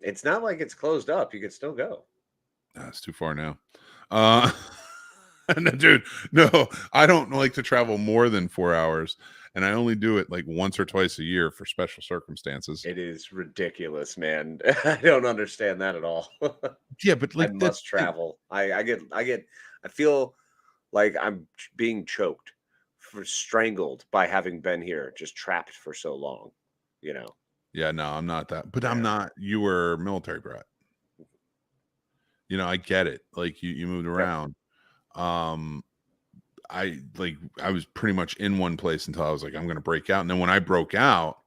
It's not like it's closed up. You could still go. It's too far now. Dude, no, I don't like to travel more than 4 hours. And I only do it like once or twice a year for special circumstances. It is ridiculous, man. I don't understand that at all. Yeah, but like I must travel. I feel like I'm being choked, strangled by having been here, just trapped for so long, you know. Yeah, no, I'm not that. But I'm not. You were military brat. You know, I get it. Like you moved around. I was pretty much in one place until I was like, I'm gonna break out. And then when I broke out,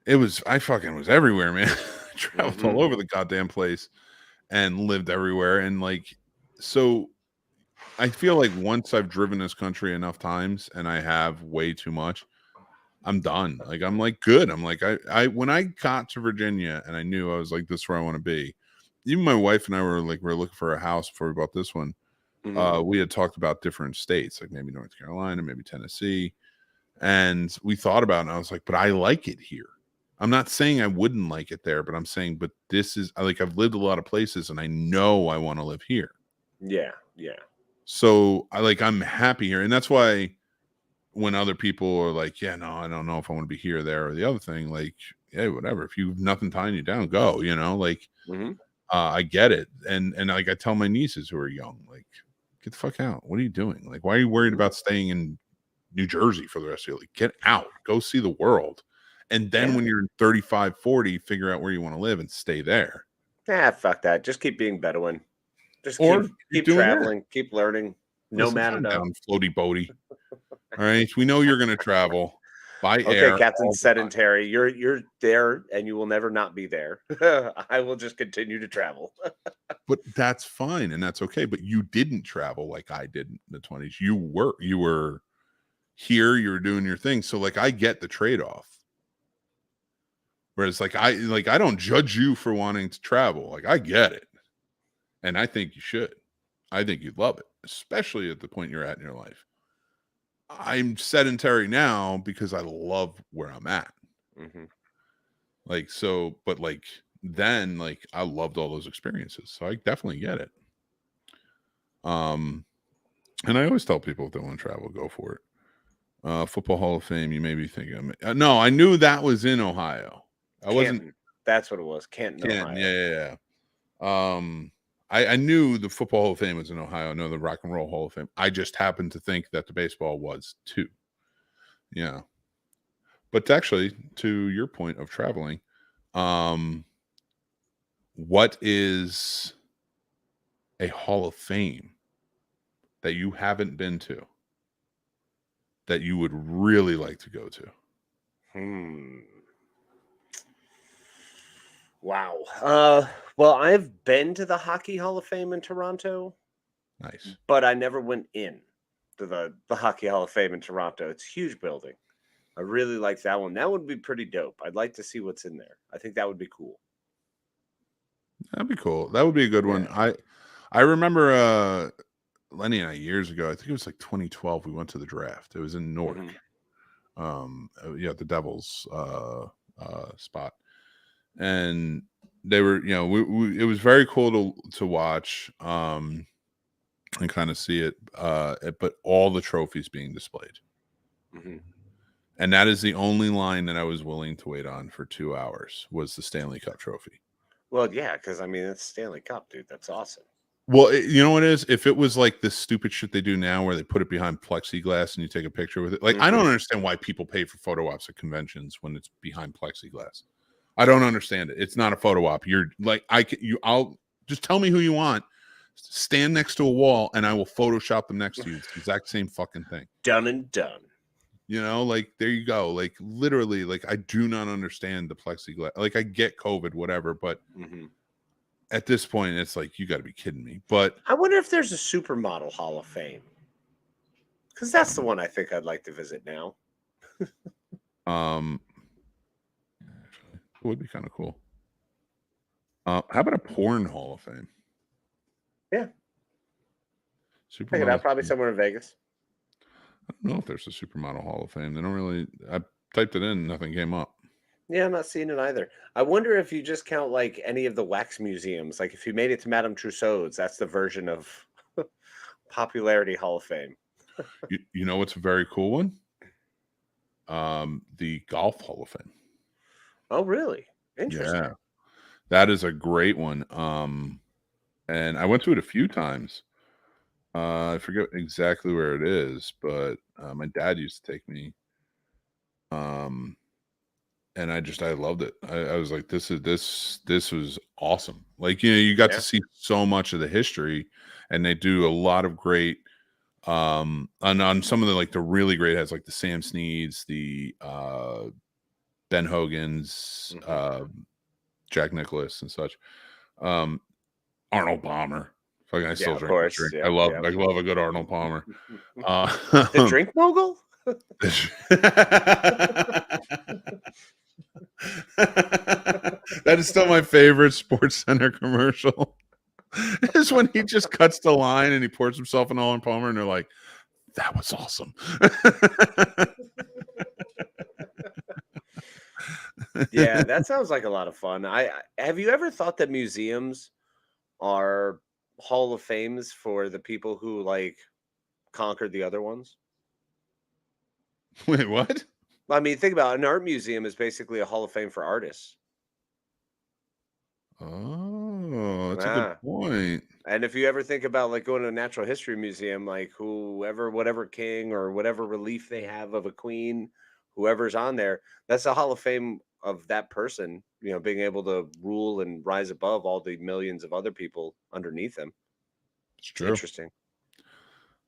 I fucking was everywhere, man. I traveled all over the goddamn place and lived everywhere. And like, so I feel like once I've driven this country enough times and I have way too much, I'm done. Like, I'm like, good. I'm like, I when I got to Virginia and I knew I was like, this is where I want to be. Even my wife and I were looking for a house before we bought this one. We had talked about different states, like maybe North Carolina, maybe Tennessee. And we thought about it, and I was like, but I like it here. I'm not saying I wouldn't like it there, but I'm saying, but this is like, I've lived a lot of places and I know I want to live here. Yeah. Yeah. So I'm happy here. And that's why when other people are like, yeah, no, I don't know if I want to be here, there, or the other thing, like, hey, whatever. If you have nothing tying you down, go, you know, like, I get it. And like, I tell my nieces who are young, like, get the fuck out. What are you doing? Like, why are you worried about staying in New Jersey for the rest of your life? Get out, go see the world. And then when you're 35, 40, figure out where you want to live and stay there. Fuck that. Just keep being Bedouin. Just keep traveling, keep learning. Nomad down, floaty boaty. All right. We know you're gonna travel by air. Okay, Captain Sedentary. You're there and you will never not be there. I will just continue to travel. But that's fine and that's okay. But you didn't travel like I did in the 20s. You were here, you were doing your thing. So like I get the trade-off. Whereas like I don't judge you for wanting to travel. Like I get it. And I think you should. I think you'd love it, especially at the point you're at in your life. I'm sedentary now because I love where I'm at. Like, so, but like then like I loved all those experiences. So I definitely get it. And I always tell people if they want to travel, go for it. Football Hall of Fame, you may be thinking, no, I knew that was in Ohio. That's what it was. Canton, Ohio. Yeah. I knew the Football Hall of Fame was in Ohio. I know the Rock and Roll Hall of Fame. I just happened to think that the baseball was too. Yeah. But actually, to your point of traveling, what is a Hall of Fame that you haven't been to that you would really like to go to? Wow. Well, I've been to the Hockey Hall of Fame in Toronto. Nice. But I never went in. the Hockey Hall of Fame in Toronto. It's a huge building. I really like that one. That would be pretty dope. I'd like to see what's in there. I think that would be cool. That'd be cool. That would be a good one. I remember Lenny and I years ago, I think it was like 2012, we went to the draft. It was in Newark. The Devils spot. And they were, it was very cool to watch and kind of see it, but all the trophies being displayed. And that is the only line that I was willing to wait on for 2 hours was the Stanley Cup trophy. Well, yeah, because I mean, it's Stanley Cup, dude. That's awesome. Well, you know what it is? If it was like this stupid shit they do now where they put it behind plexiglass and you take a picture with it. Like, I don't understand why people pay for photo ops at conventions when it's behind plexiglass. I don't understand it. It's not a photo op. You're like, I'll just tell me who you want. Stand next to a wall and I will Photoshop them next to you. It's the exact same fucking thing. Done and done. Like, there you go. Like, literally, like, I do not understand the plexiglass. Like, I get COVID, whatever, but at this point, it's like, you got to be kidding me. But I wonder if there's a supermodel Hall of Fame. Because that's the one I think I'd like to visit now. It would be kind of cool. How about a porn Hall of Fame? Yeah. Check it out, probably somewhere in Vegas. I don't know if there's a supermodel Hall of Fame. They don't really. I typed it in, nothing came up. Yeah, I'm not seeing it either. I wonder if you just count like any of the wax museums. Like if you made it to Madame Tussauds, that's the version of Popularity Hall of Fame. You know what's a very cool one? The Golf Hall of Fame. Oh, really? Interesting. Yeah, that is a great one. And I went to it a few times. I forget exactly where it is, but my dad used to take me. And I loved it. I was like, this was awesome. Like, you got to see so much of the history, and they do a lot of great on some of the like the really great heads, like the Sam Sneads, the Ben Hogan's, Jack Nicklaus and such. Arnold Palmer. Fucking, I still drink. I love a good Arnold Palmer. The drink mogul? That is still my favorite Sports Center commercial. Is when he just cuts the line and he pours himself an Arnold Palmer, and they're like, "That was awesome." Yeah, that sounds like a lot of fun. Have you ever thought that museums are Hall of Fames for the people who like conquered the other ones? Wait, what? I mean, think about it. An art museum is basically a Hall of Fame for artists. Oh, that's a good point. And if you ever think about like going to a natural history museum, like whatever king or whatever relief they have of a queen, whoever's on there, that's a Hall of Fame of that person, being able to rule and rise above all the millions of other people underneath them. It's true. Interesting.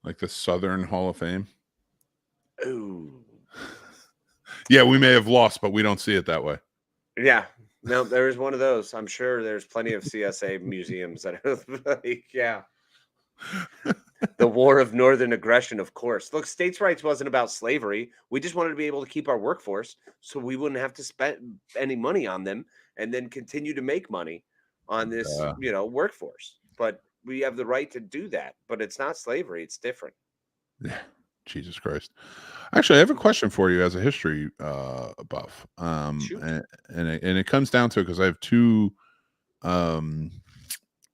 Like the Southern Hall of Fame. Ooh. Yeah, we may have lost, but we don't see it that way. Yeah. No, there is one of those. I'm sure there's plenty of CSA museums that are like, yeah. The War of Northern Aggression, of course. Look, states' rights wasn't about slavery. We just wanted to be able to keep our workforce so we wouldn't have to spend any money on them and then continue to make money on this, workforce. But we have the right to do that. But it's not slavery. It's different. Yeah. Jesus Christ. Actually, I have a question for you as a history buff. And it comes down to it because I have two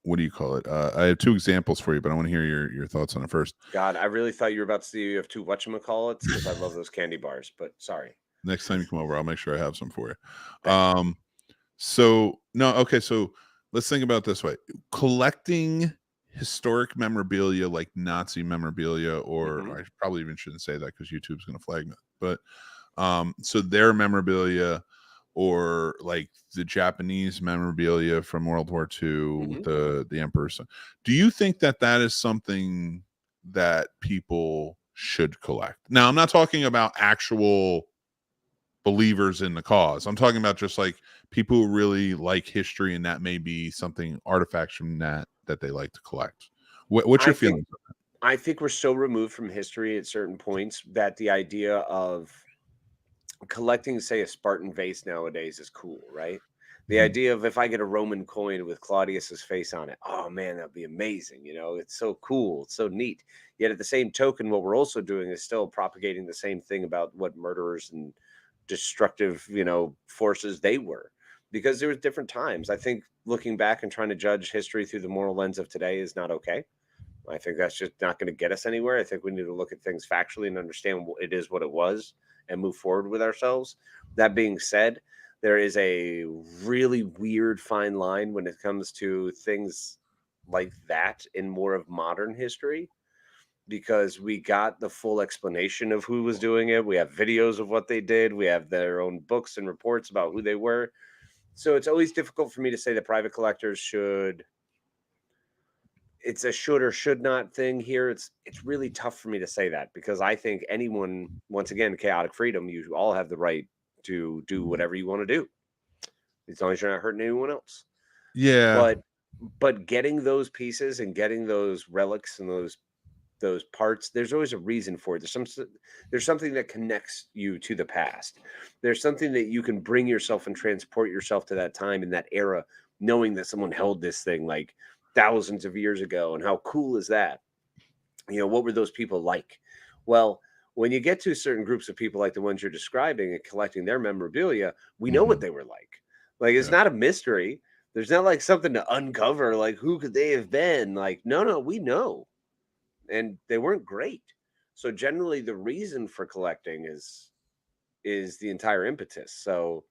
what do you call it? I have two examples for you, but I want to hear your thoughts on it first. God, I really thought you were about to say you have two whatchamacallits because I love those candy bars, but sorry. Next time you come over, I'll make sure I have some for you. So let's think about it this way. Collecting historic memorabilia like Nazi memorabilia, or I probably even shouldn't say that because YouTube's going to flag me. But so their memorabilia, or like the Japanese memorabilia from World War II with the Emperor. Do you think that is something that people should collect? Now, I'm not talking about actual believers in the cause. I'm talking about just like people who really like history, and that may be something, artifacts from that they like to collect. What's your feeling? I think we're so removed from history at certain points that the idea of collecting, say, a Spartan vase nowadays is cool, right? The idea of if I get a Roman coin with Claudius's face on it, oh man, that'd be amazing. You know, it's so cool, it's so neat. Yet at the same token, what we're also doing is still propagating the same thing about what murderers and destructive, forces they were, because there was different times. I think looking back and trying to judge history through the moral lens of today is not okay. I think that's just not going to get us anywhere. I think we need to look at things factually and understand what it was and move forward with ourselves. That being said, there is a really weird fine line when it comes to things like that in more of modern history, because we got the full explanation of who was doing it. We have videos of what they did. We have their own books and reports about who they were. So it's always difficult for me to say that private collectors should. It's a should or should not thing here. It's really tough for me to say that, because I think anyone, once again, chaotic freedom, you all have the right to do whatever you want to do, as long as you're not hurting anyone else. Yeah. But getting those pieces and getting those relics and those parts, there's always a reason for it. There's something that connects you to the past. There's something that you can bring yourself and transport yourself to that time in that era, knowing that someone held this thing like thousands of years ago. And how cool is that? What were those people like? Well, when you get to certain groups of people like the ones you're describing and collecting their memorabilia, we know what they were like. Like, it's not a mystery. There's not like something to uncover, like who could they have been? Like, no, we know. And they weren't great. So generally the reason for collecting is the entire impetus. So,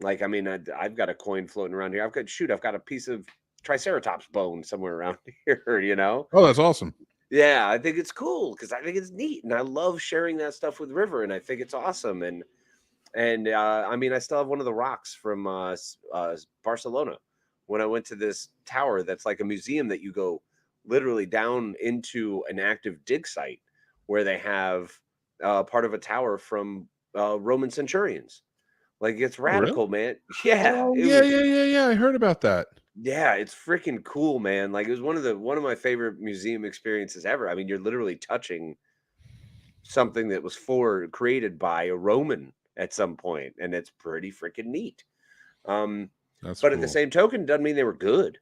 like, I mean, I've got a coin floating around here. I've got a piece of Triceratops bone somewhere around here, Oh, that's awesome. Yeah, I think it's cool because I think it's neat, and I love sharing that stuff with River, and I think it's awesome. And I mean, I still have one of the rocks from Barcelona when I went to this tower that's like a museum that you go literally down into an active dig site where they have part of a tower from Roman centurions. Like, it's radical, man. Yeah, Oh, yeah. I heard about that. Yeah, it's freaking cool, man. Like, it was one of my favorite museum experiences ever. I mean, you're literally touching something that was created by a Roman at some point, and it's pretty freaking neat. That's But cool. at the same token, doesn't mean they were good.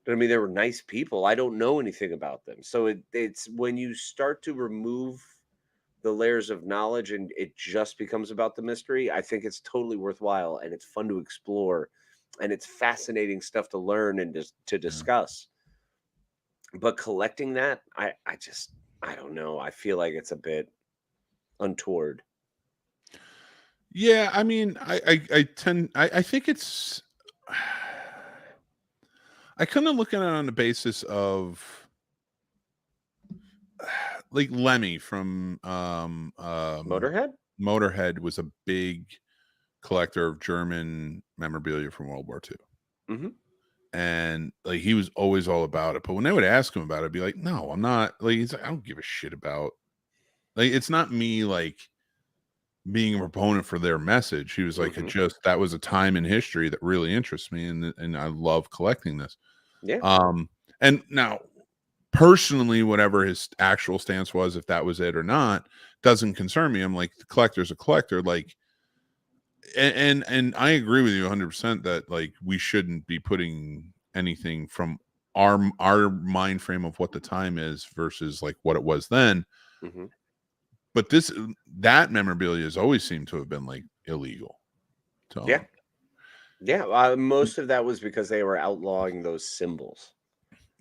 Doesn't mean they were nice people. I don't know anything about them. So it's when you start to remove the layers of knowledge and it just becomes about the mystery, I think it's totally worthwhile and it's fun to explore and it's fascinating stuff to learn and to discuss. But collecting that, I don't know. I feel like it's a bit untoward. Yeah, I mean, I think it's I kind of look at it on the basis of like Lemmy from Motorhead was a big collector of German memorabilia from World War II. Mm-hmm. And like he was always all about it. But when they would ask him about it, I'd be like, no, I'm not. Like, he's like, I don't give a shit about, like, it's not me like being a proponent for their message. He was like, that was a time in history that really interests me, and I love collecting this. Yeah. And now personally, whatever his actual stance was, if that was it or not, doesn't concern me. I'm like, the collector's a collector. Like, and I agree with you 100% that like we shouldn't be putting anything from our mind frame of what the time is versus like what it was then. Mm-hmm. But that memorabilia has always seemed to have been like illegal. So, yeah. Most of that was because they were outlawing those symbols.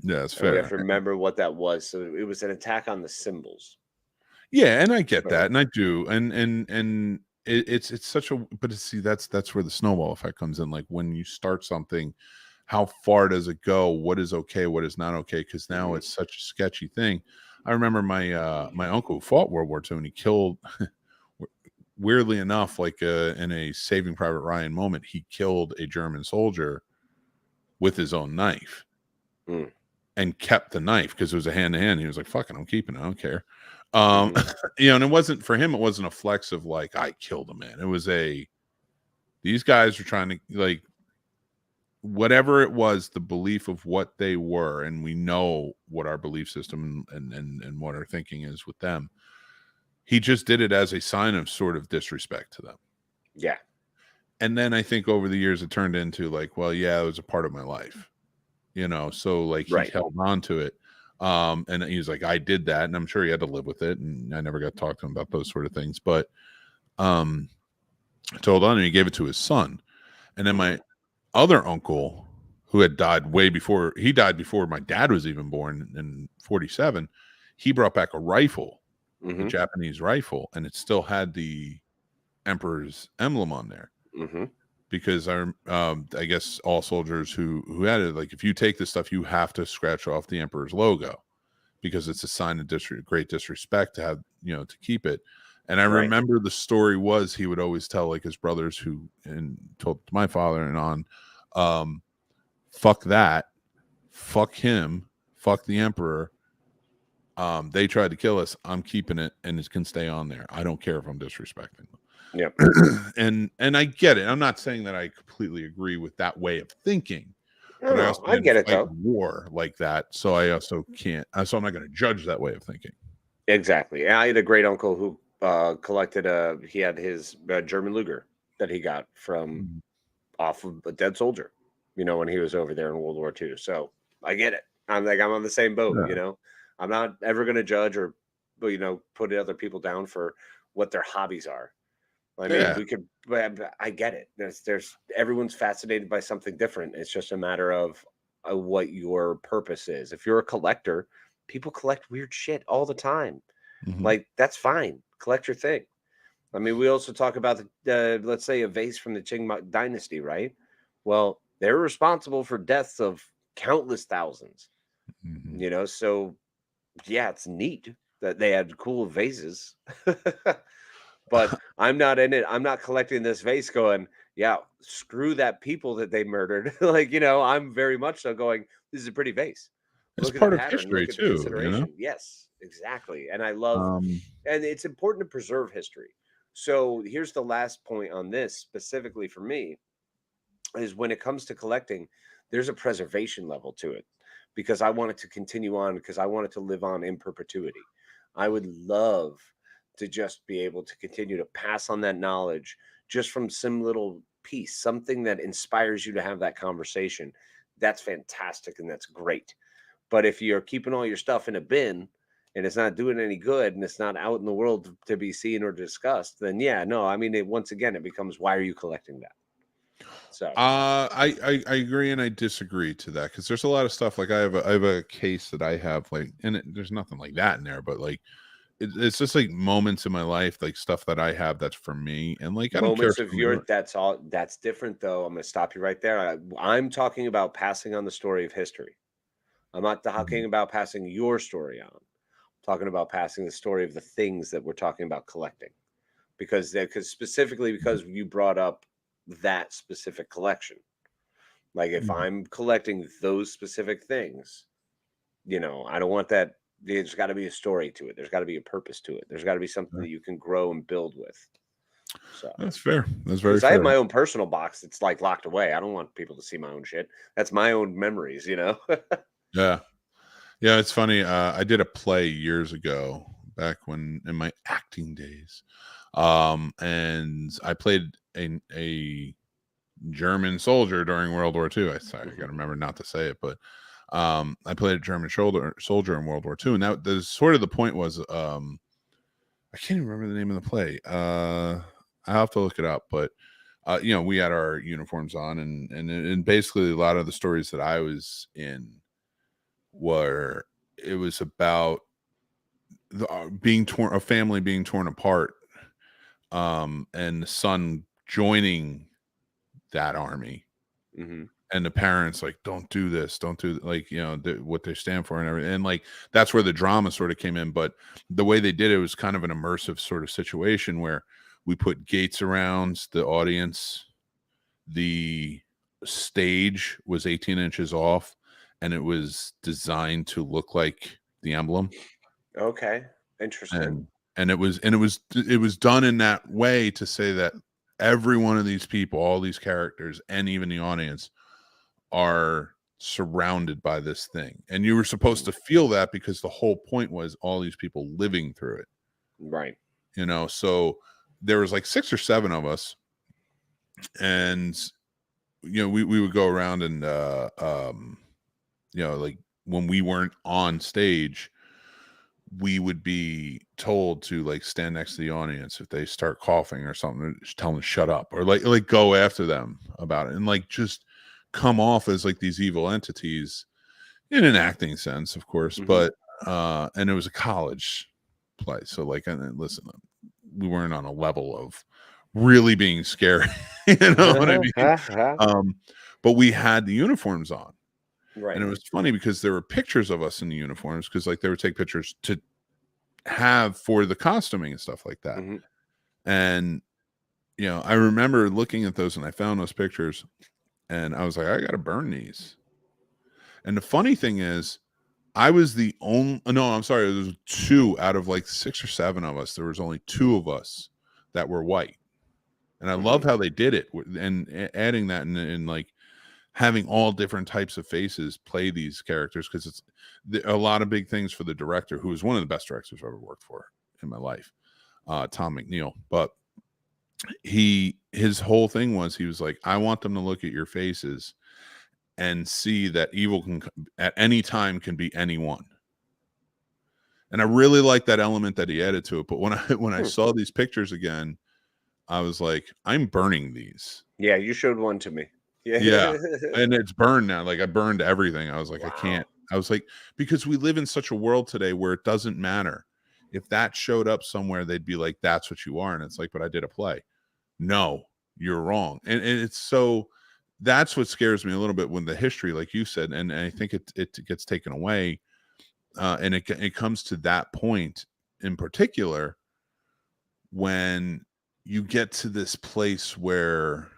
Yeah, it's fair. We have fair. to remember what that was. So it was an attack on the symbols. Yeah, and I get that, and I do, and it's such a, but see, that's where the snowball effect comes in. Like when you start something, how far does it go? What is okay? What is not okay? Because now it's such a sketchy thing. I remember my my uncle who fought World War II, and he killed. Weirdly enough, like in a Saving Private Ryan moment, he killed a German soldier with his own knife, and kept the knife because it was a hand to hand. He was like, "Fucking, I'm keeping it. I don't care." You know, and it wasn't for him. It wasn't a flex of like I killed a man. It was these guys were trying to like whatever it was, the belief of what they were, and we know what our belief system and what our thinking is with them. He just did it as a sign of sort of disrespect to them. Yeah. And then I think over the years it turned into like, well, yeah, it was a part of my life, so like he held on to it. And he was like, I did that, and I'm sure he had to live with it, and I never got to talk to him about those sort of things, but I told on, and he gave it to his son. And then my other uncle, who had died before my dad was even born in 1947, he brought back a rifle, a Japanese rifle, and it still had the emperor's emblem on there. Because I guess all soldiers who had it, like, if you take this stuff, you have to scratch off the emperor's logo, because it's a sign of great disrespect to have, to keep it. And I remember the story was he would always tell like his brothers and told my father and on, fuck that, fuck him, fuck the emperor. They tried to kill us. I'm keeping it, and it can stay on there. I don't care if I'm disrespecting them. Yeah. and I get it. I'm not saying that I completely agree with that way of thinking. But I also get it though. War like that, so I also can't. So I'm not going to judge that way of thinking. Exactly. I had a great uncle who collected he had his German Luger that he got from off of a dead soldier, when he was over there in World War II. So I get it. I'm on the same boat. I'm not ever going to judge or put other people down for what their hobbies are. I mean, we could. I get it. There's everyone's fascinated by something different. It's just a matter of what your purpose is. If you're a collector, people collect weird shit all the time. Like, that's fine. Collect your thing. I mean, we also talk about let's say a vase from the Qing dynasty, right? Well, they're responsible for deaths of countless thousands. So yeah, it's neat that they had cool vases. But I'm not in it. I'm not collecting this vase going, yeah, screw that people that they murdered. Like, I'm very much so going, this is a pretty vase. It's part of history too, Yes, exactly. And I love, and it's important to preserve history. So here's the last point on this specifically for me, is when it comes to collecting, there's a preservation level to it, because I want it to continue on, because I want it to live on in perpetuity. I would love to just be able to continue to pass on that knowledge just from some little piece, something that inspires you to have that conversation. That's fantastic, and that's great. But if you're keeping all your stuff in a bin and it's not doing any good, and it's not out in the world to be seen or discussed, then once again, it becomes, why are you collecting that? So I agree and I disagree to that, because there's a lot of stuff, like I have a case that I have, like, and there's nothing like that in there, but like it's just like moments in my life, like stuff that I have that's for me, and like I don't care of your that's different though. I'm going to stop you right there. I'm talking about passing on the story of history. I'm not talking about passing your story on. I'm talking about passing the story of the things that we're talking about collecting, because specifically because you brought up that specific collection. Like, if I'm collecting those specific things, I don't want that. There's got to be a story to it. There's got to be a purpose to it. There's got to be something that you can grow and build with. So that's fair. That's very fair. I have my own personal box that's like locked away. I don't want people to see my own shit. That's my own memories, Yeah. It's funny. I did a play years ago, back when in my acting days. And I played a German soldier during World War II. I got to remember not to say it, but I played a German soldier in World War II, and that the sort of the point was, I can't even remember the name of the play. I have to look it up, but we had our uniforms on, and basically a lot of the stories that I was in it was about a family being torn apart, and the son joining that army. And the parents like, don't do this, don't do, like, what they stand for and everything. And like, that's where the drama sort of came in. But the way they did it was kind of an immersive sort of situation where we put gates around the audience. The stage was 18 inches off, and it was designed to look like the emblem. Okay. Interesting. And it was done in that way to say that every one of these people, all these characters, and even the audience, are surrounded by this thing, and you were supposed to feel that because the whole point was all these people living through it, right? So there was like 6 or 7 of us, and we would go around and like when we weren't on stage, we would be told to like stand next to the audience if they start coughing or something, just tell them to shut up, or like go after them about it, and like just come off as like these evil entities in an acting sense, of course. But and it was a college play, so like, and listen, we weren't on a level of really being scary, you know what I mean? But we had the uniforms on. Right. And it was funny because there were pictures of us in the uniforms, because like they would take pictures to have for the costuming and stuff like that. And I remember looking at those, and I found those pictures, and I was like, I gotta burn these. And the funny thing is, I was the only, no, I'm sorry, there was 2 out of like 6 or 7 of us. There was only 2 of us that were white. And I love how they did it, and adding that in like having all different types of faces play these characters, because it's a lot of big things for the director, who is one of the best directors I've ever worked for in my life, Tom McNeil. But his whole thing was, he was like, I want them to look at your faces and see that evil can at any time can be anyone. And I really like that element that he added to it. But when I saw these pictures again, I was like, I'm burning these. Yeah, you showed one to me. Yeah. And it's burned now. Like, I burned everything. I was like, wow. I can't. I was like, because we live in such a world today where it doesn't matter. If that showed up somewhere, they'd be like, that's what you are. And it's like, but I did a play. No, you're wrong. And it's so, that's what scares me a little bit when the history, like you said, and I think it gets taken away. And it comes to that point in particular, when you get to this place where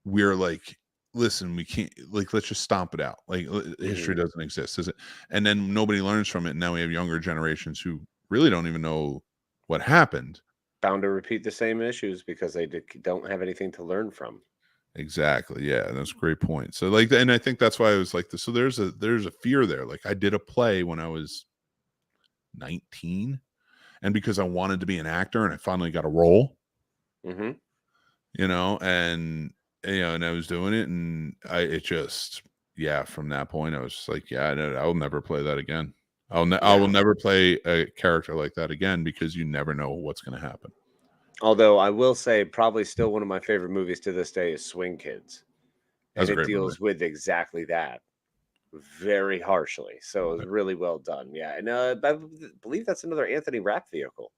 we're like, listen, we can't, like, let's just stomp it out. Like, history doesn't exist, is it? And then nobody learns from it. And now we have younger generations who really don't even know what happened. Bound to repeat the same issues because they don't have anything to learn from. Exactly. Yeah, that's a great point. So like, and I think that's why I was like, so there's a fear there. Like, I did a play when I was 19, and because I wanted to be an actor, and I finally got a role, and and I was doing it, and from that point I was just like, I'll never play that again. I will never play a character like that again, because you never know what's going to happen. Although I will say, probably still one of my favorite movies to this day is Swing Kids. And it deals with exactly that very harshly. So it was really well done. Yeah. And I believe that's another Anthony Rapp vehicle.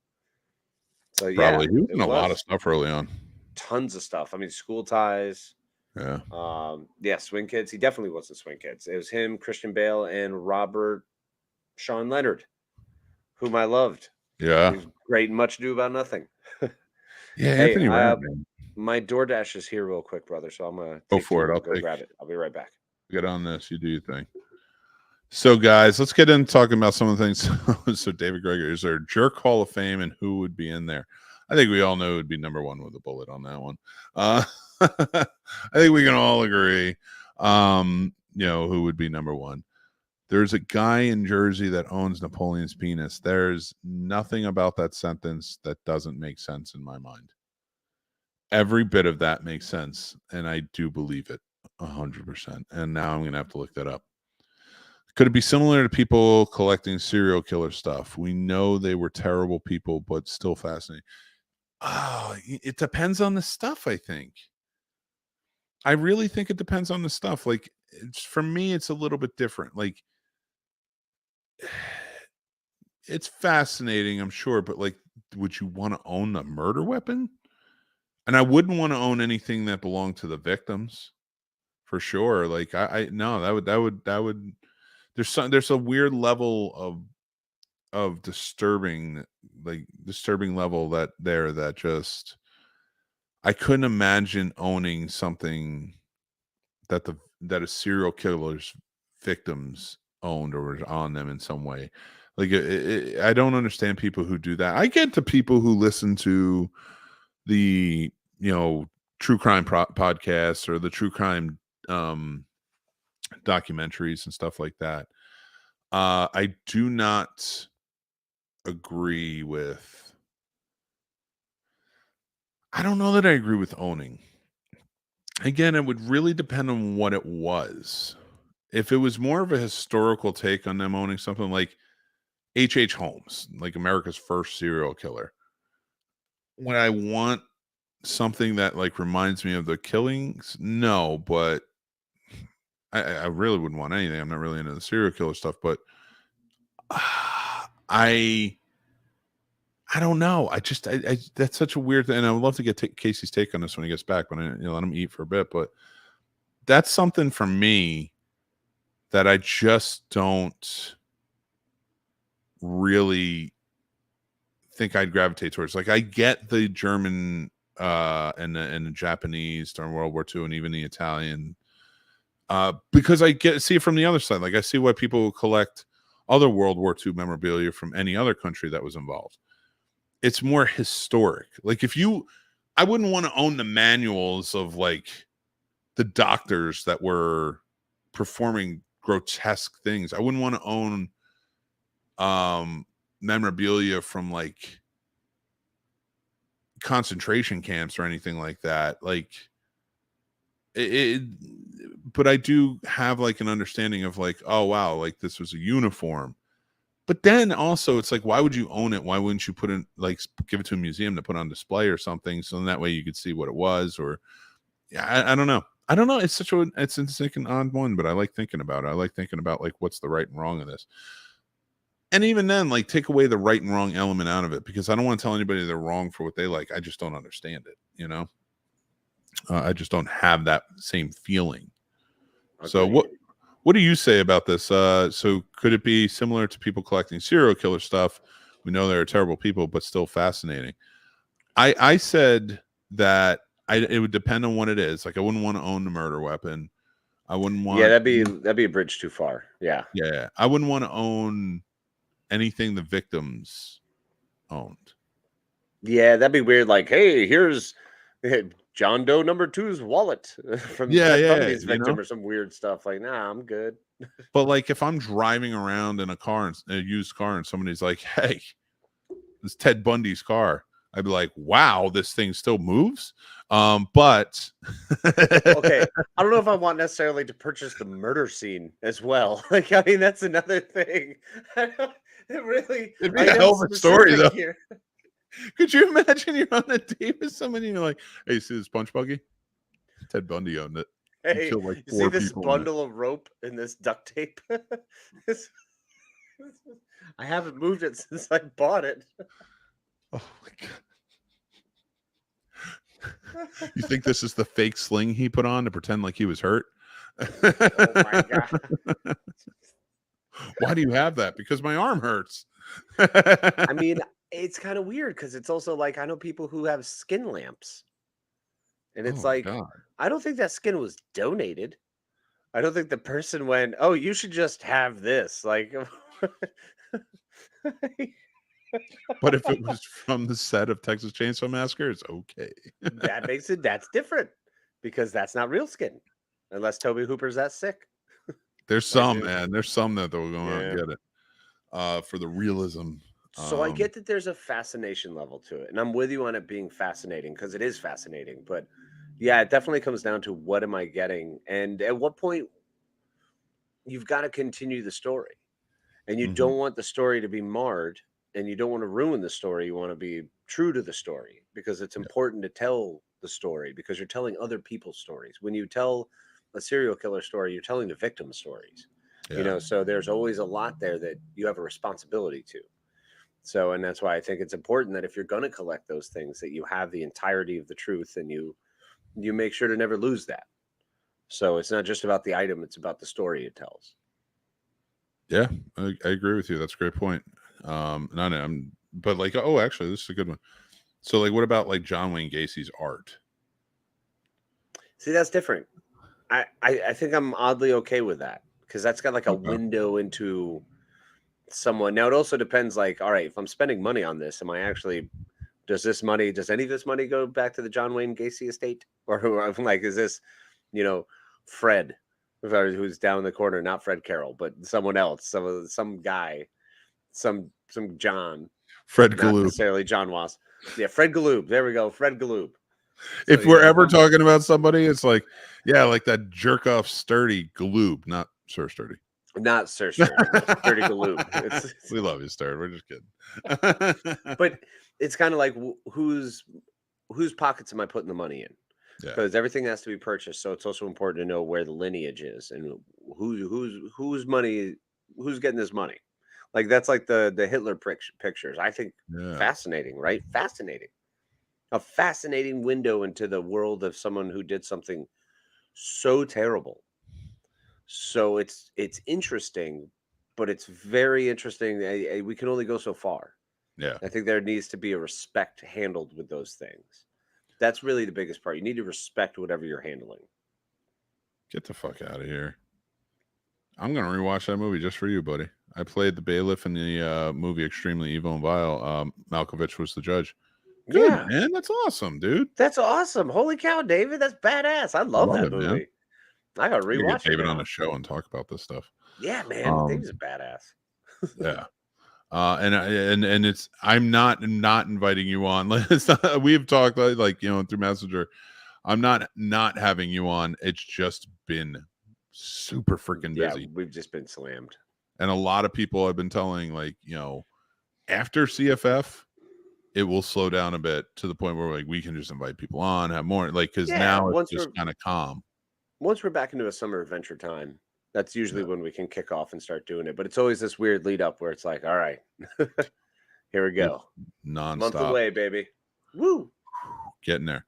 So probably. He was in a lot of stuff early on. Tons of stuff. I mean, School Ties. Yeah. Swing Kids. He definitely was in Swing Kids. It was him, Christian Bale, and Robert Sean Leonard, whom I loved. Yeah. He was great in Much Ado About Nothing. Yeah, Anthony Rapp. My DoorDash is here real quick, brother. So I'm gonna go for it. I'll go grab it. I'll be right back. Get on this. You do your thing. So, guys, let's get into talking about some of the things. So, David Gregory, is there a jerk Hall of Fame, and who would be in there? I think we all know it would be number 1 with a bullet on that one. I think we can all agree. Who would be number 1? There's a guy in Jersey that owns Napoleon's penis. There's nothing about that sentence that doesn't make sense in my mind. Every bit of that makes sense, and I do believe it 100%. And now I'm going to have to look that up. Could it be similar to people collecting serial killer stuff? We know they were terrible people, but still fascinating. Oh, it depends on the stuff, I think. I really think it depends on the stuff. Like, for me, it's a little bit different. Like, it's fascinating, I'm sure, but like, would you want to own a murder weapon? And I wouldn't want to own anything that belonged to the victims, for sure. Like, no, that would. There's a weird level of disturbing level that just, I couldn't imagine owning something that a serial killer's victims owned or was on them in some way. Like, I don't understand people who do that. I get to people who listen to the true crime podcasts or the true crime documentaries and stuff like that. I do not agree with. I don't know that I agree with owning. Again, it would really depend on what it was. If it was more of a historical take on them owning something like H.H. Holmes, like America's first serial killer, when I want something that like reminds me of the killings, no, but I really wouldn't want anything. I'm not really into the serial killer stuff, but I don't know. I that's such a weird thing. And I would love to get Casey's take on this when he gets back, when I let him eat for a bit. But that's something for me that I just don't really think I'd gravitate towards. Like, I get the German and the Japanese during World War II, and even the Italian, because I see it from the other side. Like, I see why people collect other World War II memorabilia from any other country that was involved. It's more historic. Like, I wouldn't want to own the manuals of like the doctors that were performing grotesque things. I wouldn't want to own memorabilia from like concentration camps or anything like that. Like but I do have like an understanding of like, oh wow, like this was a uniform. But then also it's like, why would you own it? Why wouldn't you put in, like, give it to a museum to put on display or something, so that way you could see what it was? Or I don't know. I don't know. It's like an odd one, but I like thinking about it. I like thinking about like what's the right and wrong of this. And even then, like, take away the right and wrong element out of it, because I don't want to tell anybody they're wrong for what they like. I just don't understand it, I just don't have that same feeling. Okay. So what do you say about this? So could it be similar to people collecting serial killer stuff? We know there are terrible people, but still fascinating. I said that it would depend on what it is. Like, I wouldn't want to own the murder weapon. I wouldn't want. Yeah, that'd be a bridge too far. Yeah. Yeah. I wouldn't want to own anything the victims owned. Yeah, that'd be weird. Like, hey, here's John Doe number 2's wallet from Ted Bundy's victim, or some weird stuff. Like, nah, I'm good. But like, if I'm driving around in a used car, and somebody's like, hey, this is Ted Bundy's car, I'd be like, wow, this thing still moves. But okay, I don't know if I want necessarily to purchase the murder scene as well. Like, I mean, that's another thing. It'd be a hell of a story, though. Here. Could you imagine you're on a date with somebody and you're like, hey, you see this punch buggy? Ted Bundy owned it. Hey, you see this bundle of rope and this duct tape? I haven't moved it since I bought it. Oh my God. You think this is the fake sling he put on to pretend like he was hurt? Oh my God. Why do you have that? Because my arm hurts. I mean, it's kind of weird, because it's also like, I know people who have skin lamps. And it's like, God. I don't think that skin was donated. I don't think the person went, oh, you should just have this. Like, but if it was from the set of Texas Chainsaw Massacre, it's okay. That's different, because that's not real skin, unless Toby Hooper's that sick. There's some, man. There's some that will go out and get it for the realism. So I get that there's a fascination level to it, and I'm with you on it being fascinating, because it is fascinating. But yeah, it definitely comes down to, what am I getting, and at what point you've got to continue the story, and you don't want the story to be marred, and you don't want to ruin the story. You want to be true to the story, because it's important to tell the story, because you're telling other people's stories. When you tell a serial killer story, you're telling the victim stories. So there's always a lot there that you have a responsibility to. So, and that's why I think it's important that if you're going to collect those things, that you have the entirety of the truth, and you make sure to never lose that. So it's not just about the item, it's about the story it tells. Yeah, I agree with you. That's a great point. But like, oh, actually, this is a good one. So like, what about like John Wayne Gacy's art? See, that's different. I think I'm oddly okay with that, because that's got like a window into someone. Now, it also depends, like, all right, if I'm spending money on this, am I actually, does any of this money go back to the John Wayne Gacy estate? Or like, is this, Fred, who's down in the corner, not Fred Carroll, but someone else, some guy, some John. Fred not Galoob. necessarily John Was. Yeah, Fred Galoob. There we go, Fred Galoob. So, if we're ever talking about somebody, it's like, yeah, like that jerk off Sturdy Galoob, not Sir Sturdy. Not Sir Sturdy, Sturdy Galoob. We love you, Sturdy. We're just kidding. But it's kind of like whose pockets am I putting the money in? Because everything has to be purchased, so it's also important to know where the lineage is and whose money, who's getting this money. Like that's like the Hitler pictures. I think fascinating, right? Fascinating. A fascinating window into the world of someone who did something so terrible. So it's interesting, but it's very interesting. We can only go so far. Yeah. I think there needs to be a respect handled with those things. That's really the biggest part. You need to respect whatever you're handling. Get the fuck out of here. I'm going to rewatch that movie just for you, buddy. I played the bailiff in the movie Extremely Evil and Vile. Malkovich was the judge. Good, man. That's awesome, dude. That's awesome. Holy cow, David. That's badass. I love that movie. Man. I got to rewatch it. David on the show and talk about this stuff. Yeah, man. David's a badass. Yeah. And it's, I'm not inviting you on. We've talked like, you know, through Messenger. I'm not having you on. It's just been super freaking busy. Yeah, we've just been slammed. And a lot of people have been telling, like, you know, after CFF, it will slow down a bit to the point where like we can just invite people on, have more, like, because now it's just kind of calm. Once we're back into a summer adventure time, that's usually when we can kick off and start doing it. But it's always this weird lead up where it's like, all right, here we go. Non-stop. Month away, baby. Woo. Getting there.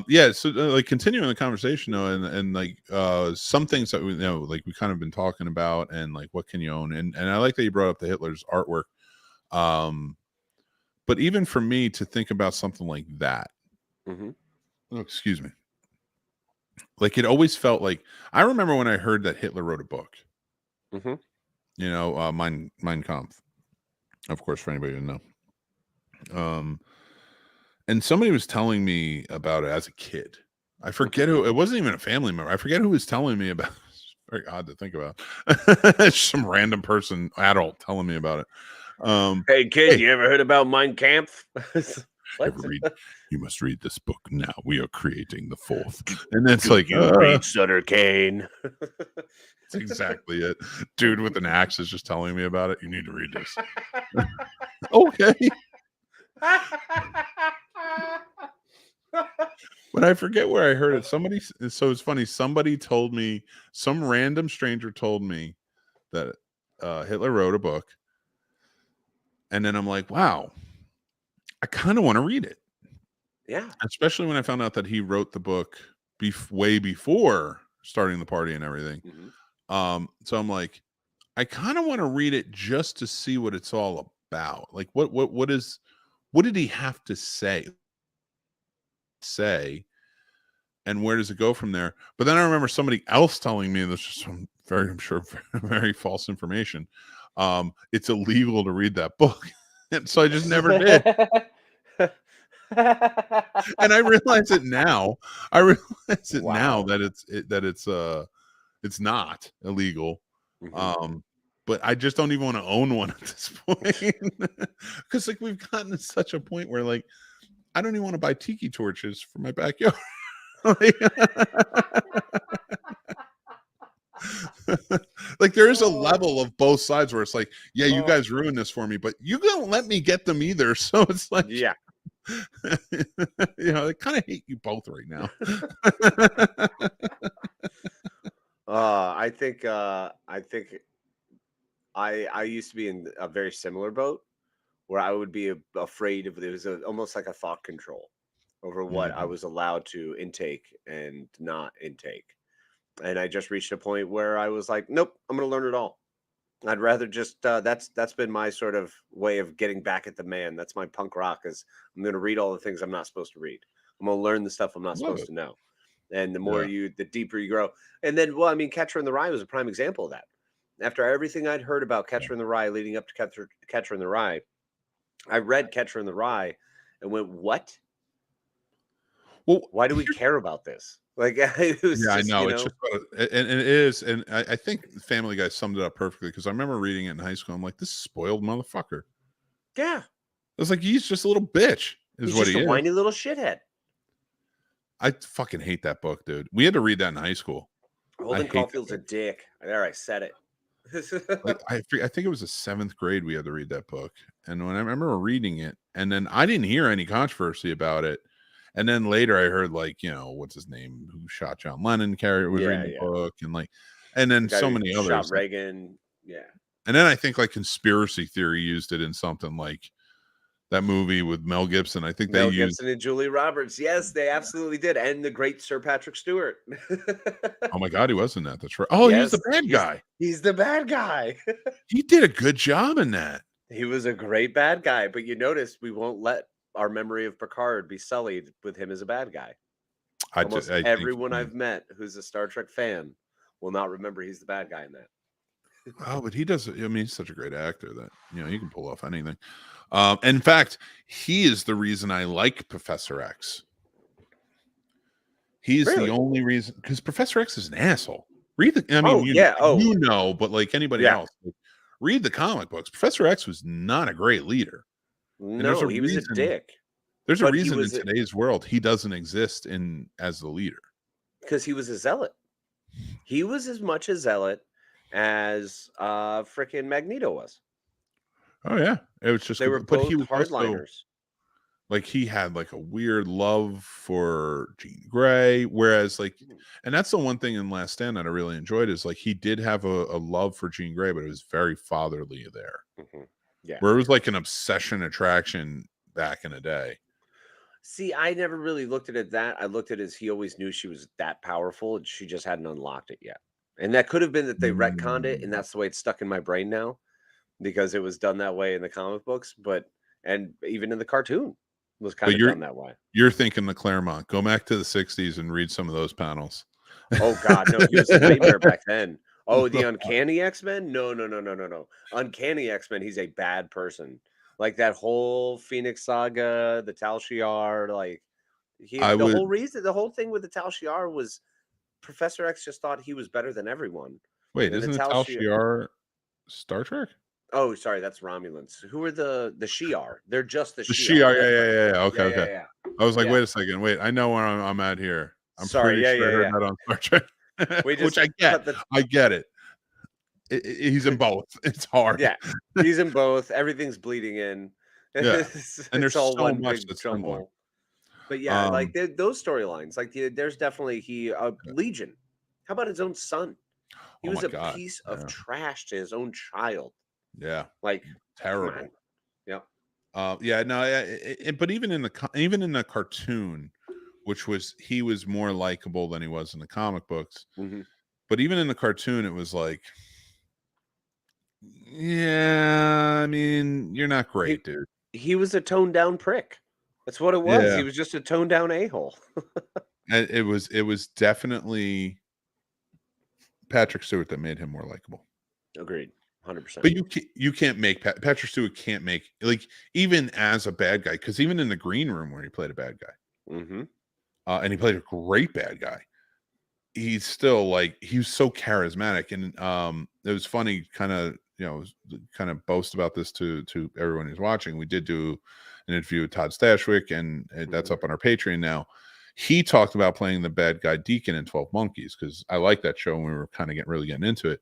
Yeah, so like continuing the conversation though, and like some things that we, you know, like we kind of been talking about, and like what can you own, and I like that you brought up the Hitler's artwork. But even for me to think about something like that, oh, excuse me, like it always felt like, I remember when I heard that Hitler wrote a book, you know, Mein Kampf, of course, for anybody who didn't know. And somebody was telling me about it as a kid. I forget who, it wasn't even a family member. I forget who was telling me about it. It's very odd to think about. Some random person, adult, telling me about it. Hey kid, you ever heard about Mein Kampf? You must read this book now. We are creating the fourth. And it's like, you read Sutter Kane. That's exactly it. Dude with an axe is just telling me about it. You need to read this. Okay. But I forget where I heard it. Somebody, so it's funny. Somebody told me, some random stranger told me that Hitler wrote a book. And then I'm like, wow, I kind of want to read it. Yeah. Especially when I found out that he wrote the book way before starting the party and everything. So I'm like, I kind of want to read it just to see what it's all about. Like, what did he have to say, and where does it go from there? But then I remember somebody else telling me, this is some very false information. It's illegal to read that book. And so I just never did. And I realize it now. Now that it's not illegal. But I just don't even want to own one at this point. Because like we've gotten to such a point where like I don't even want to buy tiki torches for my backyard. Like there is a level of both sides where it's like, yeah, you guys ruined this for me, but you don't let me get them either. So it's like, yeah, you know, I kind of hate you both right now. I think I used to be in a very similar boat where I would be afraid of, it was almost like a thought control over what I was allowed to intake and not intake. And I just reached a point where I was like, nope, I'm going to learn it all. I'd rather just, that's been my sort of way of getting back at the man. That's my punk rock, is I'm going to read all the things I'm not supposed to read. I'm going to learn the stuff I'm not supposed to know. And the more the deeper you grow. And then, well, I mean, Catcher in the Rye was a prime example of that. After everything I'd heard about Catcher in the Rye leading up to Catcher in the Rye, I read Catcher in the Rye and went, what? Well, why do we care about this? Like, it was yeah, I just, know. It's just, and it is, and I think Family Guy summed it up perfectly because I remember reading it in high school. I'm like, this spoiled motherfucker. yeah, It's like he's just a little bitch, is he's what just he a is. whiny little shithead. I fucking hate that book, dude. We had to read that in high school. Holden Caulfield's a dick. There, I said it. Like I think it was the 7th grade we had to read that book, and when I remember reading it, and then I didn't hear any controversy about it, and then later I heard, like, what's his name, who shot John Lennon, Carrie was reading the book, and like, and then the guy so who many shot others, Reagan. Yeah, and then I think like Conspiracy Theory used it in something like that movie with Mel Gibson. I think they Mel used. Gibson and Julie Roberts. Yes, they absolutely did, and the great Sir Patrick Stewart. Oh my God, he was in that. That's right. Oh, he was Yes, the bad guy. he's the bad guy. He did a good job in that. He was a great bad guy, but you notice we won't let our memory of Picard be sullied with him as a bad guy. Almost I think, everyone I've met who's a Star Trek fan will not remember he's the bad guy in that. oh, but he does. I mean, he's such a great actor that he can pull off anything. In fact, he is the reason I like Professor X. He's the only reason, because Professor X is an asshole. Read the. I mean, but like anybody else, read the comic books. Professor X was not a great leader. No, he was a dick. There's a reason in today's world he doesn't exist as the leader. Because he was a zealot. He was as much a zealot as freaking Magneto was. Oh yeah, it was just they were both hardliners. Like he had like a weird love for Jean Grey, whereas like, and that's the one thing in Last Stand that I really enjoyed is like he did have a love for Jean Grey, but it was very fatherly there. Yeah, where it was like an obsession attraction back in the day. See, I never really looked at it that. I looked at it as he always knew she was that powerful, and she just hadn't unlocked it yet. And that could have been that they retconned it, and that's the way it's stuck in my brain now, because it was done that way in the comic books, and even in the cartoon was kind of done that way. You're thinking the Claremont. Go back to the 60s and read some of those panels. Oh God, no, he was a nightmare back then. Oh, the Uncanny X-Men? No. Uncanny X-Men, he's a bad person. Like that whole Phoenix saga, the Tal Shiar, like the whole thing with the Tal Shiar was Professor X just thought he was better than everyone. Wait, isn't the Tal Shiar Star Trek? Oh, sorry, that's Romulans. Who are the Shi'ar? They're just the Shi'ar. Yeah. Okay. I was like, wait a second. Wait, I know where I'm at here. I'm pretty sure I heard that on Star Trek. Which I get. I get it. He's in both. It's hard. Yeah, he's in both. Everything's bleeding in. Yeah, and there's all so one much big that's jumble. But yeah, like those storylines, like there's definitely Legion. How about his own son? He was a piece of trash to his own child. Yeah, like terrible. Yeah. But even in the cartoon, which was he was more likable than he was in the comic books. But even in the cartoon, it was like, yeah, I mean, you're not great, dude. He was a toned down prick. That's what it was. Yeah. He was just a toned down a-hole. And it was definitely Patrick Stewart that made him more likable. Agreed. 100%. But you can't make Patrick Stewart can't make, like, even as a bad guy, because even in the Green Room where he played a bad guy, and he played a great bad guy, he's still like, he was so charismatic. And it was funny, kind of boast about this to everyone who's watching. We did do an interview with Todd Stashwick, and that's up on our Patreon now. He talked about playing the bad guy Deacon in 12 Monkeys, because I like that show and we were kind of really getting into it.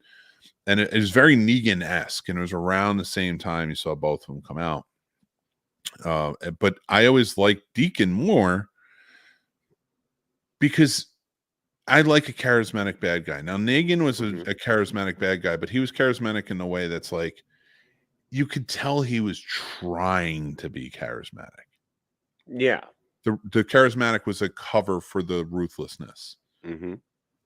And it was very Negan-esque, and it was around the same time you saw both of them come out. But I always liked Deacon more because I like a charismatic bad guy. Now, Negan was a charismatic bad guy, but he was charismatic in a way that's like, you could tell he was trying to be charismatic. Yeah. The charismatic was a cover for the ruthlessness.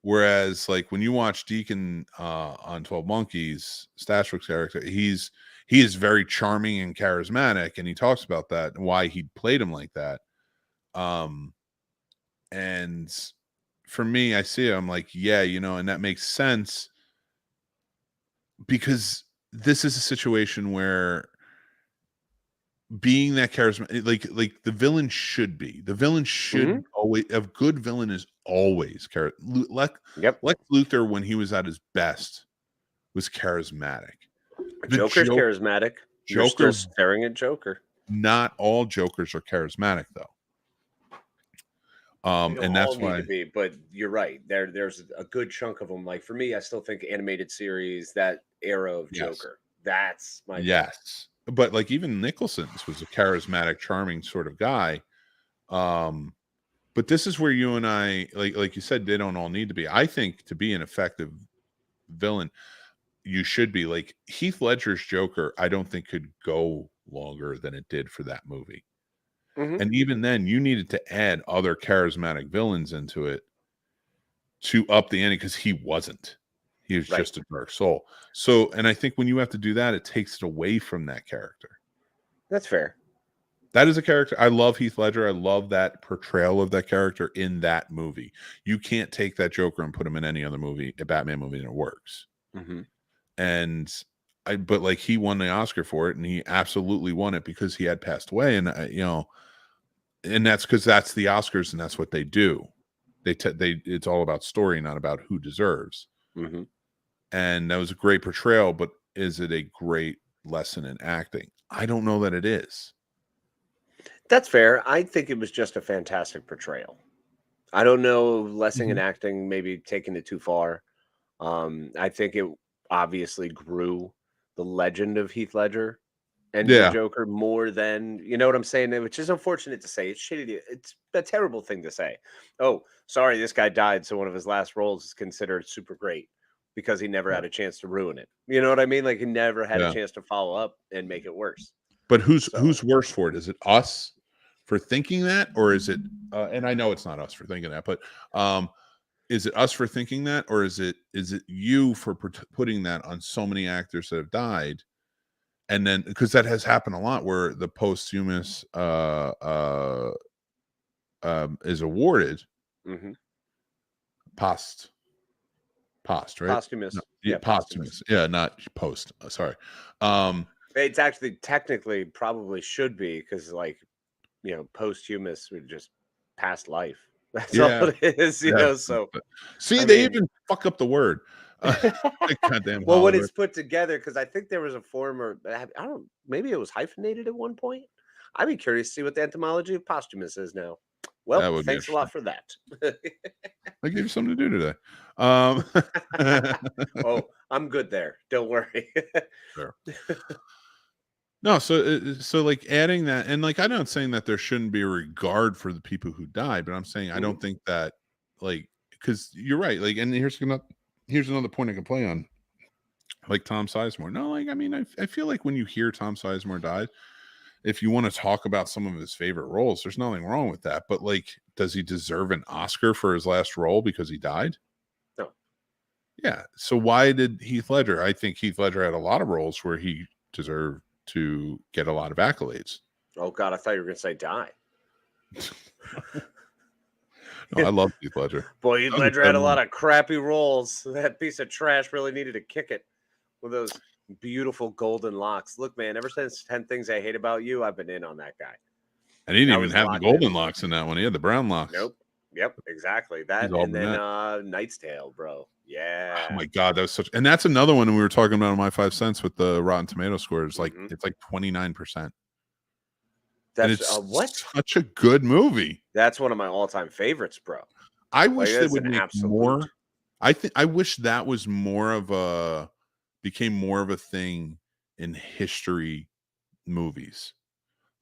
Whereas, like, when you watch Deacon on 12 Monkeys, Stashwick's character, he is very charming and charismatic, and he talks about that and why he played him like that. And for me, I see it, I'm like, yeah, and that makes sense, because this is a situation where being that charismatic, like the villain should be. The villain should always, a good villain is always Lex Luthor, when he was at his best, was charismatic. The Joker's charismatic. You're still staring at Joker. Not all Jokers are charismatic, though. And that's why. Need to be, but you're right. There's a good chunk of them. Like for me, I still think animated series, that era of Joker. That's my But like even Nicholson's was a charismatic, charming sort of guy. But this is where you and I, like you said, they don't all need to be. I think to be an effective villain, you should be like Heath Ledger's Joker. I don't think could go longer than it did for that movie. And even then, you needed to add other charismatic villains into it to up the ante, because he wasn't. He was just a dark soul. So, and I think when you have to do that, it takes it away from that character. That's fair. That is a character. I love Heath Ledger. I love that portrayal of that character in that movie. You can't take that Joker and put him in any other movie, a Batman movie, and it works. But like he won the Oscar for it, and he absolutely won it because he had passed away. And and that's because that's the Oscars, and that's what they do. It's all about story, not about who deserves. And that was a great portrayal, but is it a great lesson in acting? I don't know that it is. That's fair. I think it was just a fantastic portrayal. I don't know, lesson in acting, maybe taking it too far. I think it obviously grew the legend of Heath Ledger and the Joker more than, you know what I'm saying? Which is unfortunate to say. It's shitty. It's a terrible thing to say. Oh, sorry, this guy died, so one of his last roles is considered super great because he never had a chance to ruin it. You know what I mean? Like he never had a chance to follow up and make it worse. But who's worse for it? Is it us for thinking that, or is it? And I know it's not us for thinking that, but is it us for thinking that, or is it you for putting that on so many actors that have died? And then, because that has happened a lot, where the posthumous is awarded post, right? Posthumous. No, posthumous. Yeah, not post. Sorry. It's actually technically probably should be, because like, posthumous would just past life. That's all it is, so see, they even fuck up the word. Goddamn. Well, when it's put together, because I think there was a former, maybe it was hyphenated at one point. I'd be curious to see what the etymology of posthumous is now. Well, thanks a lot for that. I gave you something to do today. Oh, I'm good there. Don't worry. Sure. No, so like adding that, and like I'm not saying that there shouldn't be a regard for the people who died, but I'm saying I don't think that, like, because you're right. Like, and here's another point I can play on, like Tom Sizemore. No, like I mean, I feel like when you hear Tom Sizemore died, if you want to talk about some of his favorite roles, there's nothing wrong with that. But like, does he deserve an Oscar for his last role because he died? No. Yeah. So why did Heath Ledger? I think Heath Ledger had a lot of roles where he deserved to get a lot of accolades. Oh God, I thought you were going to say die. No, I love Heath Ledger. Boy, Heath Ledger had a lot of crappy roles. That piece of trash really needed to kick it with those beautiful golden locks. Look, man, ever since 10 Things I Hate About You, I've been in on that guy. And he didn't even have the golden locks in that one. He had the brown locks. Nope. Yep, exactly. That, and then Knight's Tale, bro. Yeah. Oh my God, that was such, and that's another one we were talking about on My 5 Cents with the Rotten Tomato score. It's like it's like 29%. That's what? Such a good movie. That's one of my all-time favorites, bro. I wish they would make more. I wish that was became more of a thing in history movies.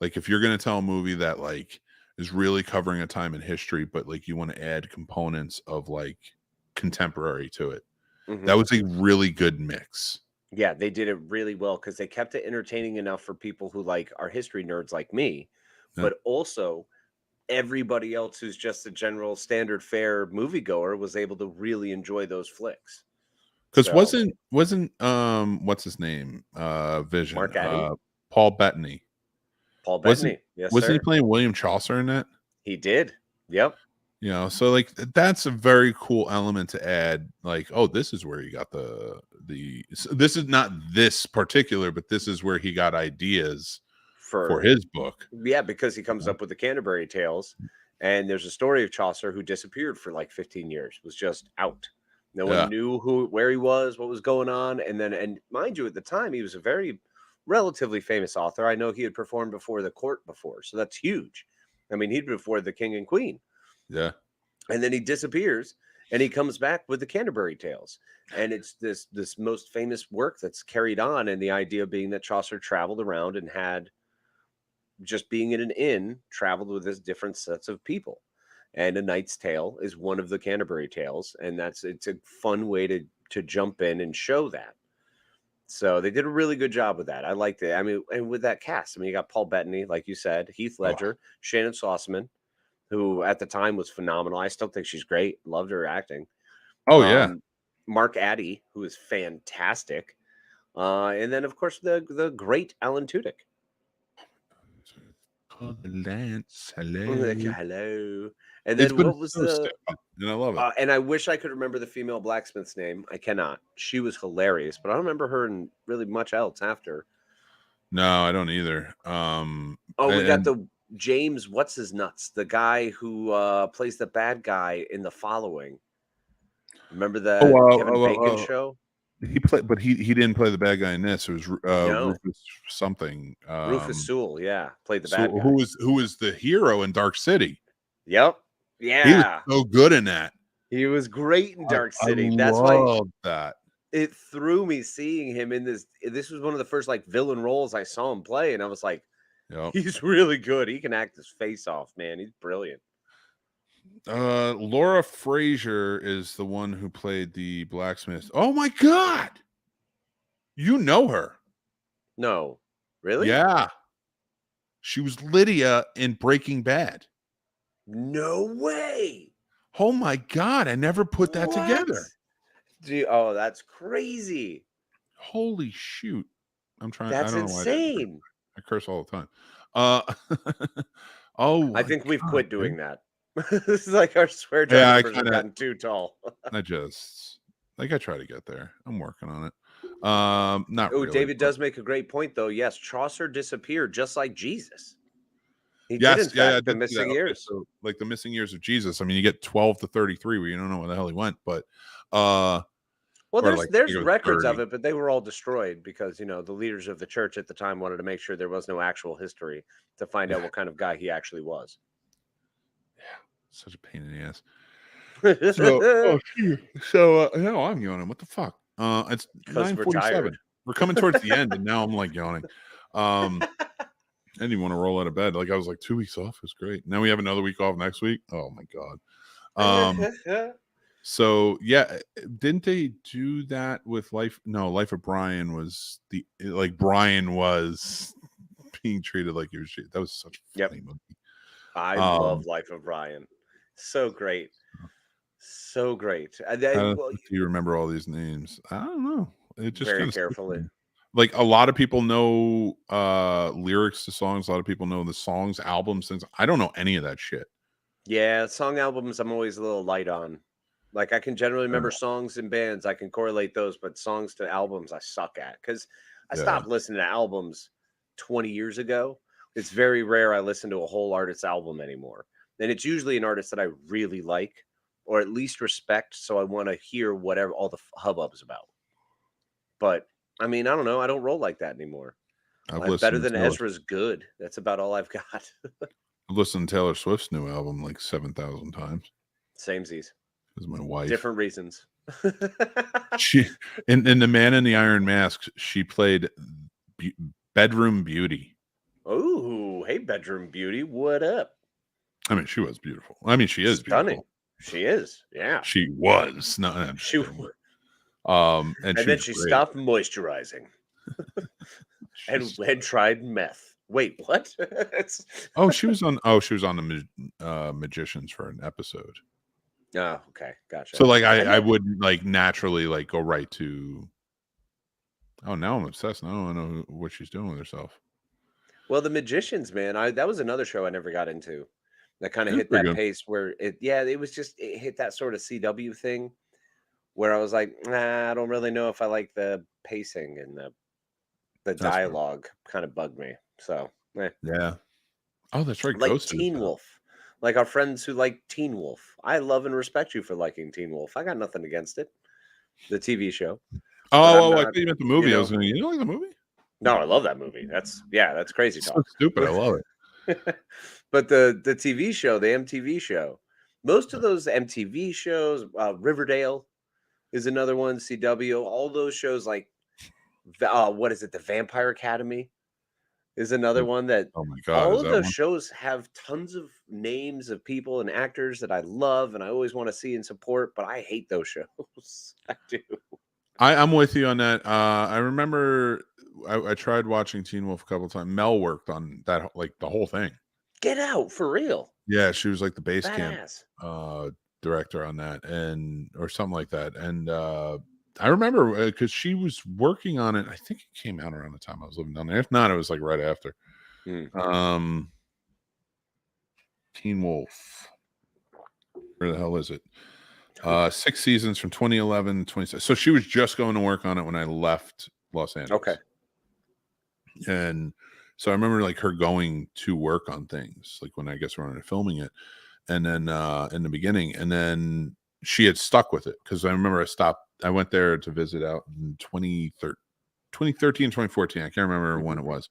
Like if you're going to tell a movie that like is really covering a time in history, but like you want to add components of like contemporary to it. That was a really good mix. Yeah, they did it really well because they kept it entertaining enough for people who like are history nerds like me, but also everybody else who's just a general standard fare moviegoer was able to really enjoy those flicks. Because wasn't what's his name? Vision. Mark Addy? Paul Bettany. Paul Bettany. Yes, wasn't he playing William Chaucer in that? He did. Yep. You know, so like that's a very cool element to add. Like, oh, this is where he got the. This is not this particular, but this is where he got ideas for his book. Yeah, because he comes up with the Canterbury Tales, and there's a story of Chaucer who disappeared for like 15 years, was just out. No one knew where he was, what was going on, and mind you, at the time he was a very relatively famous author. I know he had performed before the court before, so that's huge. I mean, he'd before the king and queen. Yeah. And then he disappears, and he comes back with the Canterbury Tales, and it's this most famous work that's carried on, and the idea being that Chaucer traveled around and had, just being in an inn, traveled with his different sets of people. And A Knight's Tale is one of the Canterbury Tales, and it's a fun way to jump in and show that. So they did a really good job with that. I liked it. I mean, and with that cast, I mean, you got Paul Bettany, like you said, Heath Ledger, Shannon Sauceman, who at the time was phenomenal. I still think she's great. Loved her acting. Oh, yeah. Mark Addy, who is fantastic. And then, of course, the great Alan Tudyk. Lance, hello. Like, hello. And then what was the... And I love it. And I wish I could remember the female blacksmith's name. I cannot. She was hilarious, but I don't remember her in really much else after. No, I don't either. We got the James, what's his nuts? The guy who plays the bad guy in The Following. Remember the Kevin Bacon show? He played, but he didn't play the bad guy in this. It was Rufus something. Rufus Sewell, yeah, played the bad guy. Who was the hero in Dark City? Yep. Yeah. He was so good in that. He was great in Dark City. That's why that. It threw me seeing him in this. This was one of the first like villain roles I saw him play, and I was like, he's really good. He can act his face off, man. He's brilliant. Laura Frazier is the one who played the blacksmith. Oh my God. You know her. No. Really? Yeah. She was Lydia in Breaking Bad. No way. Oh my God. I never put that together. Oh, that's crazy. Holy shoot. I'm trying. That's I don't insane. Know why I curse all the time. I think we've quit doing that. This is like our swear jar numbers have gotten too tall. I try to get there. I'm working on it. Not really. David does make a great point, though. Yes, Chaucer disappeared just like Jesus. He did, in fact, the missing years. Okay, so, like the missing years of Jesus. I mean, you get 12 to 33 where you don't know where the hell he went, but well, there's records of it, but they were all destroyed because, you know, the leaders of the church at the time wanted to make sure there was no actual history to find out what kind of guy he actually was. Yeah, such a pain in the ass. So I'm yawning. What the fuck? It's 9:47. We're coming towards the end, and now I'm like yawning. I didn't even want to roll out of bed. Like I was like 2 weeks off. It was great. Now we have another week off next week. Oh my God. So yeah, didn't they do that with Life? No, Life of Brian was Brian was being treated like he was. That was such a funny movie. I love Life of Brian. So great. So great. Do you remember all these names? I don't know. It just very carefully. Like a lot of people know lyrics to songs. A lot of people know the songs, albums, things. I don't know any of that shit. Yeah, song albums I'm always a little light on. Like I can generally remember songs and bands. I can correlate those, but songs to albums I suck at because I stopped listening to albums 20 years ago. It's very rare I listen to a whole artist's album anymore. And it's usually an artist that I really like or at least respect. So I want to hear whatever all the hubbub's about. But I mean, I don't know. I don't roll like that anymore. Better Than Ezra's good. That's about all I've got. I've listened to Taylor Swift's new album like 7,000 times. Samesies. Because my wife. Different reasons. She in The Man in the Iron Mask, she played Bedroom Beauty. Oh, hey, Bedroom Beauty. What up? I mean, she was beautiful. I mean, she is stunning. Beautiful. She is. Yeah. She was. Not she and then she stopped moisturizing and tried meth. Wait, what? she was on the Magicians for an episode. Oh, okay, gotcha. So like I would like naturally like go right to now I'm obsessed. Now I don't know what she's doing with herself. Well, The Magicians, man, that was another show I never got into. That kind of hit that pace where it hit that sort of CW thing where I was like, I don't really know if I like the pacing and the dialogue kind of bugged me. So Yeah. Oh, that's right. Like Ghost is Teen Wolf. Like our friends who like Teen Wolf. I love and respect you for liking Teen Wolf. I got nothing against it. The TV show. But I'm Oh, I not, thought you meant the movie. I was going, you don't like the movie? No, I love that movie. That's crazy It's so talk. stupid. I love it. But the TV show, the MTV show, most of those MTV shows, Riverdale is another one, CW, all those shows like what is it? The Vampire Academy is another one that Oh my God, all is of that those one? shows have tons of names of people and actors that I love and I always want to see and support, but I hate those shows. I do. I'm with you on that. I remember I tried watching Teen Wolf a couple of times. Mel worked on that, like the whole thing. Get out for real. Yeah, she was like the base camp Badass. director on that, and or something like that. And I remember because she was working on it. I think it came out around the time I was living down there. If not, it was like right after. Mm. Teen Wolf. Where the hell is it? 6 seasons from 2011 to 26. So she was just going to work on it when I left Los Angeles. Okay. And so I remember like her going to work on things, like when I guess we were filming it, and then in the beginning, and then she had stuck with it because I remember I went there to visit out in 2013, 2014. I can't remember when it was.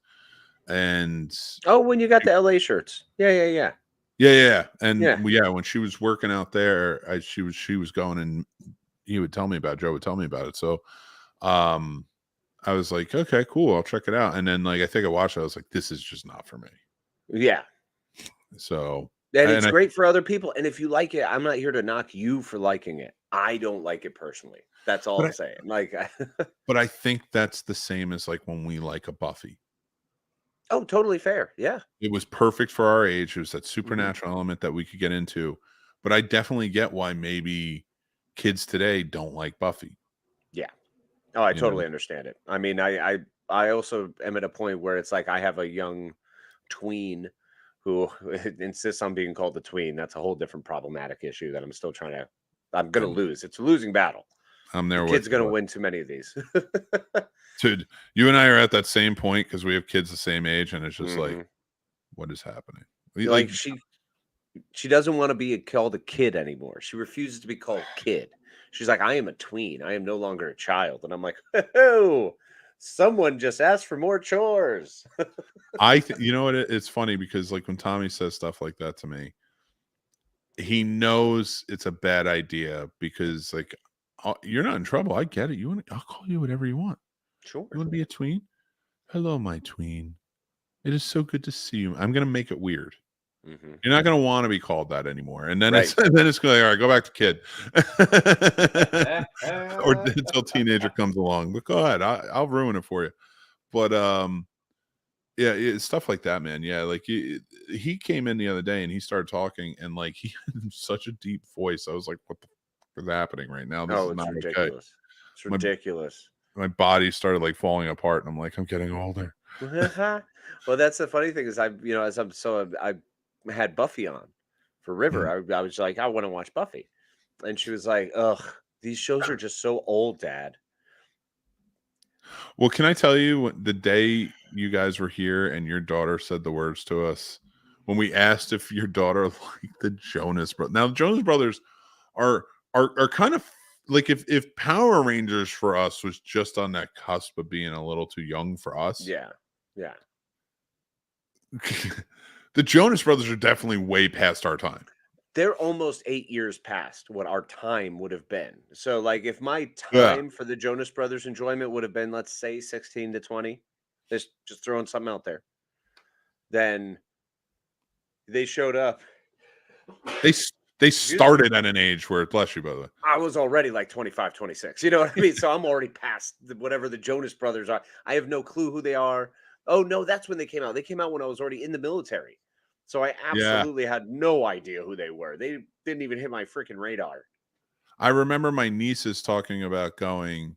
And when you got the LA shirts. Yeah. Yeah. And when she was working out there, she was going, and Joe would tell me about it. So I was like, okay, cool, I'll check it out. And then like I think I watched it, I was like, this is just not for me. Yeah. So and it's great for other people. And if you like it, I'm not here to knock you for liking it. I don't like it personally. That's all I'm saying. Like but I think that's the same as like when we like a Buffy. Oh, totally fair. Yeah. It was perfect for our age. It was that supernatural element that we could get into. But I definitely get why maybe kids today don't like Buffy. Yeah. Oh, I totally understand it. I mean, I also am at a point where it's like I have a young tween who insists on being called the tween. That's a whole different problematic issue that I'm still I'm going to lose. It's a losing battle. I'm there. The kid's going to win too many of these. Dude, you and I are at that same point because we have kids the same age, and it's just like, what is happening? Like she doesn't want to be called a kid anymore. She refuses to be called kid. She's like, I am a tween. I am no longer a child. And I'm like, oh, someone just asked for more chores. You know what? It's funny because like when Tommy says stuff like that to me, he knows it's a bad idea because like you're not in trouble. I get it. I'll call you whatever you want. Sure. You want to be a tween? Hello, my tween. It is so good to see you. I'm gonna make it weird. You're not gonna want to be called that anymore. And then it's going to all right, go back to kid. Or until teenager comes along. But go ahead. I'll ruin it for you. But yeah, it's stuff like that, man. Yeah, like he came in the other day and he started talking and like he had such a deep voice. I was like, what the fuck is happening right now? This is not ridiculous. Okay. It's ridiculous. My body started like falling apart and I'm like, I'm getting older. Well, that's the funny thing is I had Buffy on for River. I was like, I want to watch Buffy. And she was like, ugh, these shows are just so old, Dad. Well, can I tell you the day you guys were here and your daughter said the words to us when we asked if your daughter liked the Jonas Brothers. Now, the Jonas Brothers are kind of like if Power Rangers for us was just on that cusp of being a little too young for us. Yeah. The Jonas Brothers are definitely way past our time. They're almost 8 years past what our time would have been. So, like, if my time for the Jonas Brothers enjoyment would have been, let's say, 16 to 20, just throwing something out there, then they showed up. They started at an age where, bless you, by the way, I was already like 25, 26. You know what I mean? So I'm already past whatever the Jonas Brothers are. I have no clue who they are. Oh, no, that's when they came out. They came out when I was already in the military. So I absolutely had no idea who they were. They didn't even hit my freaking radar. I remember my nieces talking about going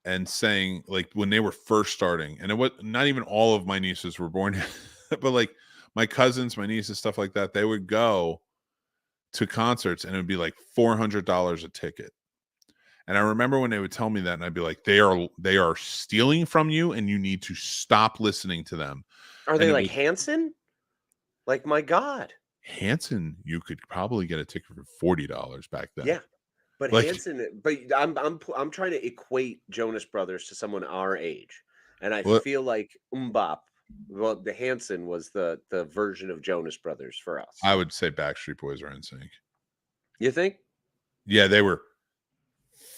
and saying, like, when they were first starting, and it was not even all of my nieces were born, but like my cousins, my nieces, stuff like that, they would go to concerts and it would be like $400 a ticket. And I remember when they would tell me that, and I'd be like, they are stealing from you, and you need to stop listening to them. Are And they it like was Hanson? Like, my God. Hanson, you could probably get a ticket for $40 back then. Yeah. But Like, Hanson, but I'm trying to equate Jonas Brothers to someone our age. And I what? feel like well, the Hanson was the version of Jonas Brothers for us. I would say Backstreet Boys are NSYNC. You think? Yeah, they were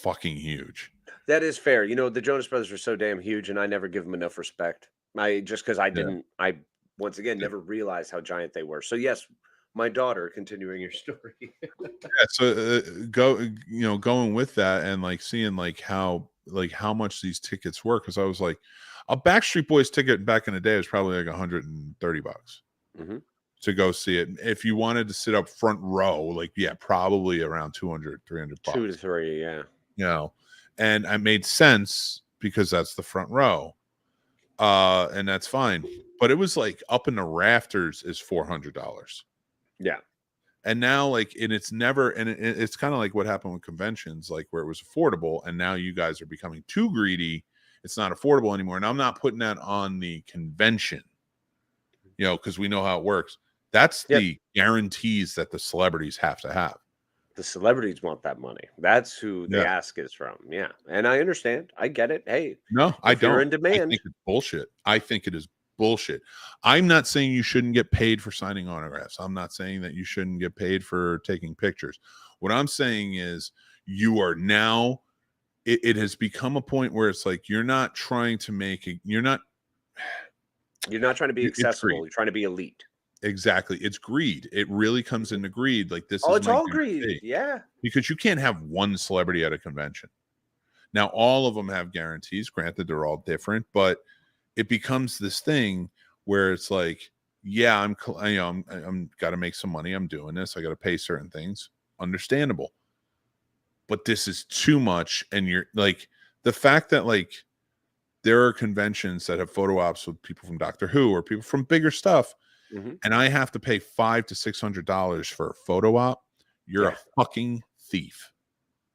fucking huge. That is fair. You know, the Jonas Brothers are so damn huge, and I never give them enough respect. Just because I once again never realized how giant they were. So yes, my daughter, continuing your story. Yeah, so going with that and like seeing like how much these tickets were, because I was like, a Backstreet Boys ticket back in the day was probably like $130 to go see it. If you wanted to sit up front row, like, yeah, probably around $200, $300. 2 to 3, yeah. You know, and it made sense because that's the front row. And that's fine. But it was like up in the rafters is $400. Yeah. And now, like, and it's never, and it's kind of like what happened with conventions, like where it was affordable, and now you guys are becoming too greedy. It's not affordable anymore. And I'm not putting that on the convention, because we know how it works. That's the guarantees that the celebrities have to have. The celebrities want that money. That's who the ask is from. Yeah. And I understand. I get it. Hey, no, I don't. You're in demand. I think it's bullshit. I think it is bullshit. I'm not saying you shouldn't get paid for signing autographs. I'm not saying that you shouldn't get paid for taking pictures. What I'm saying is you are now, it has become a point where it's like you're not trying to make it, you're not trying to be accessible. You're trying to be elite. Exactly. It's greed. It really comes into greed. Like, this it's all greed. Yeah. Because you can't have one celebrity at a convention. Now, all of them have guarantees. Granted, they're all different, but it becomes this thing where it's like, yeah, I'm got to make some money. I'm doing this. I got to pay certain things. Understandable. But this is too much. And you're like, the fact that like there are conventions that have photo ops with people from Doctor Who or people from bigger stuff, and I have to pay $500 to $600 for a photo op, you're a fucking thief.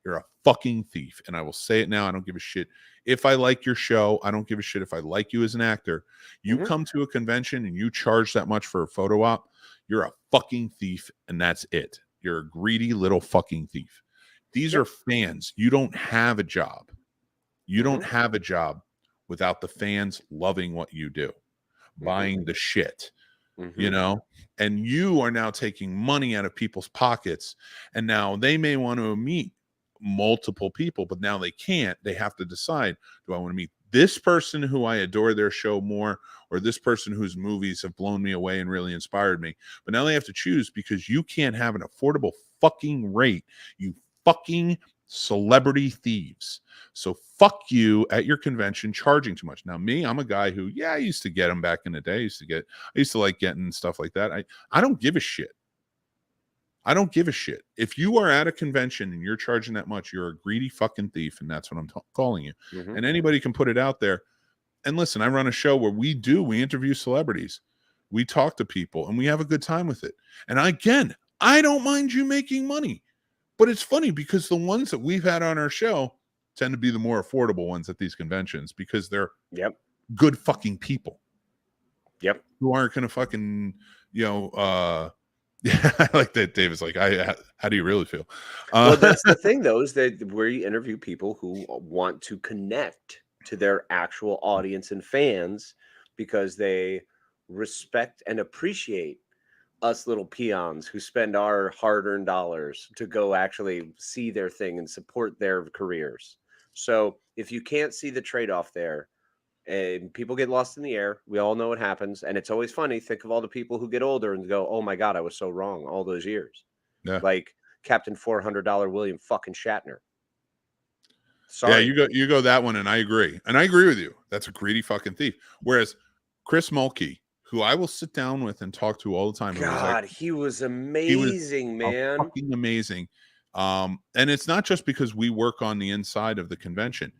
You're a fucking thief. And I will say it now. I don't give a shit. If I like your show, I don't give a shit if I like you as an actor. You come to a convention and you charge that much for a photo op, you're a fucking thief, and that's it. You're a greedy little fucking thief. These are fans. You don't have a job. You don't have a job without the fans loving what you do, buying the shit. And you are now taking money out of people's pockets, and now they may want to meet multiple people, but now they can't. They have to decide, do I want to meet this person who I adore their show more, or this person whose movies have blown me away and really inspired me? But now they have to choose, because you can't have an affordable fucking rate, you fucking celebrity thieves. So fuck you at your convention charging too much. Now, me, I'm a guy who, I used to get them back in the day. I used to like getting stuff like that. I don't give a shit. I don't give a shit. If you are at a convention and you're charging that much, you're a greedy fucking thief, and that's what I'm calling you. And anybody can put it out there. And listen, I run a show where we interview celebrities. We talk to people, and we have a good time with it. And again, I don't mind you making money. But it's funny because the ones that we've had on our show tend to be the more affordable ones at these conventions, because they're good fucking people. Who aren't going to fucking, I like that. David's like, how do you really feel? Well, that's the thing, though, is that where you interview people who want to connect to their actual audience and fans, because they respect and appreciate us little peons who spend our hard-earned dollars to go actually see their thing and support their careers. So if you can't see the trade-off there, and people get lost in the air, we all know what happens. And it's always funny. Think of all the people who get older and go, oh my God, I was so wrong all those years. Like Captain $400 William fucking Shatner. Sorry. Yeah, you go that one, and I agree. And I agree with you. That's a greedy fucking thief. Whereas Chris Mulkey, who I will sit down with and talk to all the time. God, he was amazing, man. Fucking amazing. And it's not just because we work on the inside of the convention.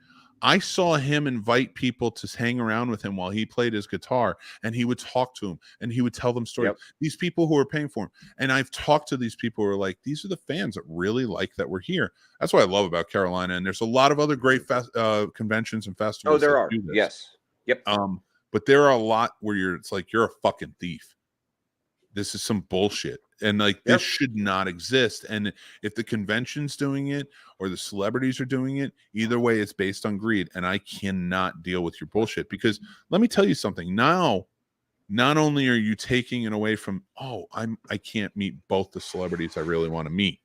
I saw him invite people to hang around with him while he played his guitar, and he would talk to him and he would tell them stories. These people who are paying for him. And I've talked to these people who are like, these are the fans that really like that we're here. That's what I love about Carolina. And there's a lot of other great conventions and festivals. Oh, there are. Yes. Yep. But there are a lot where it's like, you're a fucking thief. This is some bullshit. And like, this should not exist. And if the convention's doing it or the celebrities are doing it, either way, it's based on greed. And I cannot deal with your bullshit, because let me tell you something. Now, not only are you taking it away from, I can't meet both the celebrities I really want to meet.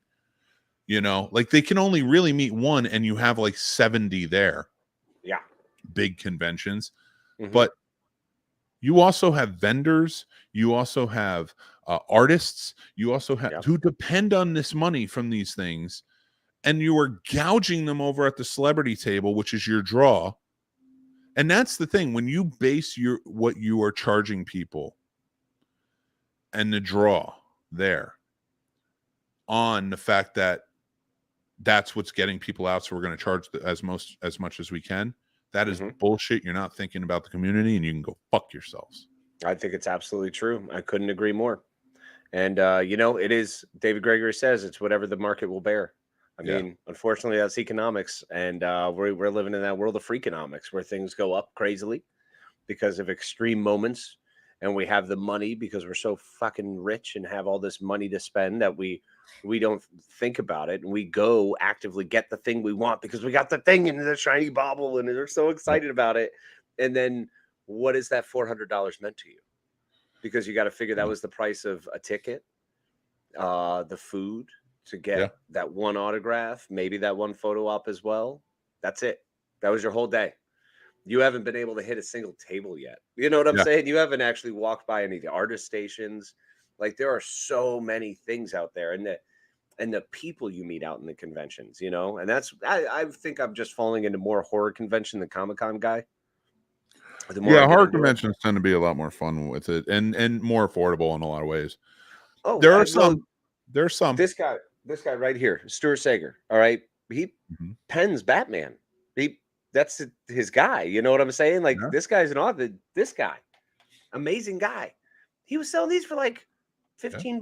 You know, like they can only really meet one, and you have like 70 there. Yeah. Big conventions. But you also have vendors. You also have artists. You also have who depend on this money from these things, and you are gouging them over at the celebrity table, which is your draw. And that's the thing, when you base what you are charging people and the draw there on the fact that that's what's getting people out, so we're going to charge as much as we can. That is bullshit. You're not thinking about the community, and you can go fuck yourselves. I think it's absolutely true. I couldn't agree more. And, it is, David Gregory says, it's whatever the market will bear. I mean, unfortunately, that's economics. And we're living in that world of freakonomics where things go up crazily because of extreme moments. And we have the money because we're so fucking rich and have all this money to spend that we don't think about it. And we go actively get the thing we want because we got the thing in the shiny bauble and they're so excited about it. And then what is that $400 meant to you? Because you got to figure that was the price of a ticket, the food to get that one autograph, maybe that one photo op as well. That's it. That was your whole day. You haven't been able to hit a single table yet. You know what I'm saying? You haven't actually walked by any of the artist stations. Like, there are so many things out there, and the people you meet out in the conventions, and that's, I think I'm just falling into more horror convention than Comic-Con guy. Horror conventions tend to be a lot more fun with it and more affordable in a lot of ways. Oh, there are some. This guy right here, Stuart Sager. All right, he pens Batman. That's his guy. You know what I'm saying? Like, this guy's an author. This guy, amazing guy. He was selling these for like $15,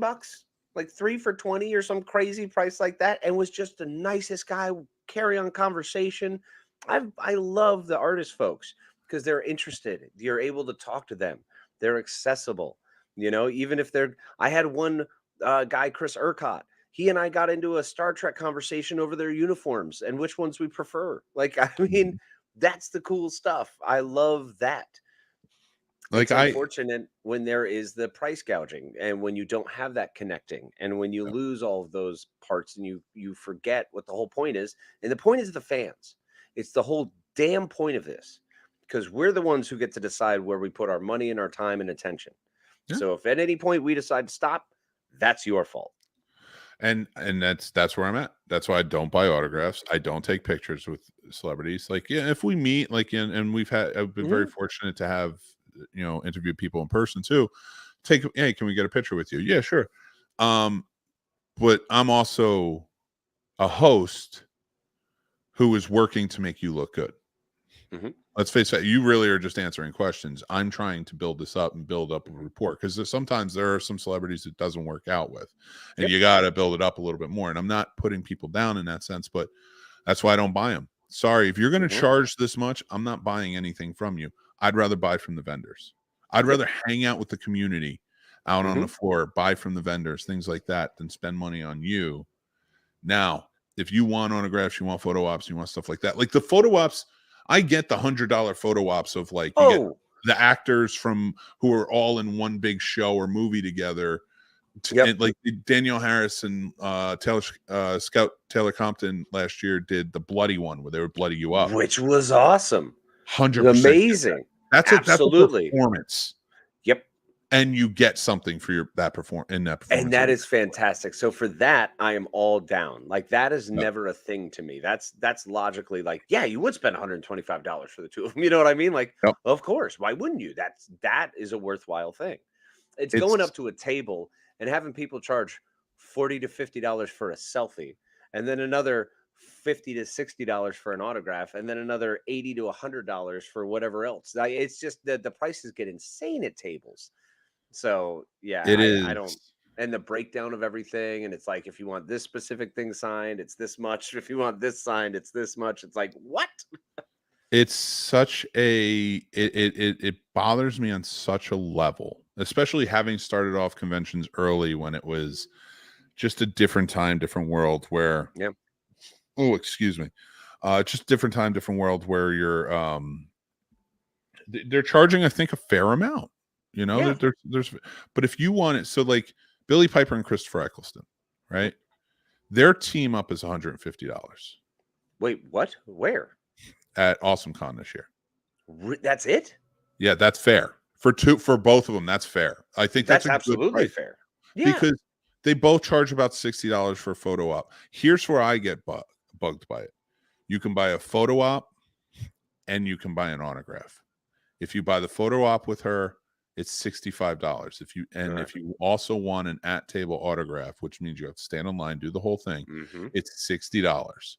like 3 for $20 or some crazy price like that, and was just the nicest guy. Carry on conversation. I love the artist folks because they're interested. You're able to talk to them. They're accessible. Even if I had one guy, Chris Urquhart. He and I got into a Star Trek conversation over their uniforms and which ones we prefer. Like, I mean, that's the cool stuff. I love that. Like, it's unfortunate when there is the price gouging and when you don't have that connecting and when you lose all of those parts and you forget what the whole point is. And the point is the fans. It's the whole damn point of this, because we're the ones who get to decide where we put our money and our time and attention. So if at any point we decide to stop, that's your fault. And that's where I'm at. That's why I don't buy autographs. I don't take pictures with celebrities. Like, if we meet, like, and I've been very fortunate to have, interview people in person too. Hey, can we get a picture with you? Yeah, sure. But I'm also a host who is working to make you look good. Let's face it, you really are just answering questions. I'm trying to build this up and build up a rapport, because sometimes there are some celebrities it doesn't work out with, and you got to build it up a little bit more. And I'm not putting people down in that sense, but that's why I don't buy them. Sorry, if you're going to charge this much, I'm not buying anything from you. I'd rather buy from the vendors. I'd rather hang out with the community out on the floor, buy from the vendors, things like that, than spend money on you. Now, if you want autographs, you want photo ops, you want stuff like that, like the photo ops, I get the $100 photo ops of, like, you get the actors from who are all in one big show or movie together. And, like, Danielle Harris and Taylor Compton last year did the bloody one where they would bloody you up, which was awesome. 100% amazing. That's absolutely a performance. Yep. And you get something for that performance. And that is fantastic. So for that, I am all down. Like, that is never a thing to me. That's logically, like, you would spend $125 for the two of them. You know what I mean? Like, of course, why wouldn't you? That is a worthwhile thing. It's going up to a table and having people charge $40 to $50 for a selfie, and then another $50 to $60 for an autograph, and then another $80 to $100 for whatever else. It's just that the prices get insane at tables. So yeah, I don't. And the breakdown of everything, and it's like, if you want this specific thing signed, it's this much. If you want this signed, it's this much. It's like, what? It's such a it bothers me on such a level, especially having started off conventions early when it was just a different time, different world where excuse me. Just different time, different world where you're they're charging, I think, a fair amount. You know, there's but if you want it, so like Billy Piper and Christopher Eccleston, right? Their team up is $150. Wait, what? Where? At Awesome Con this year. That's it? Yeah, that's fair. For both of them, that's fair. I think that's absolutely fair. Yeah. Because they both charge about $60 for a photo op. Here's where I get bugged by it. You can buy a photo op and you can buy an autograph. If you buy the photo op with her, it's $65. If you also want an at table autograph, which means you have to stand in line, do the whole thing, it's $60.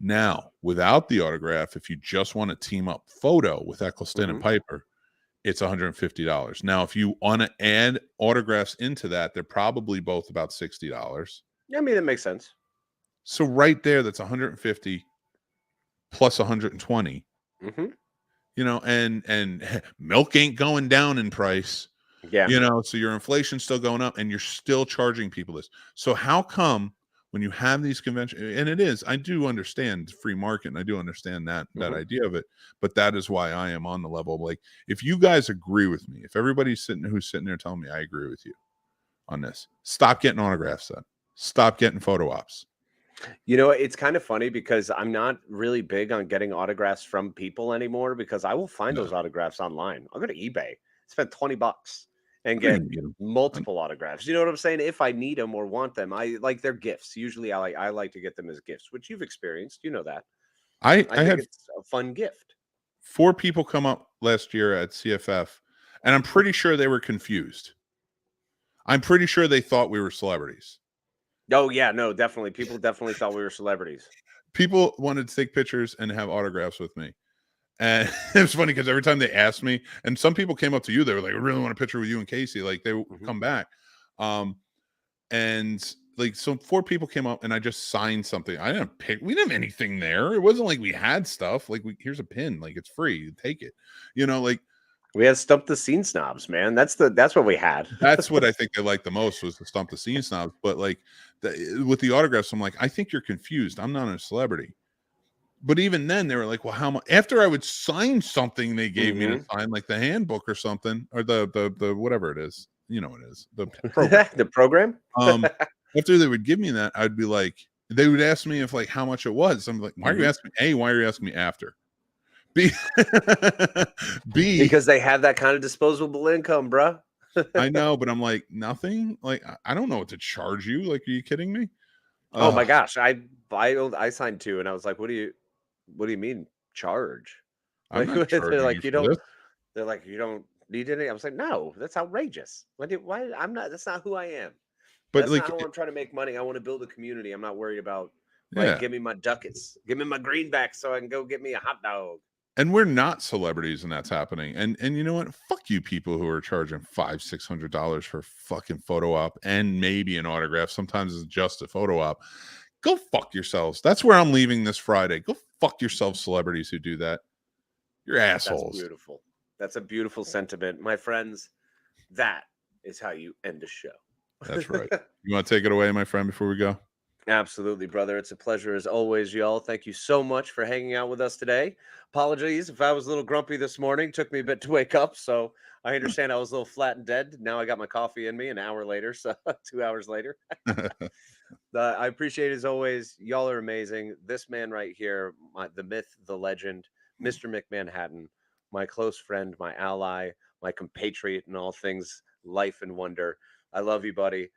Now, without the autograph, if you just want a team up photo with Eccleston and Piper, it's $150. Now, if you want to add autographs into that, they're probably both about $60. Yeah, I mean, that makes sense. So right there, that's $150 plus $120. You know, and milk ain't going down in price. Yeah. You know, so your inflation's still going up and you're still charging people this. So how come when you have these conventions, and it is, I do understand free market and I do understand that idea of it, but that is why I am on the level of, like, if you guys agree with me, if everybody's who's sitting there telling me I agree with you on this, stop getting autographs then. Stop getting photo ops. You know, it's kind of funny because I'm not really big on getting autographs from people anymore, because I will find those autographs online. I'll go to eBay, spend $20 and get multiple autographs. You know what I'm saying? If I need them or want them, I like their gifts. Usually I like to get them as gifts, which you've experienced. You know that. I think it's a fun gift. 4 people come up last year at CFF, and I'm pretty sure they were confused. I'm pretty sure they thought we were celebrities. Oh, yeah, no, definitely. People definitely thought we were celebrities. People wanted to take pictures and have autographs with me. And it was funny because every time they asked me, and some people came up to you, they were like, I really want a picture with you and Casey. Like, they would come back. And like, so 4 people came up and I just signed something. I didn't pick, we didn't have anything there. It wasn't like we had stuff. Like, here's a pin, like, it's free, take it. You know, like, we had Stump the Scene Snobs, man. That's what we had. That's what I think they liked the most, was the Stump the Scene Snobs. But like with the autographs, I'm like, I think you're confused. I'm not a celebrity. But even then, they were like, well, how much? After I would sign something, they gave me to sign, like the handbook or something, or the whatever it is. You know what it is, the program. The program. After they would give me that, I'd be like, they would ask me if, like, how much it was. I'm like, why are you asking me? A, why are you asking me after? B, because they have that kind of disposable income, bro. I know, but I'm like, nothing. Like, I don't know what to charge you. Like, are you kidding me? Oh my gosh, I signed 2, and I was like, what do you mean charge? Like, they're like, you don't. They're like, you don't need any. I was like, no, that's outrageous. Why? I'm not. That's not who I am. But that's, like, not how I'm trying to make money. I want to build a community. I'm not worried about, like, give me my ducats, give me my greenbacks so I can go get me a hot dog. And we're not celebrities, and that's happening. And you know what? Fuck you, people who are charging $500-$600 for fucking photo op and maybe an autograph. Sometimes it's just a photo op. Go fuck yourselves. That's where I'm leaving this Friday. Go fuck yourselves, celebrities who do that. You're assholes. That's beautiful. That's a beautiful sentiment, my friends. That is how you end a show. That's right. You want to take it away, my friend, before we go? Absolutely, brother. It's a pleasure as always, y'all. Thank you so much for hanging out with us today. Apologies if I was a little grumpy this morning. Took me a bit to wake up, so I understand I was a little flat and dead. Now I got my coffee in me an hour later, so 2 hours later. I appreciate it as always. Y'all are amazing. This man right here, the myth, the legend, Mr. McManhattan, my close friend, my ally, my compatriot in all things life and wonder. I love you, buddy.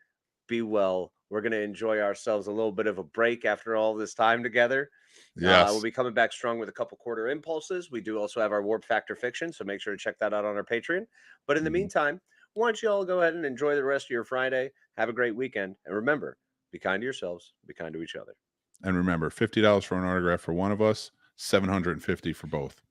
Be well. We're going to enjoy ourselves a little bit of a break after all this time together. Yes. We'll be coming back strong with a couple quarter impulses. We do also have our Warp Factor fiction, so make sure to check that out on our Patreon. But in the meantime, why don't you all go ahead and enjoy the rest of your Friday. Have a great weekend. And remember, be kind to yourselves, be kind to each other. And remember, $50 for an autograph for one of us, $750 for both.